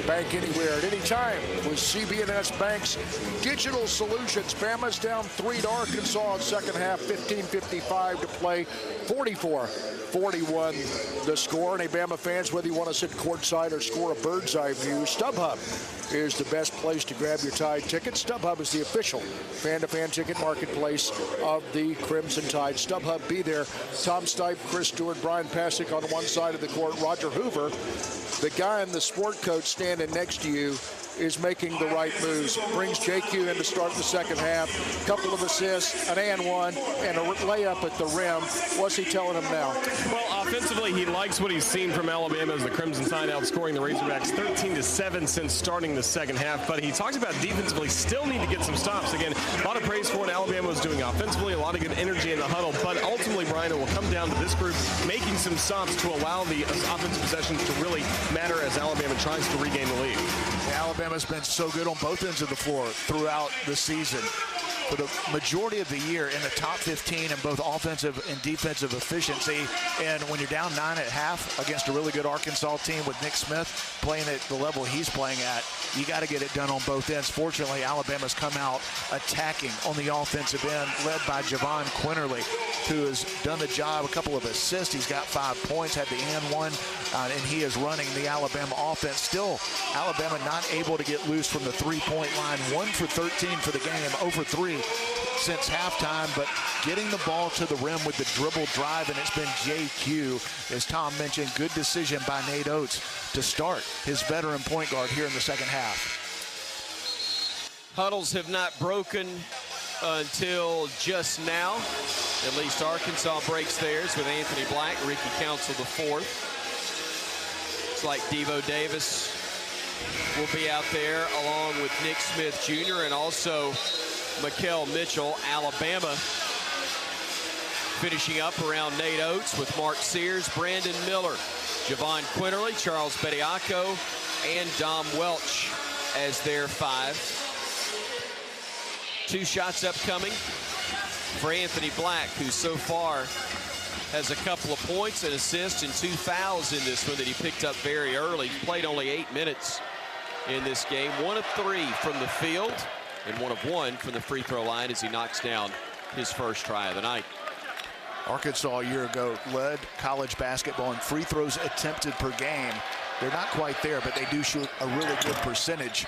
Bank anywhere at any time with CB&S Bank's digital solutions. Bama's down 3 to Arkansas in second half, 15:55 to play, 44-41 the score. And Bama fans, whether you want to sit courtside or score a bird's eye view, StubHub is the best place to grab your Tide tickets. StubHub is the official fan-to-fan ticket marketplace of the Crimson Tide. StubHub, be there. Tom Stipe, Chris Stewart, Bryan Passink on one side of the court. Roger Hoover, the guy in the sport coat standing next to you, is making the right moves. Brings JQ in to start the second half. Couple of assists, an and one, and a layup at the rim. What's he telling him now? Well, offensively, he likes what he's seen from Alabama as the Crimson Tide outscoring the Razorbacks 13-7 since starting the second half. But he talked about defensively still need to get some stops. Again, a lot of praise for what Alabama was doing offensively, a lot of good energy in the huddle. But ultimately, Bryan, it will come down to this group making some stops to allow the offensive possessions to really matter as Alabama tries to regain the lead. Alabama's been so good on both ends of the floor throughout the season. For the majority of the year in the top 15 in both offensive and defensive efficiency. And when you're down 9 at half against a really good Arkansas team with Nick Smith playing at the level he's playing at, you got to get it done on both ends. Fortunately, Alabama's come out attacking on the offensive end, led by Javon Quinterly, who has done the job, a couple of assists. He's got 5 points, had the and one, and he is running the Alabama offense. Still, Alabama not able to get loose from the three-point line. 1 for 13 for the game, over 3 since halftime, but getting the ball to the rim with the dribble drive, and it's been JQ, as Tom mentioned. Good decision by Nate Oates to start his veteran point guard here in the second half. Huddles have not broken until just now. At least Arkansas breaks theirs with Anthony Black, Ricky Council the fourth. It's like Devo Davis will be out there along with Nick Smith Jr. and also Mikel Mitchell. Alabama finishing up around Nate Oates with Mark Sears, Brandon Miller, Javon Quinterly, Charles Bediako, and Dom Welch as their 5. 2 shots upcoming for Anthony Black, who so far has a couple of points, an assist, and 2 fouls in this one that he picked up very early. Played only 8 minutes in this game. 1 of 3 from the field and 1 of 1 from the free throw line as he knocks down his first try of the night. Arkansas a year ago led college basketball in free throws attempted per game. They're not quite there, but they do shoot a really good percentage.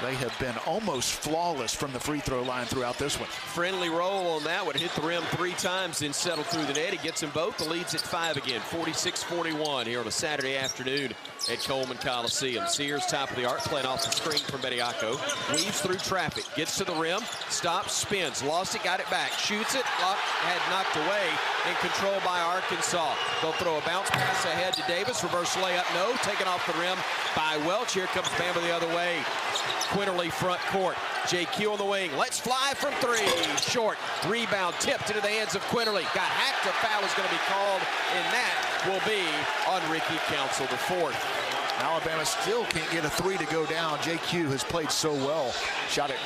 They have been almost flawless from the free throw line throughout this one. Friendly roll on that one. Hit the rim 3 times, then settled through the net. He gets them both. The lead's at 5 again. 46-41 here on a Saturday afternoon at Coleman Coliseum. Sears, top of the arc, playing off the screen from Bediako. Weaves through traffic. Gets to the rim. Stops, spins. Lost it, got it back. Shoots it. Had knocked away and controlled by Arkansas. They'll throw a bounce pass ahead to Davis. Reverse layup, no. Taken off the rim by Welch. Here comes Bama the other way. Quinterly front court. JQ on the wing. Let's fly from 3. Short. Rebound tipped into the hands of Quinterly. Got hacked. A foul is going to be called, and that will be on Ricky Council, the 4th. Alabama still can't get a 3 to go down. JQ has played so well. Shot it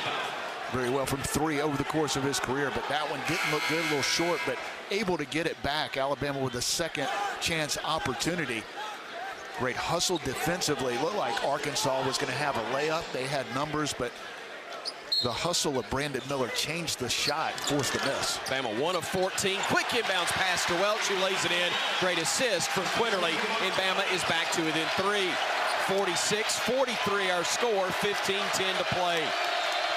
very well from 3 over the course of his career, but that one didn't look good, a little short, but able to get it back. Alabama with a second chance opportunity. Great hustle defensively. Looked like Arkansas was going to have a layup. They had numbers, but the hustle of Brandon Miller changed the shot, forced the miss. Bama 1 of 14. Quick inbounds pass to Welch, who lays it in. Great assist from Quinterly, and Bama is back to within 3. 46-43 our score, 15-10 to play.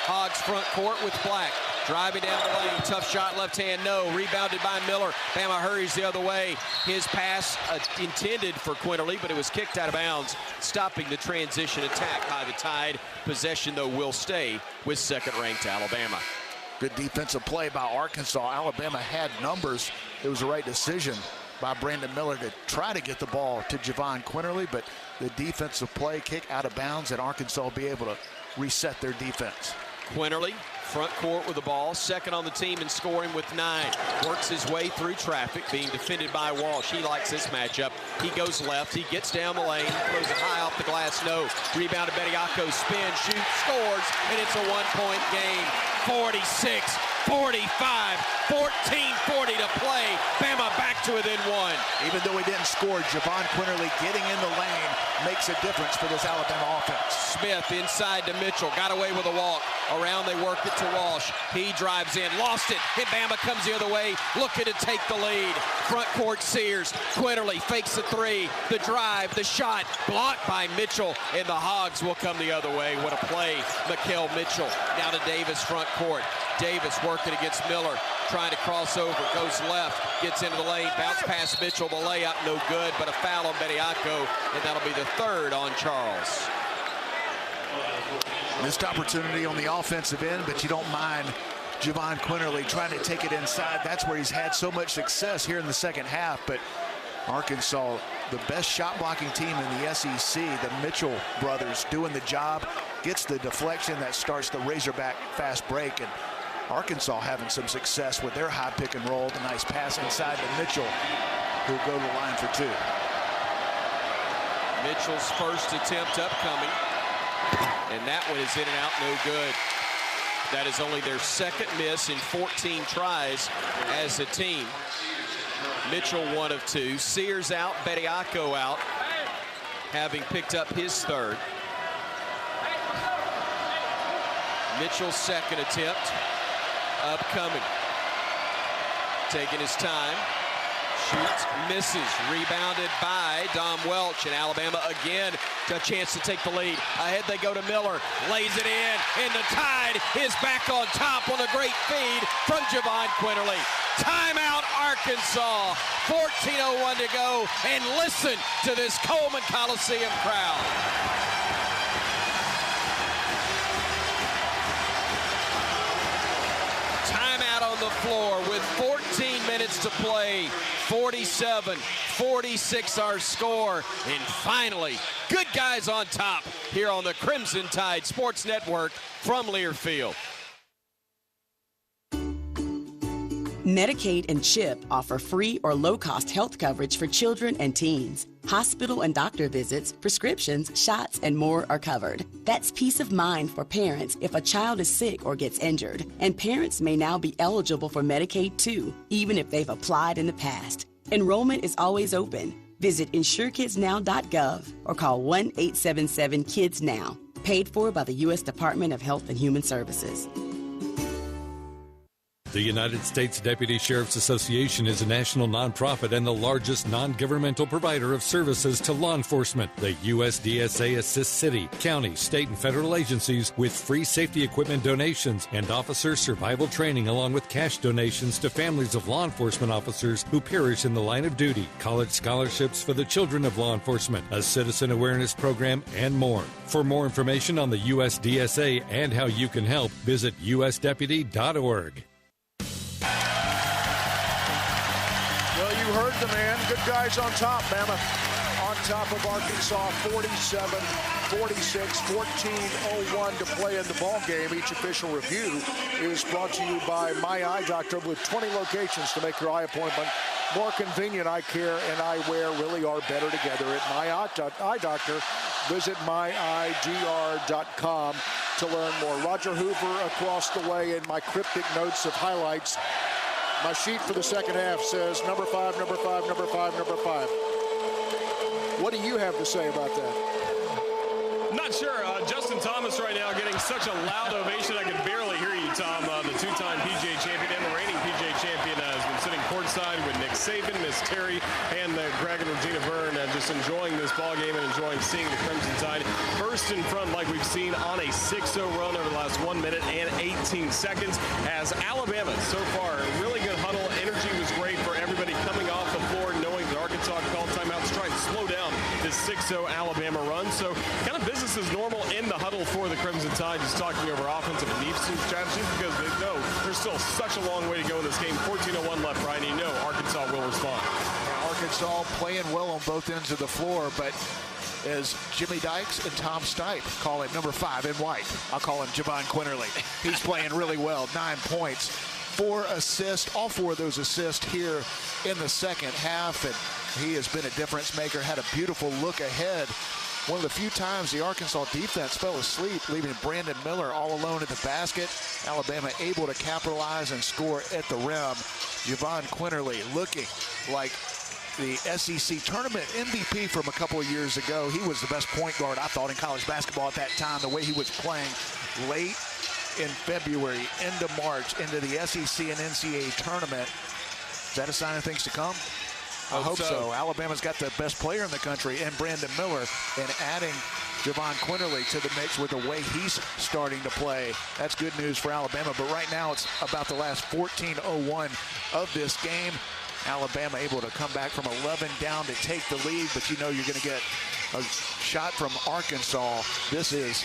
Hogs front court with Black. Driving down the lane, tough shot, left hand, no. Rebounded by Miller. Bama hurries the other way. His pass intended for Quinterly, but it was kicked out of bounds, stopping the transition attack by the Tide. Possession, though, will stay with second-ranked Alabama. Good defensive play by Arkansas. Alabama had numbers. It was the right decision by Brandon Miller to try to get the ball to Javon Quinterly, but the defensive play, kick out of bounds, and Arkansas will be able to reset their defense. Quinterly, front court with the ball, second on the team in scoring with 9. Works his way through traffic, being defended by Walsh. He likes this matchup. He goes left, he gets down the lane, throws it high off the glass, no. Rebounded Bediako, spin, shoot, scores, and it's a 1-point game. 46-45, 14:40 to play. Bama back to within 1. Even though he didn't score, Javon Quinterly getting in the lane makes a difference for this Alabama offense. Smith inside to Mitchell, got away with a walk. Around they work it to Walsh. He drives in, lost it, and Bama comes the other way, looking to take the lead. Front court Sears, Quinterly fakes the 3, the drive, the shot, blocked by Mitchell, and the Hogs will come the other way. What a play, Mikal Mitchell. Now to Davis front court. Davis working against Miller, trying to cross over, goes left, gets into the lane, bounce past Mitchell, the layup, no good, but a foul on Bediako, and that'll be the 3rd on Charles. Missed opportunity on the offensive end, but you don't mind Javon Quinterly trying to take it inside. That's where he's had so much success here in the second half, but Arkansas, the best shot blocking team in the SEC, the Mitchell brothers doing the job, gets the deflection that starts the Razorback fast break, and Arkansas having some success with their high pick and roll. The nice pass inside to Mitchell, who'll go to the line for 2. Mitchell's first attempt upcoming, and that one is in and out, no good. That is only their 2nd miss in 14 tries as a team. Mitchell 1 of 2. Sears out, Bediako out, having picked up his 3rd. Mitchell's 2nd attempt upcoming. Taking his time. Shoots, misses, rebounded by Dom Welch, and Alabama again a chance to take the lead. Ahead they go to Miller, lays it in, and the Tide is back on top on a great feed from Javon Quinterly. Timeout Arkansas, 14:01 to go, and listen to this Coleman Coliseum crowd. Timeout on the floor with 14 minutes to play. 47-46 our score. And finally, good guys on top here on the Crimson Tide Sports Network from Learfield. Medicaid and CHIP offer free or low-cost health coverage for children and teens. Hospital and doctor visits, prescriptions, shots, and more are covered. That's peace of mind for parents if a child is sick or gets injured. And parents may now be eligible for Medicaid too, even if they've applied in the past. Enrollment is always open. Visit InsureKidsNow.gov or call 1-877-KIDS-NOW. Paid for by the U.S. Department of Health and Human Services. The United States Deputy Sheriff's Association is a national nonprofit and the largest non-governmental provider of services to law enforcement. The USDSA assists city, county, state, and federal agencies with free safety equipment donations and officer survival training, along with cash donations to families of law enforcement officers who perish in the line of duty, college scholarships for the children of law enforcement, a citizen awareness program, and more. For more information on the USDSA and how you can help, visit usdeputy.org. Well, you heard the man. Good guys on top, Bama. On top of Arkansas, 47-46, 14:01 to play in the ball game. Each official review is brought to you by My Eye Doctor, with 20 locations to make your eye appointment more convenient. Eye care and eyewear really are better together at My Eye Doctor. Visit myeyedr.com to learn more. Roger Hoover across the way in my cryptic notes of highlights. My sheet for the second half says number 5, number 5, number 5, number 5. What do you have to say about that? Not sure. Justin Thomas right now getting such a loud ovation I can barely hear you, Tom. The two-time PGA champion and the reigning PGA champion has been sitting courtside with Nick Saban, Miss Terry, and Greg and Regina Byrne, just enjoying this ball game and enjoying seeing the Crimson Tide burst in front like we've seen on a 6-0 run over the last 1 minute and 18 seconds. As Alabama, so far, really good huddle. Energy was great for everybody coming off the floor, knowing that Arkansas called timeouts, trying to slow down this 6-0 Alabama run. So kind of business as normal in the huddle for the Crimson Tide, just talking over offensive and defensive strategies, because they know there's still such a long way to go in this game. 14:01 left, Bryan. You know Arkansas will respond. Arkansas playing well on both ends of the floor, but as Jimmy Dykes and Tom Stipe call it, number 5 in white, I'll call him Javon Quinterly. He's playing really well. 9 points, 4 assists, all 4 of those assists here in the second half, and he has been a difference maker. Had a beautiful look ahead. One of the few times the Arkansas defense fell asleep, leaving Brandon Miller all alone at the basket. Alabama able to capitalize and score at the rim. Javon Quinterly looking like the SEC tournament MVP from a couple of years ago. He was the best point guard, I thought, in college basketball at that time. The way he was playing late in February, into March, into the SEC and NCAA tournament. Is that a sign of things to come? I hope so. Alabama's got the best player in the country and Brandon Miller, and adding Javon Quinterly to the mix with the way he's starting to play. That's good news for Alabama. But right now it's about the last 14:01 of this game. Alabama able to come back from 11 down to take the lead, but you know you're going to get a shot from Arkansas. This is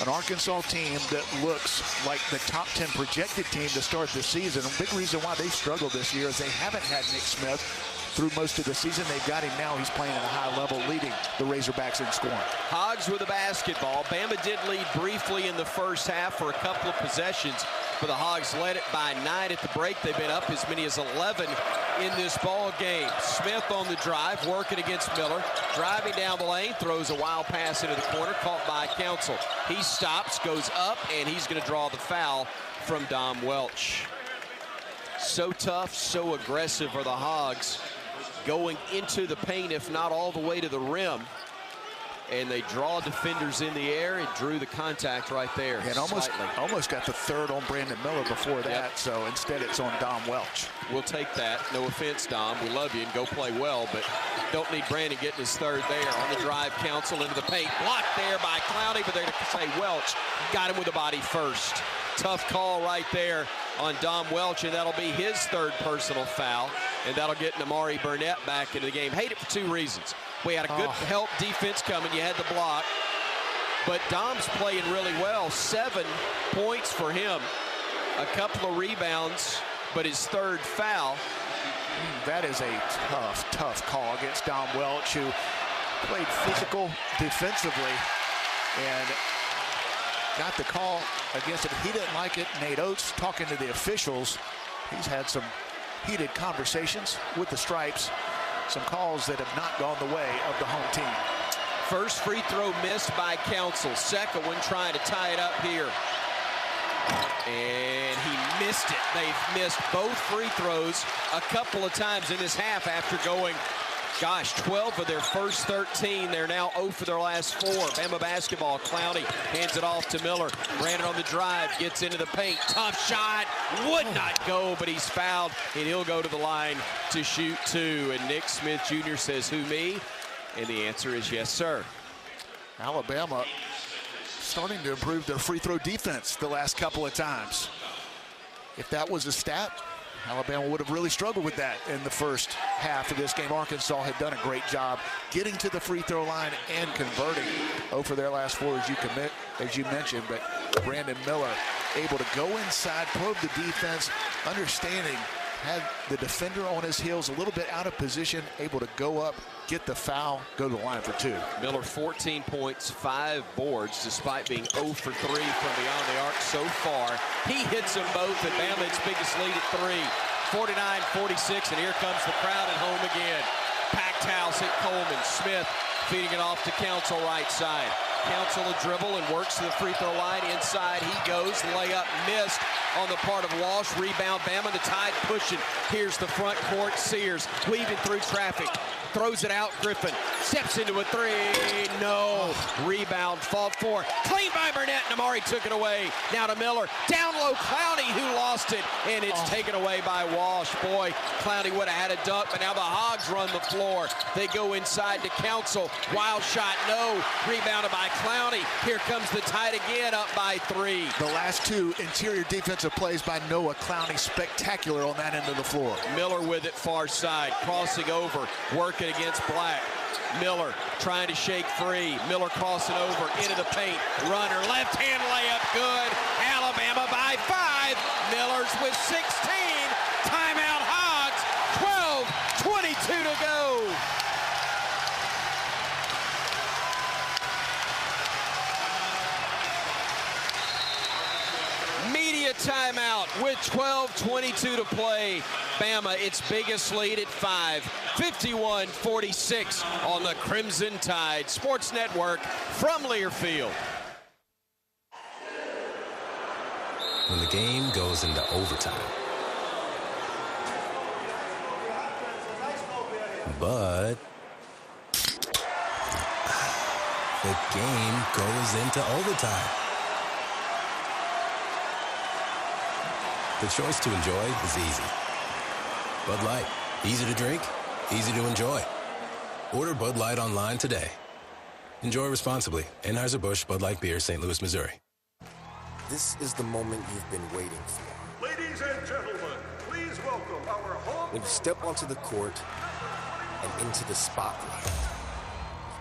an Arkansas team that looks like the top 10 projected team to start the season. A big reason why they struggled this year is they haven't had Nick Smith through most of the season. They've got him now. He's playing at a high level, leading the Razorbacks in scoring. Hogs with the basketball. Bama did lead briefly in the first half for a couple of possessions, but the Hogs led it by 9 at the break. They've been up as many as 11 in this ball game. Smith on the drive, working against Miller. Driving down the lane, throws a wild pass into the corner, caught by Council. He stops, goes up, and he's going to draw the foul from Dom Welch. So tough, so aggressive are the Hogs, going into the paint, if not all the way to the rim. And they draw defenders in the air and drew the contact right there. And almost got the third on Brandon Miller before that, yep. So instead it's on Dom Welch. We'll take that. No offense, Dom. We love you and go play well, but don't need Brandon getting his third there. On the drive, Council into the paint. Blocked there by Clowney, but they're going to say Welch got him with the body first. Tough call right there on Dom Welch, and that'll be his third personal foul, and that'll get Namari Burnett back into the game. Hate it for 2 reasons. We had a good help defense coming. You had the block. But Dom's playing really well. 7 points for him. A couple of rebounds, but his third foul. That is a tough call against Dom Welch, who played physical defensively and got the call against him. He didn't like it. Nate Oates talking to the officials. He's had some heated conversations with the Stripes. Some calls that have not gone the way of the home team. First free throw missed by Council. Second one trying to tie it up here. And he missed it. They've missed both free throws a couple of times in this half after going Gosh, 12 of their first 13. They're now 0 for their last 4. Bama basketball. Clowney hands it off to Miller. Brandon on the drive, gets into the paint. Tough shot, would not go, but he's fouled, and he'll go to the line to shoot 2. And Nick Smith Jr. says, who, me? And the answer is yes, sir. Alabama starting to improve their free throw defense the last couple of times. If that was a stat, Alabama would have really struggled with that in the first half of this game. Arkansas had done a great job getting to the free throw line and converting. 0 for their last 4, as you mentioned, but Brandon Miller able to go inside, probe the defense, understanding, had the defender on his heels, a little bit out of position, able to go up, get the foul, go to the line for 2. Miller 14 points, 5 boards, despite being 0 for 3 from beyond the arc so far. He hits them both, and Bama its biggest lead at 3. 49-46, and here comes the crowd at home again. Packed house at Coleman. Smith feeding it off to Council right side. Council a dribble and works to the free throw line. Inside he goes. Layup missed on the part of Walsh. Rebound Bama. The Tide pushing. Here's the front court. Sears weaving through traffic. Throws it out. Griffin steps into a 3. No. Rebound. Fought for. Clean by Burnett. And Amari took it away. Now to Miller. Down low. Clowney who lost it. And it's taken away by Walsh. Boy, Clowney would have had a dunk. But now the Hogs run the floor. They go inside to Council. Wild shot. No. Rebounded by Clowney. Here comes the Tide again, up by 3. The last 2 interior defensive plays by Noah Clowney. Spectacular on that end of the floor. Miller with it far side. Crossing over. Working against Black. Miller trying to shake free. Miller crossing over into the paint. Runner. Left hand layup. Good. Alabama by 5. Miller's with 16. Timeout Hogs. 12:22 to go. Media timeout with 12:22 to play. Bama its biggest lead at 5. 51-46 on the Crimson Tide Sports Network from Learfield. When the game goes into overtime. But the game goes into overtime. The choice to enjoy is easy. Bud Light, easy to drink, easy to enjoy. Order Bud Light online today. Enjoy responsibly. Anheuser-Busch Bud Light Beer, St. Louis, Missouri. This is the moment you've been waiting for. Ladies and gentlemen, please welcome our home. When you step onto the court and into the spotlight.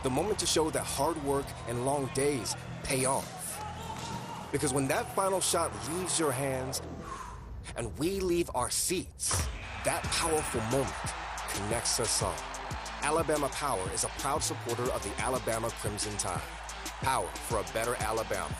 The moment to show that hard work and long days pay off. Because when that final shot leaves your hands and we leave our seats, that powerful moment connects us all. Alabama Power is a proud supporter of the Alabama Crimson Tide. Power for a better Alabama.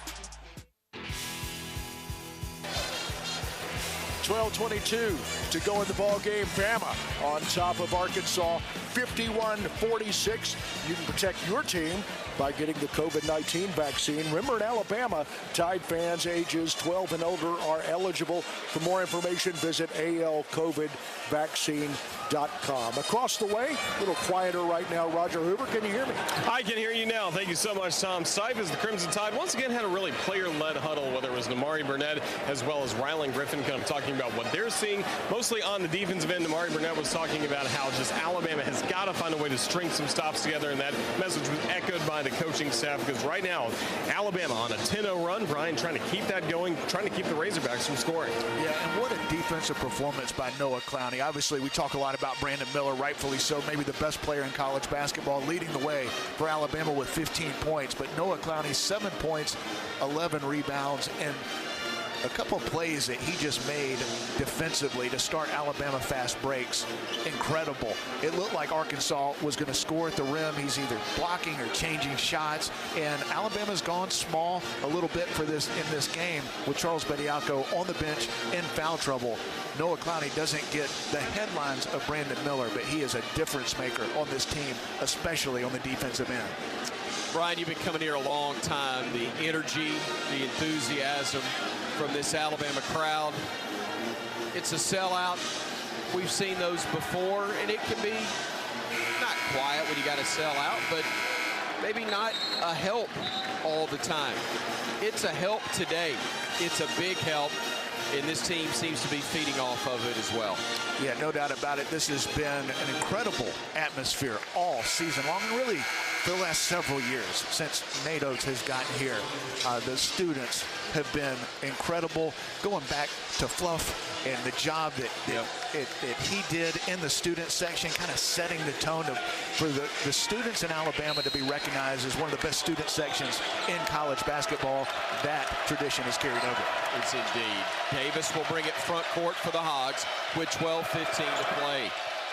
12:22 to go in the ball game. Bama on top of Arkansas, 51-46. You can protect your team by getting the COVID-19 vaccine. Remember, in Alabama, Tide fans ages 12 and older are eligible. For more information, visit alcovidvaccine.com. Across the way, a little quieter right now. Roger Hoover, can you hear me? I can hear you now. Thank you so much, Tom. Stipe as the Crimson Tide once again had a really player-led huddle, whether it was Amari Burnett as well as Rylan Griffin, kind of talking about what they're seeing. Mostly on the defensive end, Amari Burnett was talking about how just Alabama has got to find a way to string some stops together, and that message was echoed by the coaching staff, because right now, Alabama on a 10-0 run. Bryan trying to keep that going, trying to keep the Razorbacks from scoring. Yeah, and what a defensive performance by Noah Clowney. Obviously, we talk a lot about Brandon Miller, rightfully so, maybe the best player in college basketball, leading the way for Alabama with 15 points. But Noah Clowney, 7 points, 11 rebounds, and a couple of plays that he just made defensively to start Alabama fast breaks. Incredible. It looked like Arkansas was going to score at the rim. He's either blocking or changing shots, and Alabama's gone small a little bit for this in this game with Charles Bediako on the bench in foul trouble. Noah Clowney doesn't get the headlines of Brandon Miller, but he is a difference maker on this team, especially on the defensive end. Bryan, you've been coming here a long time. The energy, the enthusiasm from this Alabama crowd. It's a sellout. We've seen those before, and it can be not quiet when you got to sell out, but maybe not a help all the time. It's a help today. It's a big help, and this team seems to be feeding off of it as well. Yeah, no doubt about it. This has been an incredible atmosphere all season long, and really for the last several years since Nate Oates has gotten here. The students have been incredible, going back to Fluff and the job that he did in the student section, kind of setting the tone for the students in Alabama to be recognized as one of the best student sections in college basketball. That tradition is carried over. It's indeed. Davis will bring it front court for the Hogs with 12:15 to play.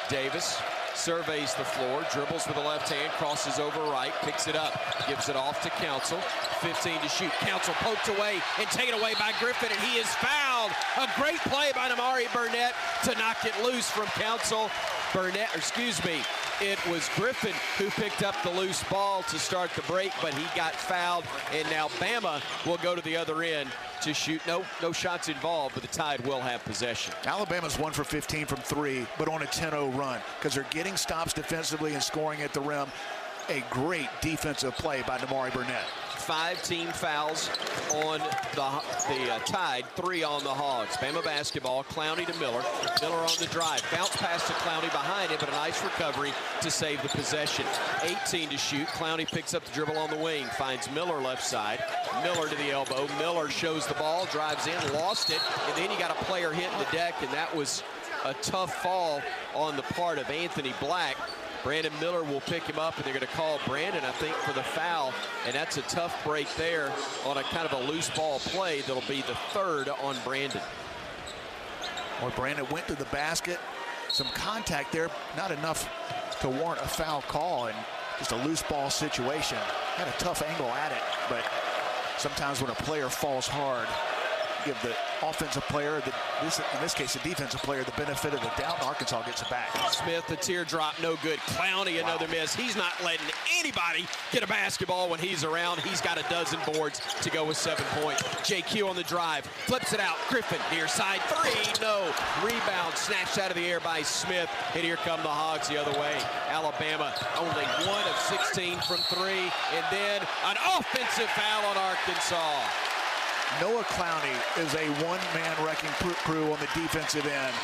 Davis surveys the floor, dribbles with the left hand, crosses over right, picks it up, gives it off to Council. 15 to shoot. Council poked away and taken away by Griffin, and he is fouled. A great play by Namari Burnett to knock it loose from Council. It was Griffin who picked up the loose ball to start the break, but he got fouled, and now Bama will go to the other end to shoot. No shots involved, but the Tide will have possession. Alabama's 1 for 15 from 3, but on a 10-0 run because they're getting stops defensively and scoring at the rim. A great defensive play by Namari Burnett. 5 team fouls on the Tide, 3 on the Hogs. Bama basketball, Clowney to Miller. Miller on the drive. Bounce pass to Clowney behind him, but a nice recovery to save the possession. 18 to shoot. Clowney picks up the dribble on the wing, finds Miller left side. Miller to the elbow. Miller shows the ball, drives in, lost it, and then he got a player hitting the deck, and that was a tough fall on the part of Anthony Black. Brandon Miller will pick him up, and they're going to call Brandon, I think, for the foul. And that's a tough break there on a kind of a loose ball play. That'll be the 3rd on Brandon. Well, Brandon went to the basket. Some contact there, not enough to warrant a foul call, and just a loose ball situation. Had a tough angle at it, but sometimes when a player falls hard, give the offensive player, in this case, the defensive player, the benefit of the doubt, and Arkansas gets it back. Smith, the teardrop, no good. Clowney, another miss. He's not letting anybody get a basketball when he's around. He's got a dozen boards to go with 7 points. JQ on the drive, flips it out. Griffin, near side, 3, no. Rebound, snatched out of the air by Smith, and here come the Hogs the other way. Alabama only 1 of 16 from 3, and then an offensive foul on Arkansas. Noah Clowney is a one-man wrecking crew on the defensive end.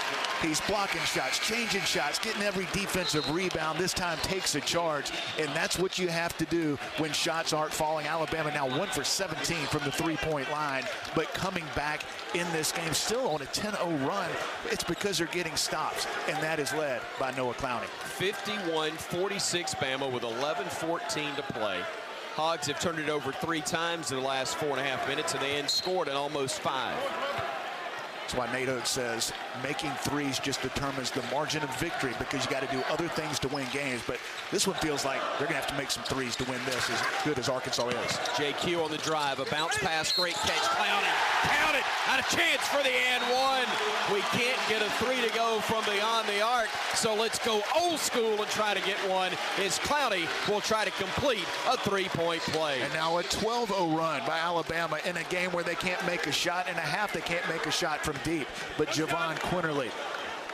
He's blocking shots, changing shots, getting every defensive rebound. This time takes a charge, and that's what you have to do when shots aren't falling. Alabama now 1 for 17 from the three-point line, but coming back in this game, still on a 10-0 run. It's because they're getting stops, and that is led by Noah Clowney. 51-46 Bama with 11:14 to play. Hogs have turned it over 3 times in the last 4.5 minutes, and they scored at almost 5. That's why Nate Oates says making threes just determines the margin of victory, because you got to do other things to win games. But this one feels like they're going to have to make some threes to win this, as good as Arkansas is. JQ on the drive, a bounce pass, great catch. Clowney, count it, had a chance for the and one. We can't get a 3 to go from beyond the arc, so let's go old school and try to get one, as Clowney will try to complete a 3-point play. And now a 12-0 run by Alabama in a game where they can't make a shot. In a half, they can't make a shot from deep. But Javon Quinterly,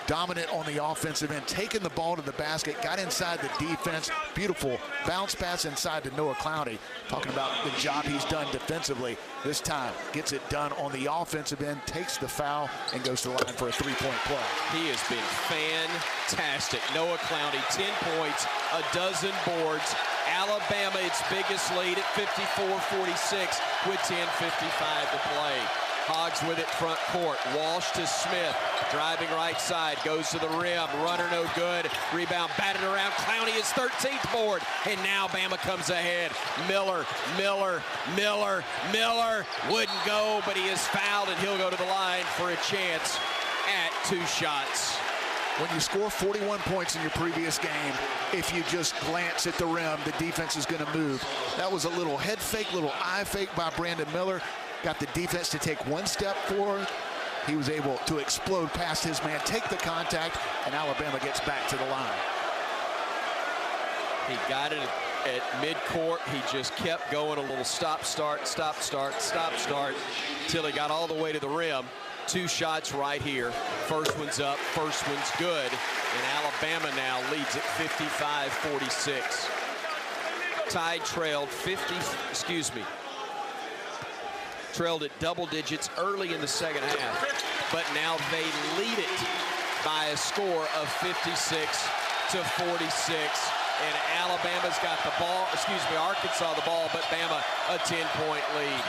dominant on the offensive end, taking the ball to the basket, got inside the defense. Beautiful bounce pass inside to Noah Clowney. Talking about the job he's done defensively. This time gets it done on the offensive end, takes the foul, and goes to the line for a 3-point play. He has been fantastic. Noah Clowney, 10 points, a dozen boards. Alabama, its biggest lead at 54-46 with 10:55 to play. Hogs with it front court. Walsh to Smith. Driving right side. Goes to the rim. Runner no good. Rebound batted around. Clowney his 13th board. And now Bama comes ahead. Miller wouldn't go, but he is fouled, and he'll go to the line for a chance at 2 shots. When you score 41 points in your previous game, if you just glance at the rim, the defense is going to move. That was a little head fake, little eye fake by Brandon Miller. Got the defense to take 1 step forward. He was able to explode past his man, take the contact, and Alabama gets back to the line. He got it at midcourt. He just kept going, a little stop, start, till he got all the way to the rim. 2 shots right here. First one's up, first one's good. And Alabama now leads at 55-46. Tide trailed at double digits early in the second half, but now they lead it by a score of 56-46. And Alabama's got the ball, Arkansas the ball, but Bama a 10-point lead.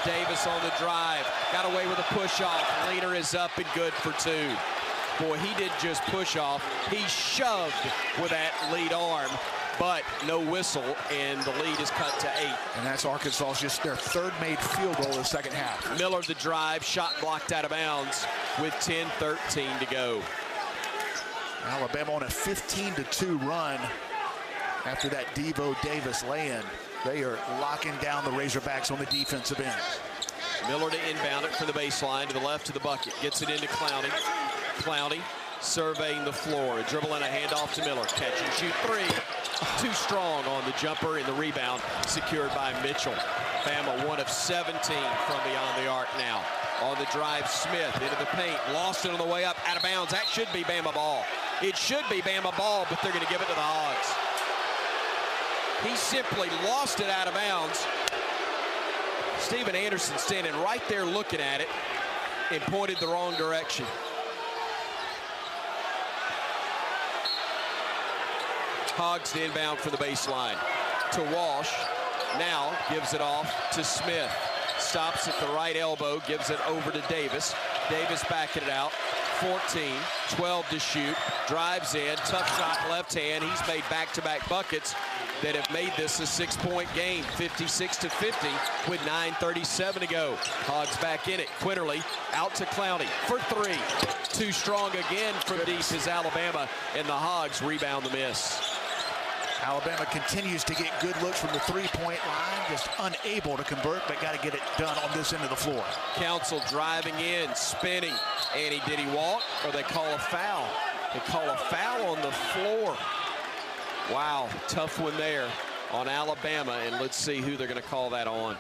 Davis on the drive, got away with a push-off. Leaner is up and good for 2. Boy, he didn't just push off, he shoved with that lead arm, but no whistle, and the lead is cut to 8. And that's Arkansas's just their 3rd made field goal of the second half. Miller the drive, shot blocked out of bounds with 10:13 to go. Alabama on a 15-2 run after that Devo Davis lay-in. They are locking down the Razorbacks on the defensive end. Miller to inbound it from the baseline to the left of the bucket. Gets it into Clowney. Clowney surveying the floor. A dribble and a handoff to Miller. Catch and shoot 3. Too strong on the jumper, and the rebound secured by Mitchell. Bama 1 of 17 from beyond the arc now. On the drive, Smith into the paint. Lost it on the way up, out of bounds. That should be Bama ball. It should be Bama ball, but they're going to give it to the Hogs. He simply lost it out of bounds. Steven Anderson standing right there looking at it and pointed the wrong direction. Hogs the inbound for the baseline to Walsh. Now gives it off to Smith. Stops at the right elbow, gives it over to Davis. Davis backing it out. 14, 12 to shoot. Drives in, tough shot left hand. He's made back-to-back buckets that have made this a 6-point game, 56-50 with 9:37 to go. Hogs back in it. Quinterly out to Clowney for 3. Too strong again from deep is Alabama, and the Hogs rebound the miss. Alabama continues to get good looks from the 3-point line, just unable to convert, but got to get it done on this end of the floor. Council driving in, spinning, and did he walk, or they call a foul? They call a foul on the floor. Wow, tough one there on Alabama, and let's see who they're going to call that on.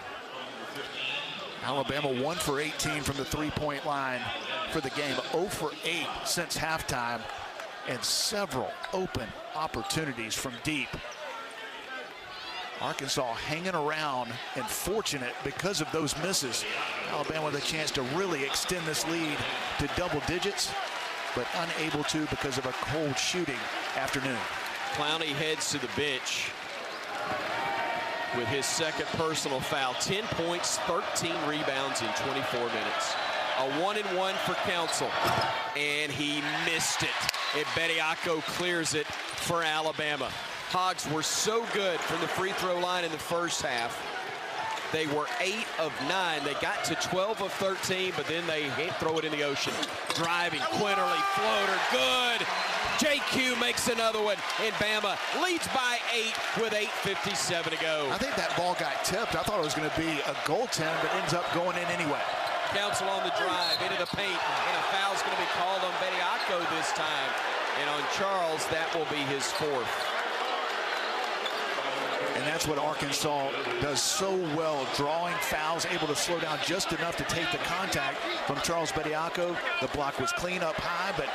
Alabama 1 for 18 from the 3-point line for the game, 0 for 8 since halftime, and several open opportunities from deep. Arkansas hanging around and fortunate because of those misses. Alabama with a chance to really extend this lead to double digits, but unable to because of a cold shooting afternoon. Clowney heads to the bench with his 2nd personal foul. 10 points, 13 rebounds in 24 minutes. A 1-and-1 for Council, and he missed it. And Bediako clears it for Alabama. Hogs were so good from the free throw line in the first half. They were 8 of 9. They got to 12 of 13, but then they throw it in the ocean. Driving, Quinterly, floater, good. JQ makes another one, and Bama leads by 8 with 8:57 to go. I think that ball got tipped. I thought it was going to be a goaltend, but ends up going in anyway. Council on the drive into the paint, and a foul's going to be called on Bediako this time. And on Charles, that will be his 4th. And that's what Arkansas does so well, drawing fouls, able to slow down just enough to take the contact from Charles Bediako. The block was clean up high, but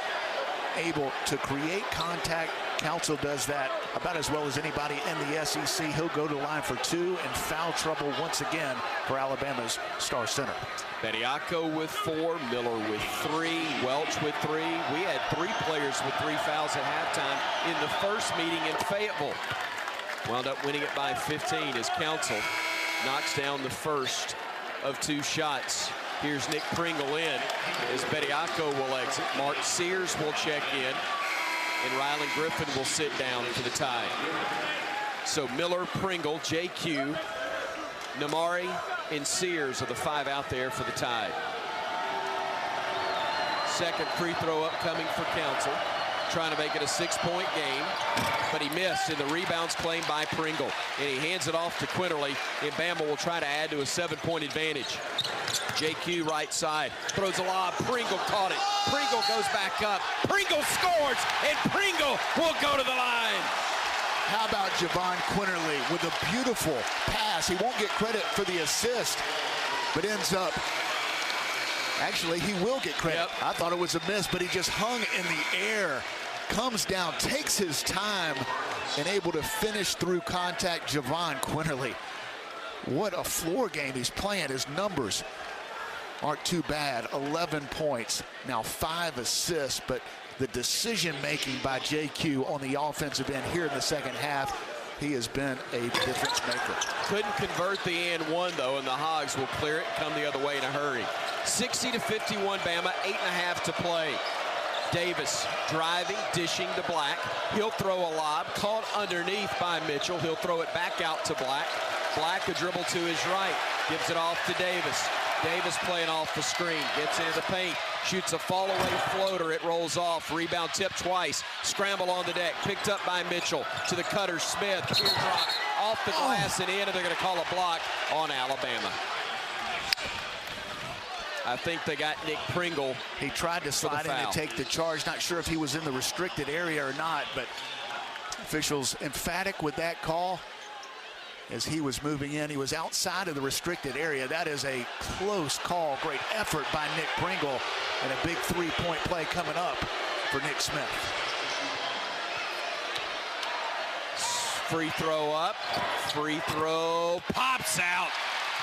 able to create contact. Council does that about as well as anybody in the SEC. He'll go to the line for 2, and foul trouble once again for Alabama's star center. Bediako with 4, Miller with 3, Welch with 3. We had 3 players with 3 fouls at halftime in the first meeting in Fayetteville. Wound up winning it by 15 as Council knocks down the first of 2 shots. Here's Nick Pringle in as Bediako will exit. Mark Sears will check in, and Rylan Griffin will sit down for the tie. So Miller, Pringle, JQ, Namari, and Sears are the 5 out there for the tie. Second free throw upcoming for Council. Trying to make it a 6-point game, but he missed, and the rebound's claimed by Pringle. And he hands it off to Quinterly, and Bama will try to add to a 7-point advantage. JQ right side, throws a lob, Pringle caught it. Pringle goes back up, Pringle scores, and Pringle will go to the line. How about Javon Quinterly with a beautiful pass? He won't get credit for the assist, but ends up Actually, he will get credit. Yep. I thought it was a miss, but he just hung in the air, comes down, takes his time, and able to finish through contact. Javon Quinterly, what a floor game he's playing. His numbers aren't too bad. 11 points, now 5 assists, but the decision-making by JQ on the offensive end here in the second half, he has been a difference maker. Couldn't convert the and one, though, and the Hogs will clear it and come the other way in a hurry. 60-51 Bama, 8.5 to play. Davis driving, dishing to Black. He'll throw a lob, caught underneath by Mitchell. He'll throw it back out to Black. Black a dribble to his right, gives it off to Davis. Davis playing off the screen, gets into the paint, shoots a fall-away floater. It rolls off. Rebound tip twice. Scramble on the deck. Picked up by Mitchell to the cutter. Smith. Teardrop off the glass and in, and they're going to call a block on Alabama. I think they got Nick Pringle. He tried to slide in and take the charge. Not sure if he was in the restricted area or not, but officials emphatic with that call. As he was moving in, he was outside of the restricted area. That is a close call. Great effort by Nick Pringle, and a big three-point play coming up for Nick Smith. Free throw up. Free throw pops out.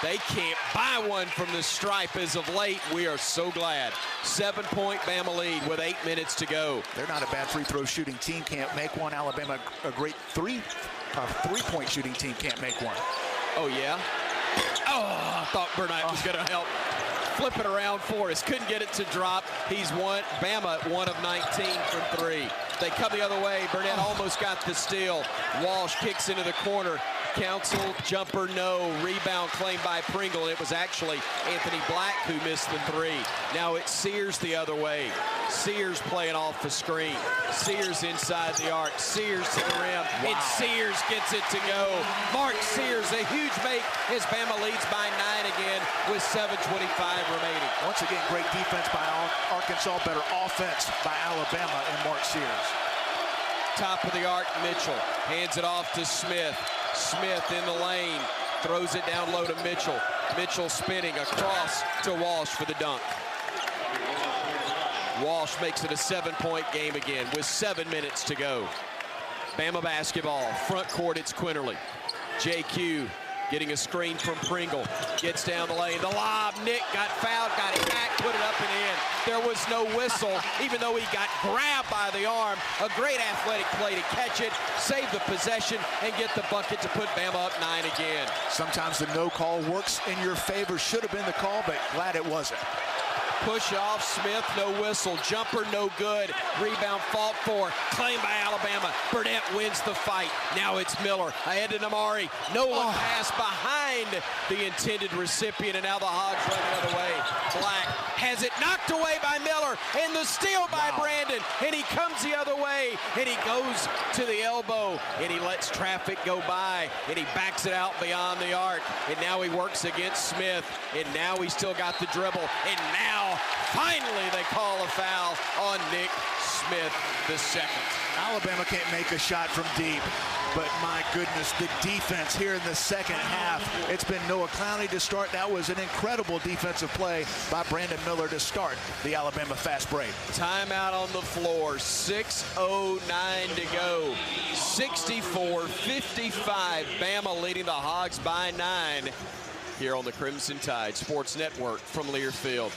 They can't buy one from the stripe as of late. We are so glad. 7-point Bama lead with 8 minutes to go. They're not a bad free throw shooting team. Can't make one. Alabama, a great three-point shooting team, can't make one. Oh, yeah? Oh, I thought Burnett was going to help flip it around for us. Couldn't get it to drop. He's Bama 1 of 19 from 3. They come the other way. Burnett almost got the steal. Walsh kicks into the corner. Council jumper, no. Rebound claimed by Pringle, and it was actually Anthony Black who missed the 3. Now it's Sears the other way. Sears playing off the screen. Sears inside the arc. Sears to the rim. Wow. And Sears gets it to go. Mark Sears, a huge make as Bama leads by 9 again with 7:25 remaining. Once again, great defense by Arkansas, better offense by Alabama and Mark Sears. Top of the arc, Mitchell hands it off to Smith. Smith in the lane, throws it down low to Mitchell. Mitchell spinning across to Walsh for the dunk. Walsh makes it a 7-point game again with 7 minutes to go. Bama basketball, front court, it's Quinterly. JQ getting a screen from Pringle, gets down the lane. The lob, Nick got fouled, got it back, put it up and in. There was no whistle, even though he got grabbed by the arm. A great athletic play to catch it, save the possession, and get the bucket to put Bama up 9 again. Sometimes the no call works in your favor. Should have been the call, but glad it wasn't. Push off, Smith, no whistle. Jumper, no good. Rebound fought for. Claimed by Alabama. Burnett wins the fight. Now it's Miller. Ahead to Namari. No look pass behind the intended recipient, and now the Hogs run the other way. Black has it knocked away by Miller, and the steal by Brandon. And he comes the other way, and he goes to the elbow, and he lets traffic go by, and he backs it out beyond the arc. And now he works against Smith, and now he's still got the dribble, and now finally they call a foul on Nick Smith II. Alabama can't make a shot from deep, but my goodness, the defense here in the second half. It's been Noah Clowney to start. That was an incredible defensive play by Brandon Miller to start the Alabama fast break. Timeout on the floor, 6:09 to go. 64-55, Bama leading the Hogs by 9 here on the Crimson Tide Sports Network from Learfield.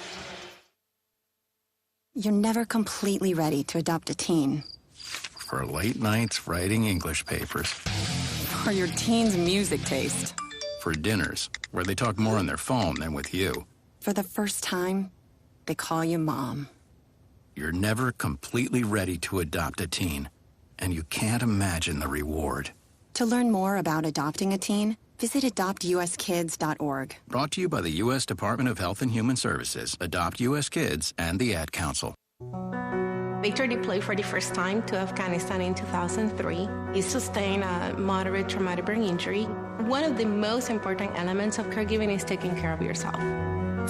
You're never completely ready to adopt a teen. For late nights writing English papers. For your teen's music taste. For dinners where they talk more on their phone than with you. For the first time, they call you Mom. You're never completely ready to adopt a teen, and you can't imagine the reward. To learn more about adopting a teen, visit adoptuskids.org. Brought to you by the U.S. Department of Health and Human Services, Adopt U.S. Kids, and the Ad Council. Victor deployed for the first time to Afghanistan in 2003. He sustained a moderate traumatic brain injury. One of the most important elements of caregiving is taking care of yourself.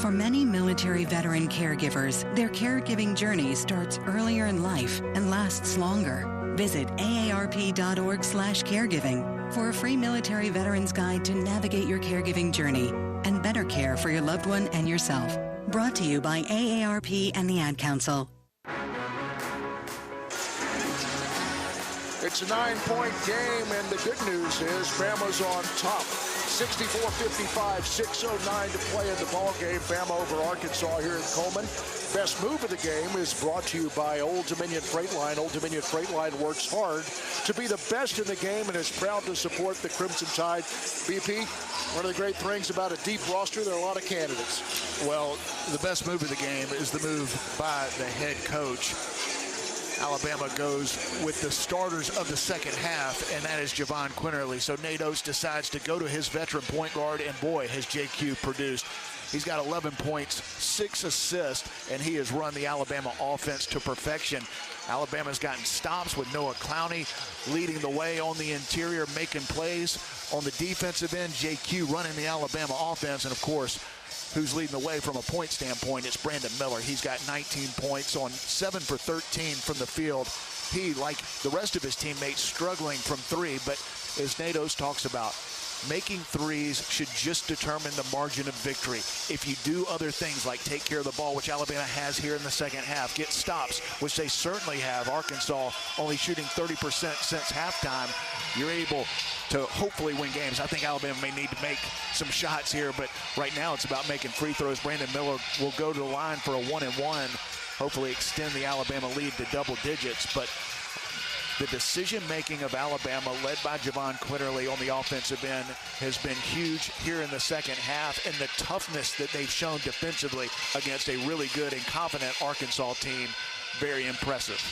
For many military veteran caregivers, their caregiving journey starts earlier in life and lasts longer. Visit aarp.org/caregiving for a free military veterans guide to navigate your caregiving journey and better care for your loved one and yourself. Brought to you by AARP and the Ad Council. It's a 9-point game, and the good news is Bama's on top. 64-55, 6:09 to play in the ball game. Bama over Arkansas here in Coleman. Best move of the game is brought to you by Old Dominion Freight Line. Old Dominion Freight Line works hard to be the best in the game and is proud to support the Crimson Tide. BP, one of the great things about a deep roster, there are a lot of candidates. Well, the best move of the game is the move by the head coach. Alabama goes with the starters of the second half, and that is Javon Quinterly. So Nate Oates decides to go to his veteran point guard, and boy, has JQ produced. He's got 11 points, 6 assists, and he has run the Alabama offense to perfection. Alabama's gotten stops with Noah Clowney leading the way on the interior, making plays. On the defensive end, JQ running the Alabama offense, and of course, who's leading the way from a point standpoint? It's Brandon Miller. He's got 19 points on 7 for 13 from the field. He, like the rest of his teammates, struggling from three, but as Nate Oates talks about, making threes should just determine the margin of victory. If you do other things like take care of the ball, which Alabama has here in the second half, get stops, which they certainly have. Arkansas only shooting 30% since halftime. You're able to hopefully win games. I think Alabama may need to make some shots here, but right now it's about making free throws. Brandon Miller will go to the line for a 1-and-1, hopefully extend the Alabama lead to double digits. But the decision-making of Alabama, led by Javon Quinterly on the offensive end, has been huge here in the second half, and the toughness that they've shown defensively against a really good and confident Arkansas team, very impressive.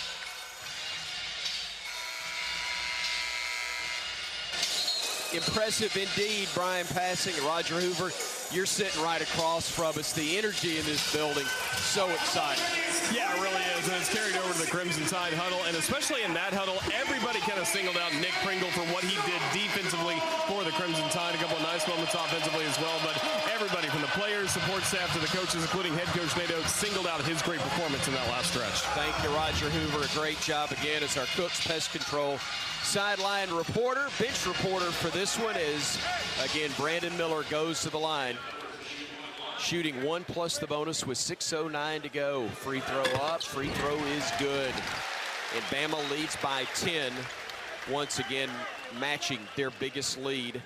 Impressive indeed, Bryan Passink. Roger Hoover, you're sitting right across from us. The energy in this building, so exciting. Yeah, it really is, and it's carried over to the Crimson Tide huddle, and especially in that huddle, everybody kind of singled out Nick Pringle for what he did defensively for the Crimson Tide. A couple of nice moments offensively as well, but everybody from the players, support staff, to the coaches, including head coach Nate Oates, singled out his great performance in that last stretch. Thank you, Roger Hoover. A great job again as our Cooks Pest Control sideline reporter. Bench reporter for this one is, again, Brandon Miller goes to the line. Shooting 1 plus the bonus with 6:09 to go. Free throw up, free throw is good. And Bama leads by 10. Once again, matching their biggest lead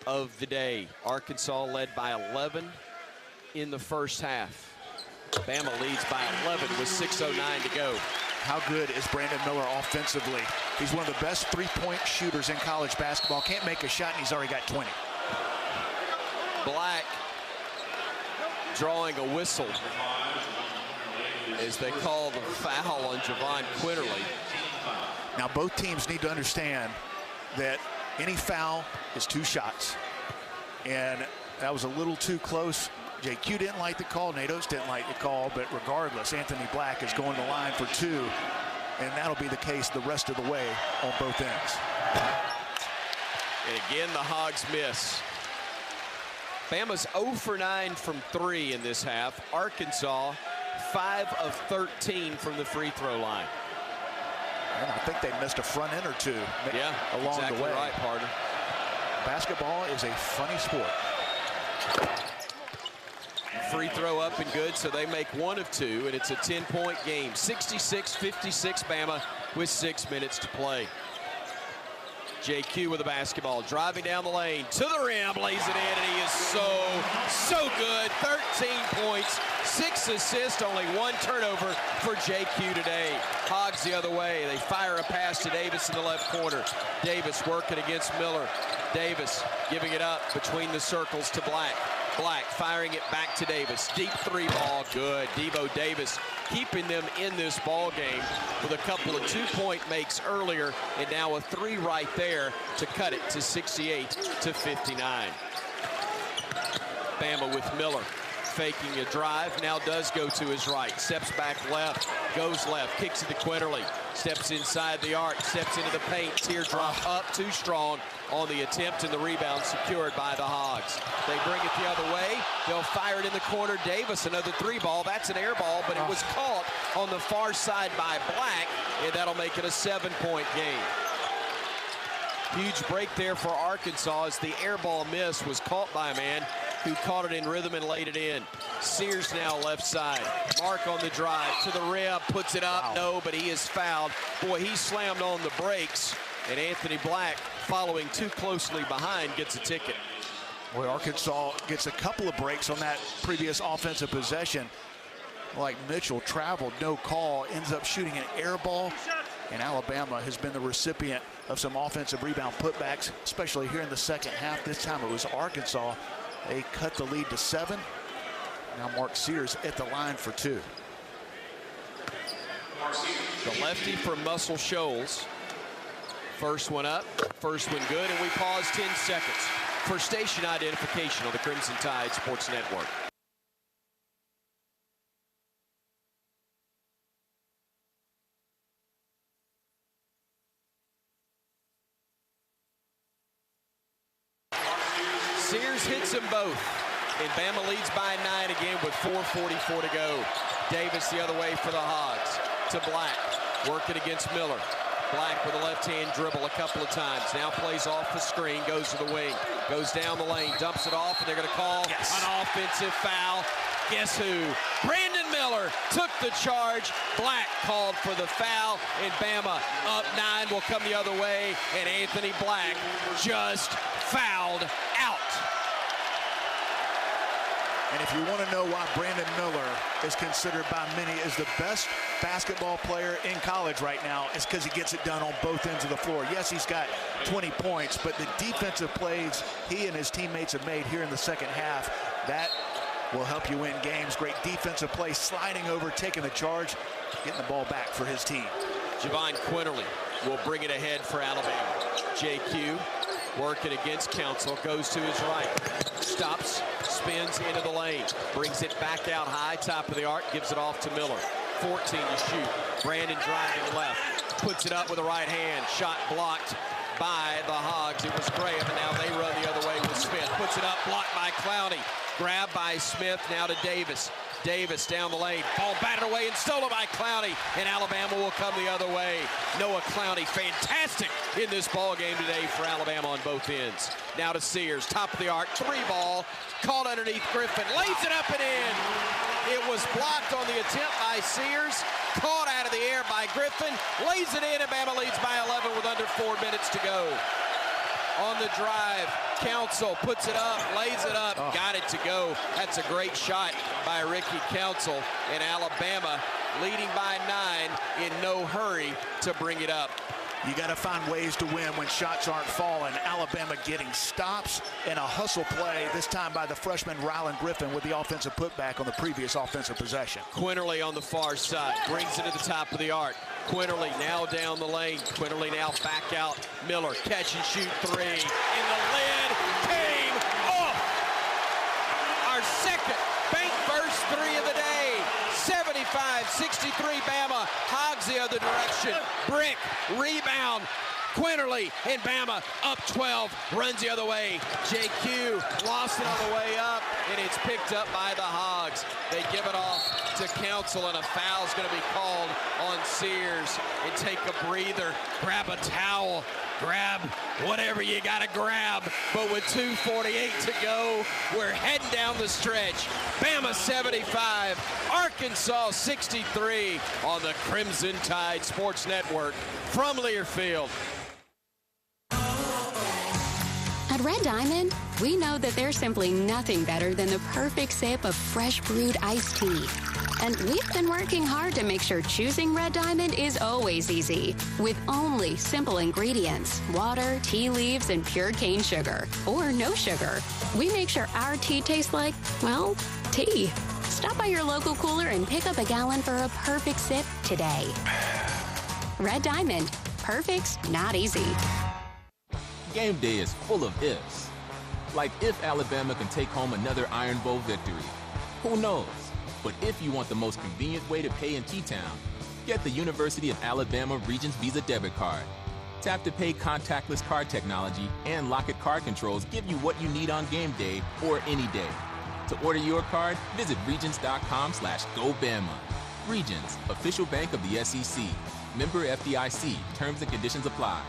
of the day. Arkansas led by 11 in the first half. Bama leads by 11 with 6:09 to go. How good is Brandon Miller offensively? He's one of the best three-point shooters in college basketball. Can't make a shot, and he's already got 20. Black drawing a whistle as they call the foul on Javon Quinterly. Now, both teams need to understand that any foul is 2 shots. And that was a little too close. JQ didn't like the call. Nate Oates didn't like the call. But regardless, Anthony Black is going to the line for 2. And that'll be the case the rest of the way on both ends. And again, the Hogs miss. Bama's 0 for 9 from 3 in this half. Arkansas, 5 of 13 from the free throw line. And I think they missed a front end or 2 along exactly the way. Right, partner. Basketball is a funny sport. Free throw up and good, so they make 1 of 2, and it's a 10-point game. 66-56 Bama with 6 minutes to play. JQ with the basketball, driving down the lane to the rim, lays it in, and he is so good. 13 points, 6 assists, only 1 turnover for JQ today. Hogs the other way. They fire a pass to Davis in the left corner. Davis working against Miller. Davis giving it up between the circles to Black. Black firing it back to Davis. Deep 3 ball, good. Devo Davis keeping them in this ball game with a couple of 2-point makes earlier, and now a 3 right there to cut it to 68-59. Bama with Miller faking a drive, now does go to his right, steps back left, goes left, kicks it to Quinterly, steps inside the arc, steps into the paint, teardrop up too strong on the attempt, and the rebound secured by the Hogs. They bring it the other way, they'll fire it in the corner. Davis, another 3 ball, that's an air ball, but it was caught on the far side by Black, and that'll make it a 7-point game. Huge break there for Arkansas as the air ball miss was caught by a man. who caught it in rhythm and laid it in. Sears now left side. Mark on the drive to the rim, puts it up. Wow. No, but he is fouled. Boy, he slammed on the brakes, and Anthony Black, following too closely behind, gets a ticket. Boy, Arkansas gets a couple of breaks on that previous offensive possession. Like Mitchell traveled, no call, ends up shooting an air ball. And Alabama has been the recipient of some offensive rebound putbacks, especially here in the second half. This time it was Arkansas. They cut the lead to 7. Now Mark Sears at the line for 2. The lefty from Muscle Shoals. First one up, first one good, and we pause 10 seconds for station identification on the Crimson Tide Sports Network. Sears hits them both, and Bama leads by 9 again with 4:44 to go. Davis the other way for the Hogs to Black, working against Miller. Black with a left-hand dribble a couple of times. Now plays off the screen, goes to the wing, goes down the lane, dumps it off, and they're going to call an offensive foul. Guess who? Brandon Miller took the charge. Black called for the foul, and Bama up 9 will come the other way, and Anthony Black just fouled out. And if you want to know why Brandon Miller is considered by many as the best basketball player in college right now, it's because he gets it done on both ends of the floor. Yes, he's got 20 points, but the defensive plays he and his teammates have made here in the second half, that will help you win games. Great defensive play, sliding over, taking the charge, getting the ball back for his team. Javon Quinterly will bring it ahead for Alabama. JQ working against Council, goes to his right, stops, spins into the lane, brings it back out high, top of the arc, gives it off to Miller. 14 to shoot. Brandon driving left, puts it up with the right hand, shot blocked by the Hogs. It was Graham, and now they run the other way with Smith. Puts it up, blocked by Clowney. Grabbed by Smith, now to Davis. Davis down the lane, ball batted away and stolen by Clowney, and Alabama will come the other way. Noah Clowney, fantastic in this ball game today for Alabama on both ends. Now to Sears, top of the arc, 3-ball, caught underneath Griffin, lays it up and in. It was blocked on the attempt by Sears, caught out of the air by Griffin, lays it in, and Bama leads by 11 with under 4 minutes to go. On the drive, Council puts it up, lays it up, got it to go. That's a great shot by Ricky Council, and Alabama leading by 9 in no hurry to bring it up. You got to find ways to win when shots aren't falling. Alabama getting stops and a hustle play, this time by the freshman Rylan Griffin with the offensive putback on the previous offensive possession. Quinterly on the far side, brings it to the top of the arc. Quinterly now down the lane. Quinterly now back out. Miller, catch and shoot 3. And the lid came off. Our second bank first 3 of the day. 75-63 Bama. Hogs the other direction. Brick, rebound. Quinterly and Bama up 12, runs the other way. JQ lost it on the way up, and it's picked up by the Hogs. They give it off to Council, and a foul's going to be called on Sears. And take a breather, grab a towel, grab whatever you got to grab. But with 2:48 to go, we're heading down the stretch. Bama 75, Arkansas 63 on the Crimson Tide Sports Network from Learfield. At Red Diamond, we know that there's simply nothing better than the perfect sip of fresh brewed iced tea. And we've been working hard to make sure choosing Red Diamond is always easy. With only simple ingredients, water, tea leaves, and pure cane sugar. Or no sugar. We make sure our tea tastes like, well, tea. Stop by your local cooler and pick up a gallon for a perfect sip today. Red Diamond. Perfect's not easy. Game day is full of ifs. Like if Alabama can take home another Iron Bowl victory. Who knows? But if you want the most convenient way to pay in T-Town, get the University of Alabama Regents Visa debit card. Tap to pay contactless card technology and Locket card controls give you what you need on game day or any day. To order your card, visit regents.com/GoBama. Regents, official bank of the SEC. Member FDIC. Terms and conditions apply.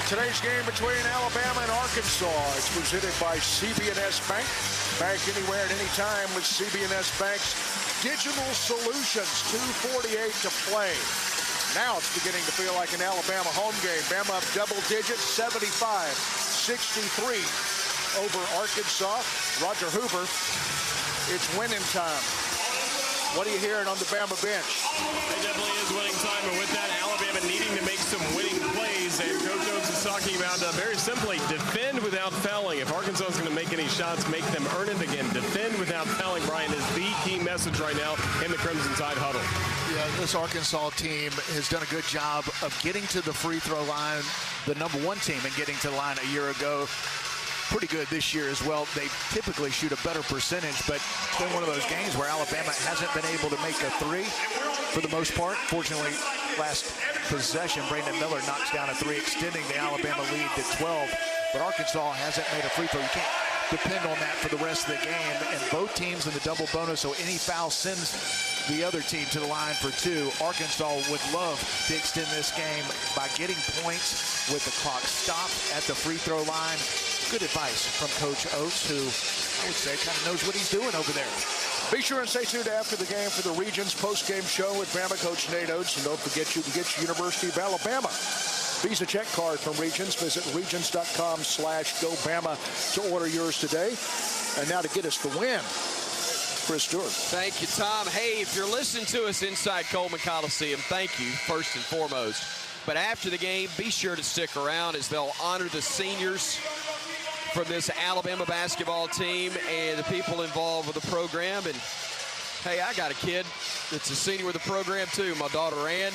Today's game between Alabama and Arkansas is presented by CB&S Bank. Bank anywhere at any time with CB&S Bank's digital solutions. 2:48 to play. Now it's beginning to feel like an Alabama home game. Bama up double digits, 75-63 over Arkansas. Roger Hoover, it's winning time. What are you hearing on the Bama bench? It definitely is winning time, but with that, Alabama needing to make some winning plays, and Coach Oates is talking about very simply, defend without fouling. If Arkansas is going to make any shots, make them earn it again. Defend without fouling, Bryan, is the key message right now in the Crimson Tide huddle. Yeah, this Arkansas team has done a good job of getting to the free throw line, the #1 team, and getting to the line a year ago. Pretty good this year as well. They typically shoot a better percentage, but it's been one of those games where Alabama hasn't been able to make a three for the most part. Fortunately, last possession, Brandon Miller knocks down a three, extending the Alabama lead to 12. But Arkansas hasn't made a free throw. You can't depend on that for the rest of the game. And both teams in the double bonus, so any foul sends the other team to the line for two. Arkansas would love to extend this game by getting points with the clock stopped at the free throw line. Good advice from Coach Oates, who I would say kind of knows what he's doing over there. Be sure and stay tuned after the game for the Regions post-game show with Bama coach Nate Oates. And don't forget, you can get your University of Alabama Visa check card from Regions. Visit regions.com/GoBama to order yours today. And now to get us the win, Chris Stewart. Thank you, Tom. Hey, if you're listening to us inside Coleman Coliseum, thank you, first and foremost. But after the game, be sure to stick around as they'll honor the seniors from this Alabama basketball team and the people involved with the program. And, hey, I got a kid that's a senior with the program, too. My daughter, Ann,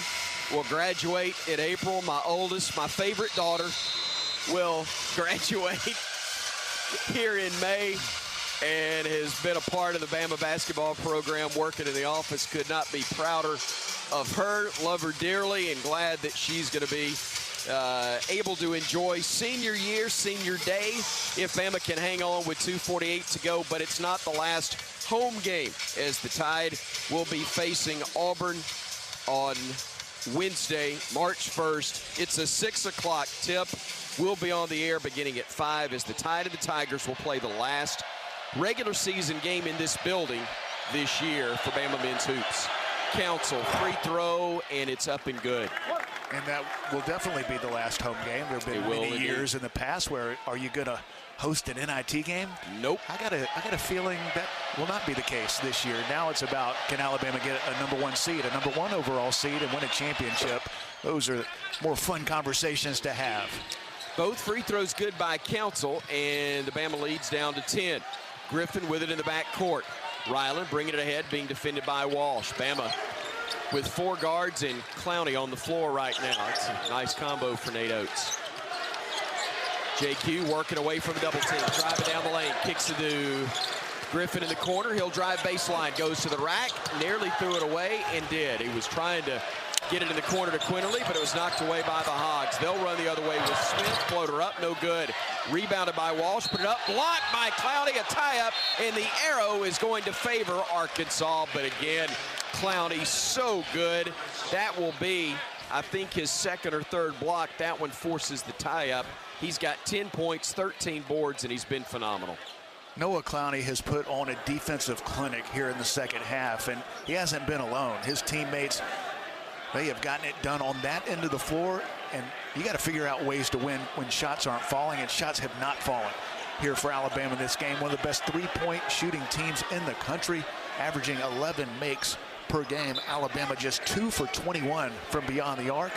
will graduate in April. My oldest, my favorite daughter, will graduate here in May and has been a part of the Bama basketball program, working in the office. Could not be prouder of her. Love her dearly and glad that she's going to be able to enjoy senior year, senior day, if Bama can hang on with 2:48 to go. But it's not the last home game, as the Tide will be facing Auburn on Wednesday, March 1st. It's a 6 o'clock tip. We'll be on the air beginning at 5 as the Tide and the Tigers will play the last regular season game in this building this year for Bama men's hoops. Council free throw, and it's up and good. And that will definitely be the last home game. There have been many years in the past where, are you going to host an NIT game? Nope. I got a feeling that will not be the case this year. Now it's about, can Alabama get a #1 seed, a #1 overall seed, and win a championship? Those are more fun conversations to have. Both free throws good by Council, and the Bama leads down to 10. Griffin with it in the back court. Ryland bringing it ahead, being defended by Walsh. Bama with 4 guards and Clowney on the floor right now. It's a nice combo for Nate Oates. JQ working away from the double team, driving down the lane, kicks it to Griffin in the corner. He'll drive baseline, goes to the rack, nearly threw it away, and did. He was trying to get it in the corner to Quinterly, but it was knocked away by the Hogs. They'll run the other way with Smith. Floater up, no good. Rebounded by Walsh, put it up, blocked by Clowney, a tie-up, and the arrow is going to favor Arkansas. But again, Clowney so good. That will be, I think, his second or third block. That one forces the tie-up. He's got 10 points, 13 boards, and he's been phenomenal. Noah Clowney has put on a defensive clinic here in the second half, and he hasn't been alone. His teammates, they have gotten it done on that end of the floor, and you got to figure out ways to win when shots aren't falling, and shots have not fallen here for Alabama in this game. One of the best three-point shooting teams in the country, averaging 11 makes per game. Alabama just 2 for 21 from beyond the arc.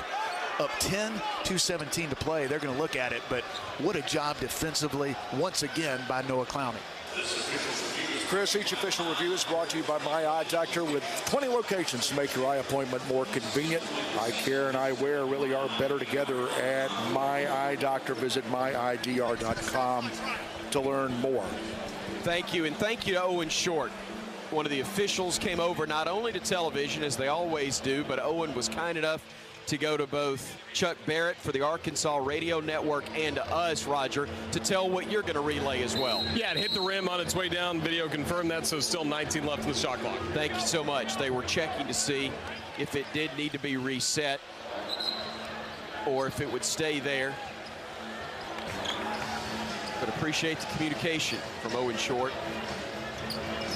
Up 10, 2:17 to play. They're going to look at it, but what a job defensively once again by Noah Clowney. Chris, each official review is brought to you by My Eye Doctor, with 20 locations to make your eye appointment more convenient. Eye care and eyewear really are better together at My Eye Doctor. Visit myidr.com to learn more. Thank you, and thank you to Owen Short. One of the officials came over not only to television, as they always do, but Owen was kind enough to go to both Chuck Barrett for the Arkansas Radio Network and to us, Roger, to tell what you're going to relay as well. Yeah, it hit the rim on its way down. Video confirmed that, so still 19 left in the shot clock. Thank you so much. They were checking to see if it did need to be reset or if it would stay there. But appreciate the communication from Owen Short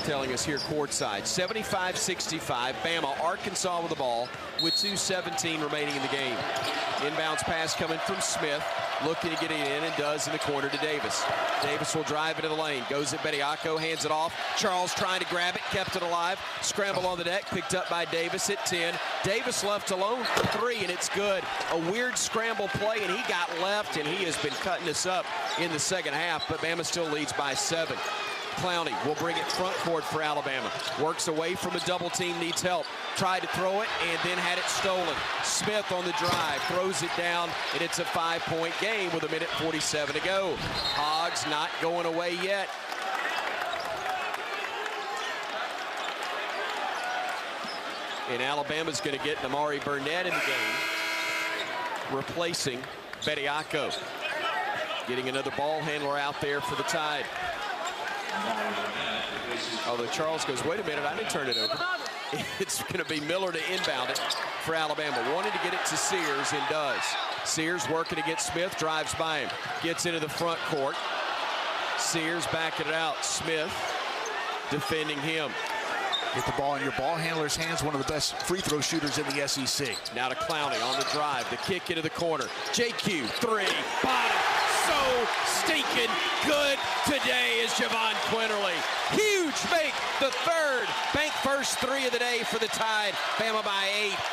telling us here courtside. 75-65, Bama, Arkansas with the ball with 2:17 remaining in the game. Inbounds pass coming from Smith, looking to get it in, and does in the corner to Davis. Davis will drive into the lane, goes at Bediako, hands it off. Charles trying to grab it, kept it alive. Scramble on the deck, picked up by Davis at 10. Davis left alone for 3, and it's good. A weird scramble play, and he got left, and he has been cutting us up in the second half, but Bama still leads by 7. Clowney will bring it front court for Alabama. Works away from a double team, needs help. Tried to throw it and then had it stolen. Smith on the drive, throws it down, and it's a 5-point game with 1:47 to go. Hogs not going away yet. And Alabama's going to get Namari Burnett in the game, replacing Bediako. Getting another ball handler out there for the Tide. Although Charles goes, wait a minute, I didn't turn it over. It's going to be Miller to inbound it for Alabama. Wanted to get it to Sears and does. Sears working against Smith, drives by him. Gets into the front court. Sears backing it out. Smith defending him. Get the ball in your ball handler's hands, one of the best free throw shooters in the SEC. Now to Clowney on the drive. The kick into the corner. JQ, 3, bottom. So stinking good today is Javon Quinterly. Huge make, the third. Bank first 3 of the day for the Tide. Bama by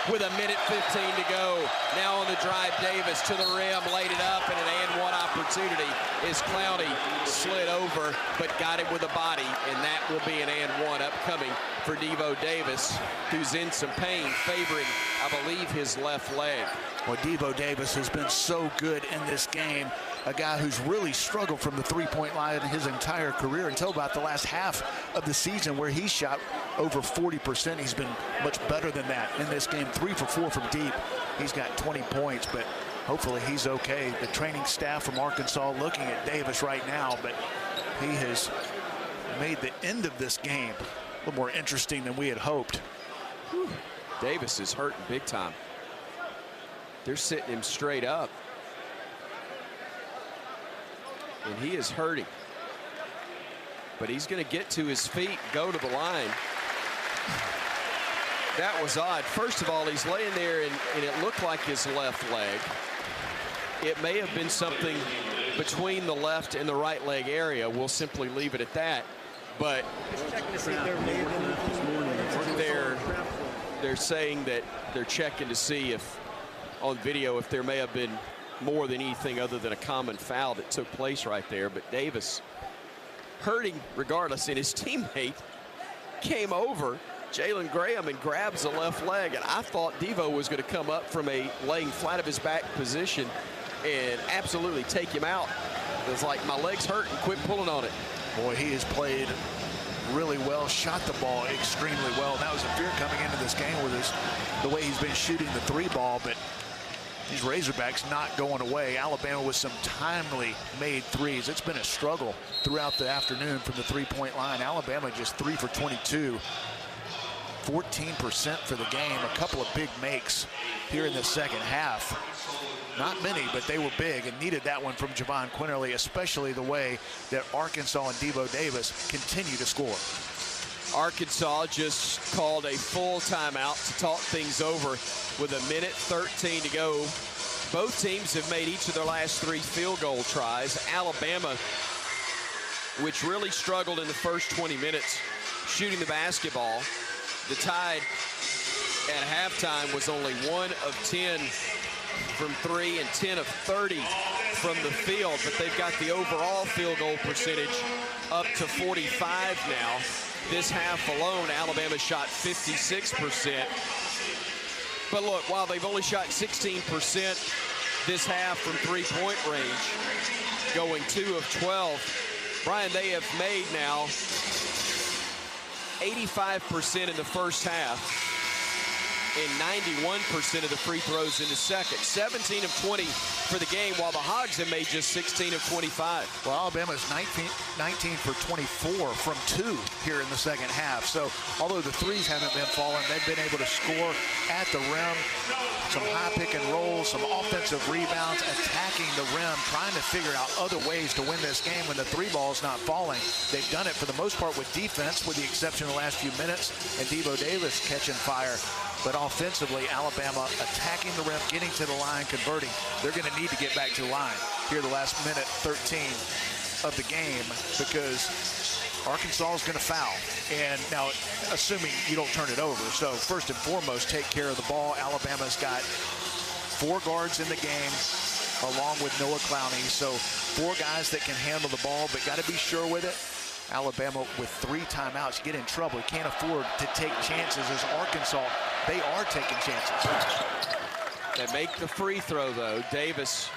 8 with 1:15 to go. Now on the drive, Davis to the rim, laid it up, and an and one opportunity is Clowney slid over, but got it with a body, and that will be an and one upcoming for Devo Davis, who's in some pain, favoring, I believe, his left leg. Well, Devo Davis has been so good in this game. A guy who's really struggled from the three-point line his entire career until about the last half of the season, where he shot over 40%. He's been much better than that in this game. 3 for 4 from deep. He's got 20 points, but hopefully he's okay. The training staff from Arkansas looking at Davis right now, but he has made the end of this game a little more interesting than we had hoped. Whew. Davis is hurting big time. They're sitting him straight up. And he is hurting. But he's going to get to his feet, go to the line. That was odd. First of all, he's laying there, and it looked like his left leg. It may have been something between the left and the right leg area. We'll simply leave it at that. But they're saying that they're checking to see if, on video, if there may have been more than anything other than a common foul that took place right there. But Davis hurting regardless, and his teammate came over, Jalen Graham, and grabs the left leg, and I thought Devo was going to come up from a laying flat of his back position and absolutely take him out. It was like, my leg's hurting, quit pulling on it. Boy, he has played really well, shot the ball extremely well. That was a fear coming into this game with the way he's been shooting the 3 ball, but these Razorbacks not going away. Alabama with some timely made threes. It's been a struggle throughout the afternoon from the 3-point line. Alabama just 3 for 22. 14% for the game. A couple of big makes here in the second half. Not many, but they were big and needed that one from Javon Quinterly, especially the way that Arkansas and Devo Davis continue to score. Arkansas just called a full timeout to talk things over with 1:13 to go. Both teams have made each of their last 3 field goal tries. Alabama, which really struggled in the first 20 minutes shooting the basketball. The Tide at halftime was only 1 of 10 from 3 and 10 of 30 from the field, but they've got the overall field goal percentage up to 45 now. This half alone, Alabama shot 56%. But look, while they've only shot 16% this half from 3-point range, going 2 of 12, Bryan, they have made now 85% in the first half, and 91% of the free throws in the second. 17 of 20 for the game, while the Hogs have made just 16 of 25. Well, Alabama's 19 for 24 from 2 here in the second half. So although the threes haven't been falling, they've been able to score at the rim. Some high pick and roll, some offensive rebounds, attacking the rim, trying to figure out other ways to win this game when the three ball's not falling. They've done it for the most part with defense, with the exception of the last few minutes, and Devo Davis catching fire. But offensively, Alabama attacking the rim, getting to the line, converting. They're going to need to get back to the line here the last minute 13 of the game, because Arkansas is going to foul. And now, assuming you don't turn it over. So first and foremost, take care of the ball. Alabama's got 4 guards in the game, along with Noah Clowney. So 4 guys that can handle the ball, but got to be sure with it. Alabama with 3 timeouts, you get in trouble. You can't afford to take chances. As Arkansas, they are taking chances. They make the free throw, though. Davis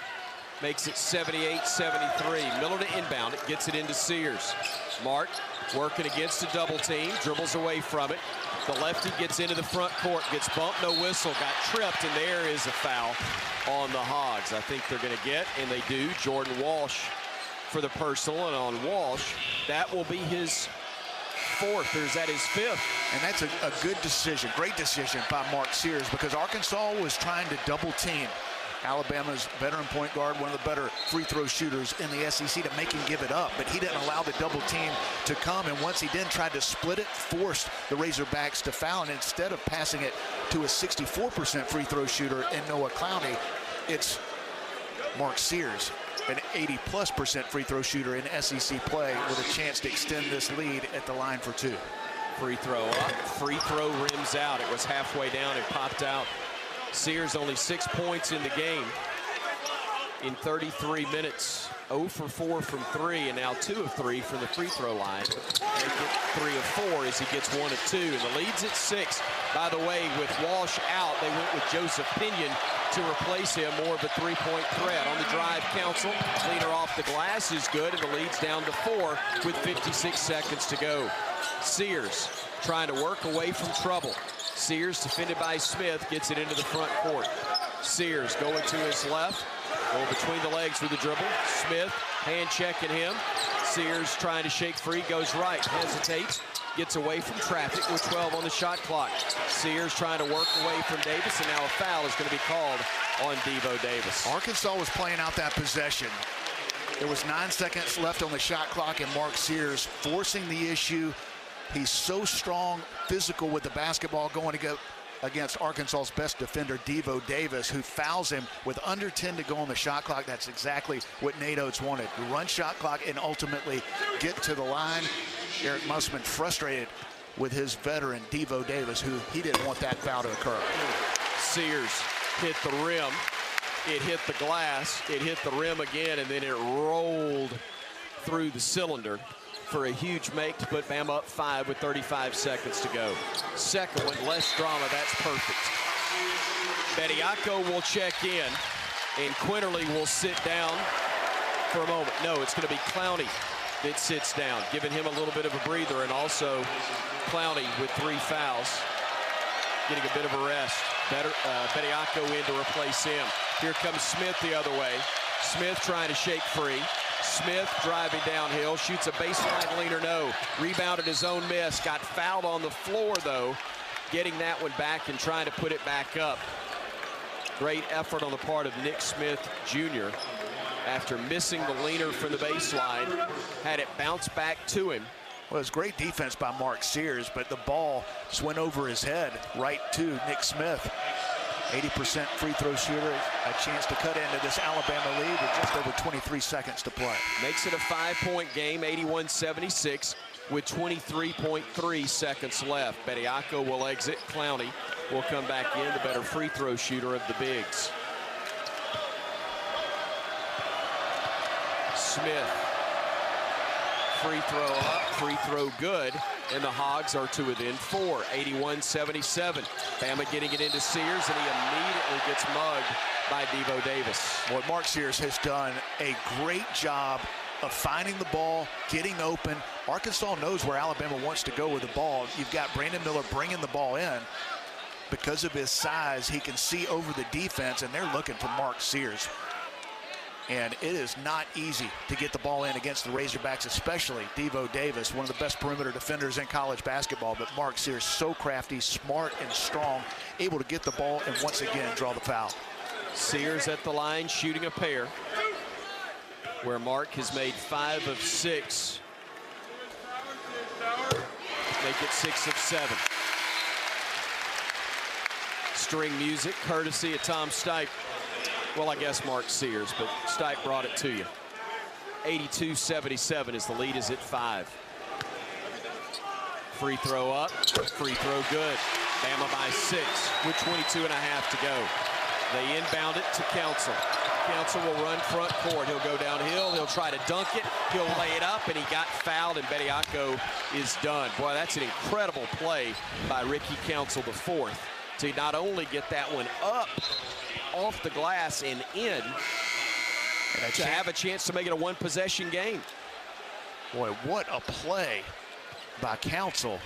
makes it 78-73. Miller to inbound it, gets it into Sears. Mark working against a double team, dribbles away from it. The lefty gets into the front court, gets bumped, no whistle, got tripped, and there is a foul on the Hogs. I think they're going to get, and they do, Jordan Walsh for the personal, and on Walsh, that will be his 4th, or is that his 5th? And that's a good decision, great decision by Mark Sears, because Arkansas was trying to double team Alabama's veteran point guard, one of the better free throw shooters in the SEC, to make him give it up. But he didn't allow the double team to come, and once he did, tried to split it, forced the Razorbacks to foul, and instead of passing it to a 64% free throw shooter in Noah Clowney, it's Mark Sears, an 80+% free throw shooter in SEC play, with a chance to extend this lead at the line for 2. Free throw up, free throw rims out. It was halfway down, it popped out. Sears only 6 points in the game in 33 minutes. 0 for 4 from 3, and now 2 of 3 from the free throw line. Make it 3 of 4 as he gets 1 of 2, and the lead's at 6. By the way, with Walsh out, they went with Joseph Pinion to replace him, more of a three-point threat. On the drive, Council, leaner off the glass is good, and the lead's down to 4 with 56 seconds to go. Sears trying to work away from trouble. Sears, defended by Smith, gets it into the front court. Sears going to his left, going between the legs with the dribble. Smith hand checking him. Sears trying to shake free, goes right, hesitates, gets away from traffic with 12 on the shot clock. Sears trying to work away from Davis, and now a foul is going to be called on Devo Davis. Arkansas was playing out that possession. There was 9 seconds left on the shot clock, and Mark Sears forcing the issue. He's so strong, physical with the basketball, going to go against Arkansas's best defender, Devo Davis, who fouls him with under 10 to go on the shot clock. That's exactly what Nate Oates wanted. Run shot clock and ultimately get to the line. Eric Musman frustrated with his veteran, Devo Davis, who he didn't want that foul to occur. Sears hit the rim. It hit the glass. It hit the rim again, and then it rolled through the cylinder for a huge make to put Bama up 5 with 35 seconds to go. Second one, less drama, that's perfect. Bediako will check in, and Quinterly will sit down for a moment. No, it's going to be Clowney that sits down, giving him a little bit of a breather, and also Clowney with 3 fouls, getting a bit of a rest. Bediako in to replace him. Here comes Smith the other way. Smith trying to shake free. Smith driving downhill, shoots a baseline leaner, no. Rebounded his own miss, got fouled on the floor, though, getting that one back and trying to put it back up. Great effort on the part of Nick Smith Jr. after missing the leaner from the baseline, had it bounce back to him. Well, it was great defense by Mark Sears, but the ball just went over his head right to Nick Smith. 80% free throw shooter, a chance to cut into this Alabama lead with just over 23 seconds to play. Makes it a 5-point game, 81-76, with 23.3 seconds left. Bediako will exit. Clowney will come back in, the better free throw shooter of the bigs. Smith, free throw up, free throw good, and the Hogs are to within 4, 81-77. Bama getting it into Sears, and he immediately gets mugged by Devo Davis. Well, Mark Sears has done a great job of finding the ball, getting open. Arkansas knows where Alabama wants to go with the ball. You've got Brandon Miller bringing the ball in. because of his size, he can see over the defense, and they're looking for Mark Sears. And it is not easy to get the ball in against the Razorbacks, especially Devo Davis, one of the best perimeter defenders in college basketball. But Mark Sears, so crafty, smart, and strong, able to get the ball and once again draw the foul. Sears at the line shooting a pair, where Mark has made 5 of 6. Make it 6 of 7. String music courtesy of Tom Stipe. Well, I guess Mark Sears, but Stipe brought it to you. 82-77 is the lead is at 5. Free throw up, free throw good. Bama by 6 with 22 and a half to go. They inbound it to Council. Council will run front court. He'll go downhill. He'll try to dunk it. He'll lay it up, and he got fouled, and Bediako is done. Boy, that's an incredible play by Ricky Council, the 4th, to not only get that one up off the glass and in, and to have a chance to make it a one-possession game. Boy, what a play by Council.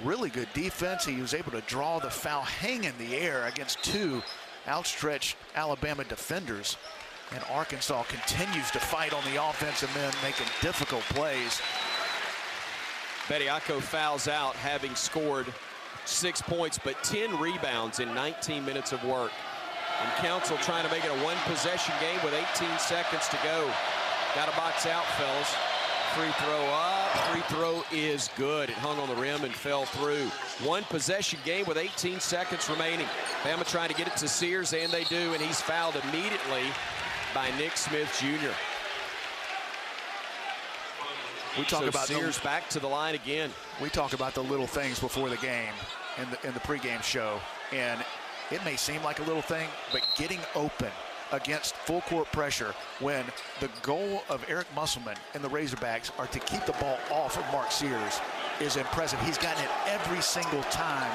Really good defense. He was able to draw the foul, hang in the air against 2 outstretched Alabama defenders. And Arkansas continues to fight on the offensive end, making difficult plays. Bediako fouls out, having scored 6 points, but 10 rebounds in 19 minutes of work. And Council trying to make it a one-possession game with 18 seconds to go. Got to box out, fellas. Free throw up. Free throw is good. It hung on the rim and fell through. One-possession game with 18 seconds remaining. Bama trying to get it to Sears, and they do, and he's fouled immediately by Nick Smith Jr. We talk about Sears back to the line again. We talk about the little things before the game in the pregame show, and it may seem like a little thing, but getting open against full court pressure when the goal of Eric Musselman and the Razorbacks are to keep the ball off of Mark Sears is impressive. He's gotten it every single time,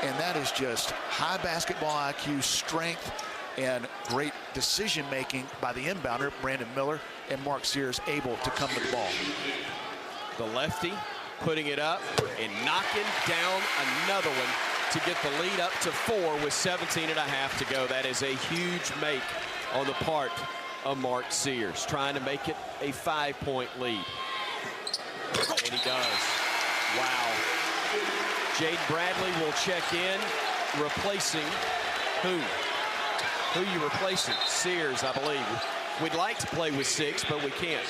and that is just high basketball IQ, strength, and great decision-making by the inbounder, Brandon Miller, and Mark Sears able to come to the ball. The lefty putting it up and knocking down another one to get the lead up to 4 with 17 and a half to go. That is a huge make on the part of Mark Sears, trying to make it a 5-point lead. And he does. Wow. Jaden Bradley will check in, replacing who? Who you replacing? Sears, I believe. We'd like to play with 6, but we can't.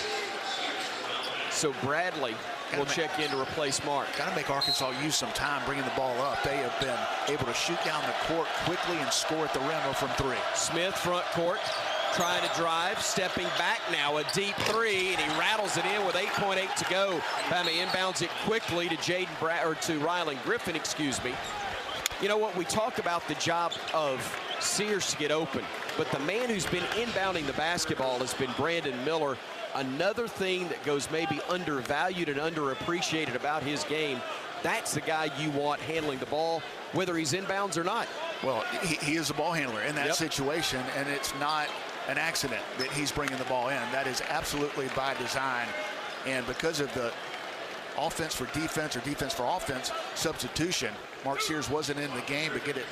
So Bradley will check in to replace Mark. Got to make Arkansas use some time bringing the ball up. They have been able to shoot down the court quickly and score at the rim or from 3. Smith front court, trying to drive, stepping back now, a deep 3, and he rattles it in with 8.8 to go. Bama inbounds it quickly to to Rylan Griffin, excuse me. You know what, we talk about the job of Sears to get open, but the man who's been inbounding the basketball has been Brandon Miller. Another thing that goes maybe undervalued and underappreciated about his game, that's the guy you want handling the ball, whether he's inbounds or not. Well, he is a ball handler in that situation, and it's not an accident that he's bringing the ball in. That is absolutely by design, and because of the offense for defense or defense for offense substitution, Mark Sears wasn't in the game to get it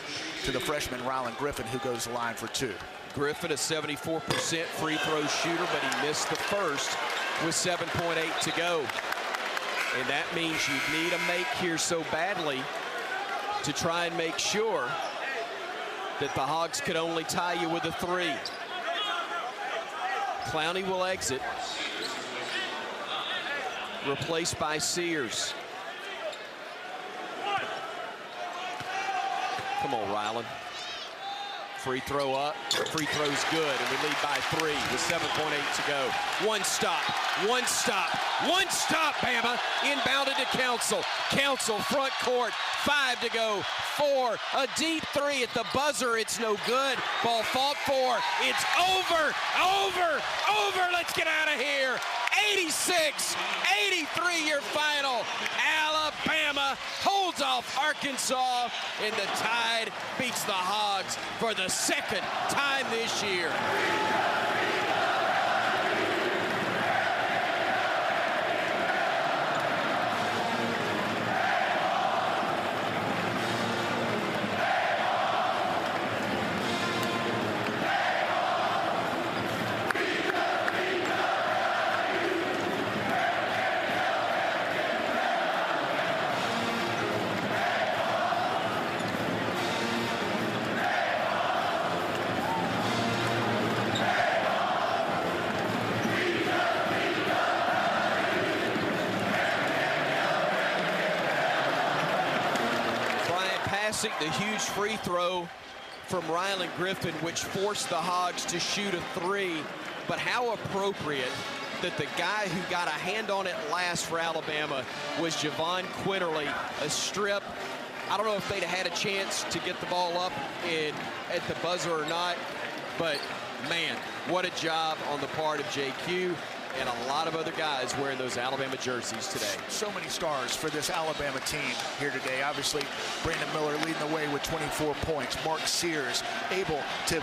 to the freshman Rylan Griffin, who goes to the line for 2. Griffin, a 74% free throw shooter, but he missed the first with 7.8 to go. And that means you need a make here so badly to try and make sure that the Hogs could only tie you with a 3. Clowney will exit, replaced by Sears. Come on, Rylan. Free throw up, free throw's good, and we lead by 3 with 7.8 to go. One stop, Bama. Inbounded to Council. Council front court, 5 to go, 4, a deep 3 at the buzzer, it's no good. Ball fought for, it's over, let's get out of here. 86-83 your final. Alabama holds off Arkansas, and the Tide beats the Hogs for the 2nd time this year. Passink, the huge free throw from Rylan Griffin, which forced the Hogs to shoot a 3. But how appropriate that the guy who got a hand on it last for Alabama was Javon Quinterly, a strip. I don't know if they'd have had a chance to get the ball up at the buzzer or not, but man, what a job on the part of JQ and a lot of other guys wearing those Alabama jerseys today. So many stars for this Alabama team here today. Obviously, Brandon Miller leading the way with 24 points. Mark Sears able to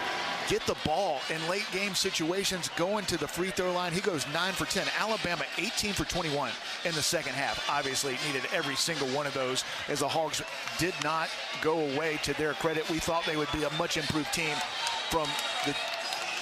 get the ball in late game situations, going to the free throw line. He goes 9 for 10. Alabama 18 for 21 in the second half. Obviously needed every single one of those as the Hogs did not go away. To their credit, we thought they would be a much improved team from the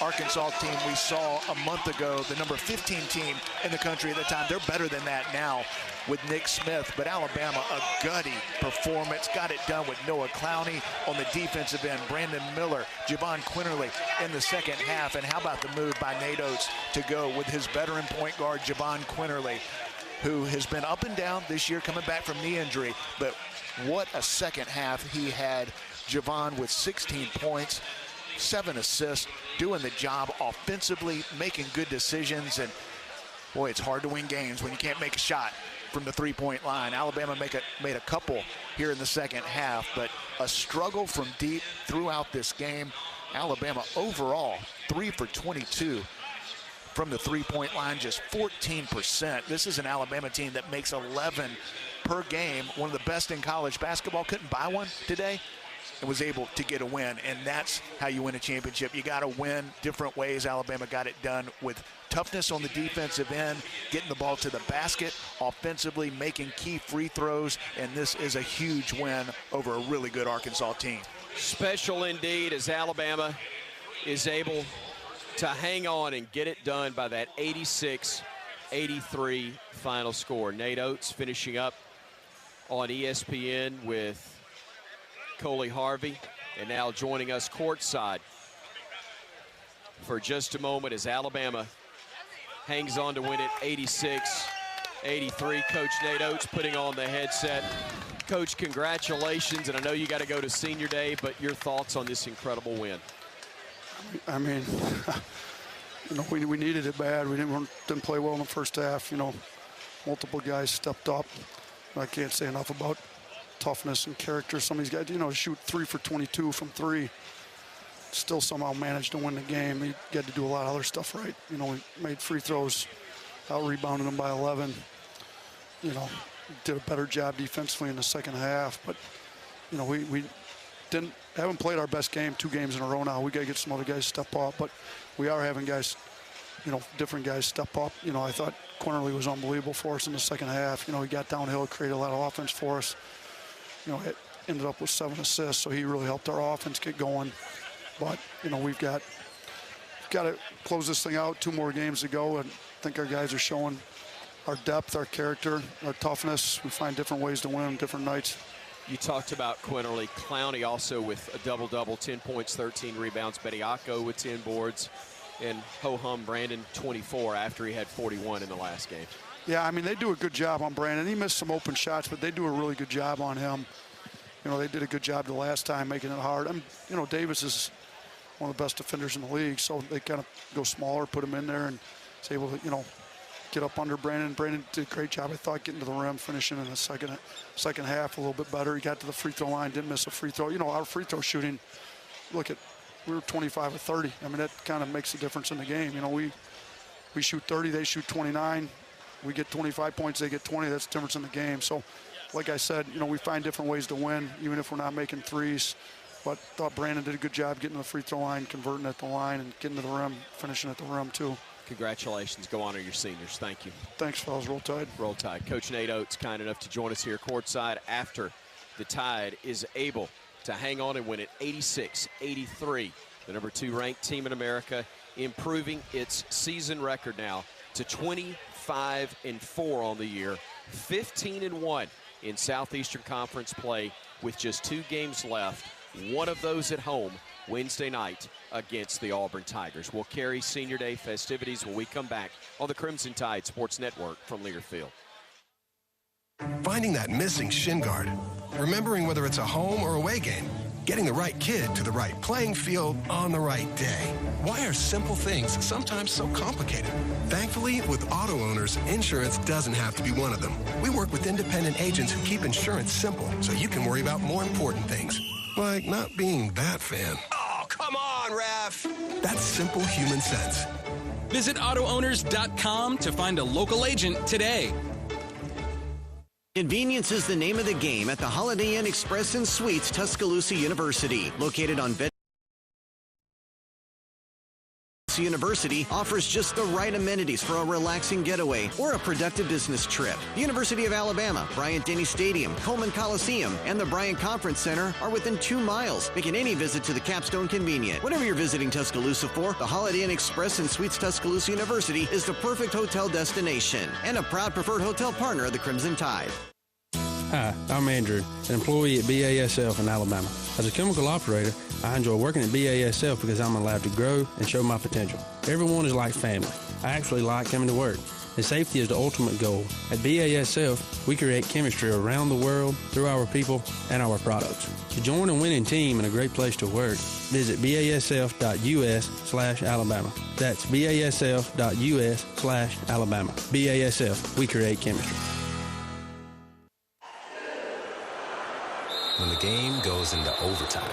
Arkansas team we saw a month ago, the number 15 team in the country at the time. They're better than that now with Nick Smith, but Alabama, a gutty performance. Got it done with Noah Clowney on the defensive end, Brandon Miller, Javon Quinterly in the second half. And how about the move by Nate Oates to go with his veteran point guard, Javon Quinterly, who has been up and down this year, coming back from knee injury. But what a second half he had. Javon with 16 points, 7 assists, doing the job offensively, making good decisions. And boy, it's hard to win games when you can't make a shot from the three-point line. Alabama made a couple here in the second half, but a struggle from deep throughout this game. Alabama overall 3 for 22 from the three-point line, just 14%. This is an Alabama team that makes 11 per game, one of the best in college basketball. Couldn't buy one today and was able to get a win, and that's how you win a championship. You got to win different ways. Alabama got it done with toughness on the defensive end, getting the ball to the basket, offensively making key free throws, and this is a huge win over a really good Arkansas team. Special indeed, as Alabama is able to hang on and get it done by that 86-83 final score. Nate Oates finishing up on ESPN with Coley Harvey, and now joining us courtside for just a moment as Alabama hangs on to win it 86-83. Coach Nate Oates putting on the headset. Coach, congratulations, and I know you got to go to senior day, but your thoughts on this incredible win? I mean, you know, we needed it bad. We didn't play well in the first half. You know, multiple guys stepped up. I can't say enough about toughness and character. Some of these guys, you know, shoot 3 for 22 from 3, still somehow managed to win the game. He had to do a lot of other stuff right. You know, we made free throws, out-rebounded them by 11. You know, did a better job defensively in the second half. But, you know, we haven't played our best game 2 games in a row now. We got to get some other guys step up. But we are having guys, you know, different guys step up. You know, I thought Quinterly was unbelievable for us in the second half. You know, he got downhill, created a lot of offense for us. You know, it ended up with 7 assists, so he really helped our offense get going. But, you know, we've got to close this thing out. 2 more games to go, and I think our guys are showing our depth, our character, our toughness. We find different ways to win on different nights. You talked about Quinterly. Clowney also with a double-double, 10 points, 13 rebounds. Bediako with 10 boards, and ho-hum Brandon 24 after he had 41 in the last game. Yeah, I mean, they do a good job on Brandon. He missed some open shots, but they do a really good job on him. You know, they did a good job the last time making it hard. You know, Davis is one of the best defenders in the league, so they kind of go smaller, put him in there, and is able to, you know, get up under Brandon. Brandon did a great job, I thought, getting to the rim, finishing in the second half a little bit better. He got to the free throw line, didn't miss a free throw. You know, our free throw shooting, we were 25 or 30. I mean, that kind of makes a difference in the game. You know, we shoot 30, they shoot 29. We get 25 points, they get 20. That's the difference in the game. So, like I said, you know, we find different ways to win, even if we're not making threes. But thought Brandon did a good job getting to the free throw line, converting at the line, and getting to the rim, finishing at the rim, too. Congratulations. Go honor your seniors. Thank you. Thanks, fellas. Roll Tide. Roll Tide. Coach Nate Oates, kind enough to join us here courtside after the Tide is able to hang on and win it 86-83. The number 2 ranked team in America, improving its season record now to 25-4 on the year, 15-1 in Southeastern Conference play with just 2 games left, one of those at home Wednesday night against the Auburn Tigers. We'll carry Senior Day festivities when we come back on the Crimson Tide Sports Network from Learfield. Finding that missing shin guard remembering whether it's a home or away game, getting the right kid to the right playing field on the right day. Why are simple things sometimes so complicated? Thankfully, with auto owners, insurance doesn't have to be one of them. We work with independent agents who keep insurance simple so you can worry about more important things, like not being that fan. Oh, come on, ref! That's simple human sense. Visit AutoOwners.com to find a local agent today. Convenience is the name of the game at the Holiday Inn Express and Suites, Tuscaloosa University. Located on University offers just the right amenities for a relaxing getaway or a productive business trip. The University of Alabama, Bryant-Denny Stadium, Coleman Coliseum, and the Bryan Conference Center are within 2 miles, making any visit to the Capstone convenient. Whatever you're visiting Tuscaloosa for, the Holiday Inn Express and Suites Tuscaloosa University is the perfect hotel destination and a proud preferred hotel partner of the Crimson Tide. Hi, I'm Andrew, an employee at BASF in Alabama. As a chemical operator, I enjoy working at BASF because I'm allowed to grow and show my potential. Everyone is like family. I actually like coming to work. And safety is the ultimate goal. At BASF, we create chemistry around the world through our people and our products. To join a winning team and a great place to work, visit basf.us/Alabama. That's basf.us/Alabama. BASF, we create chemistry. When the game goes into overtime.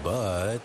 But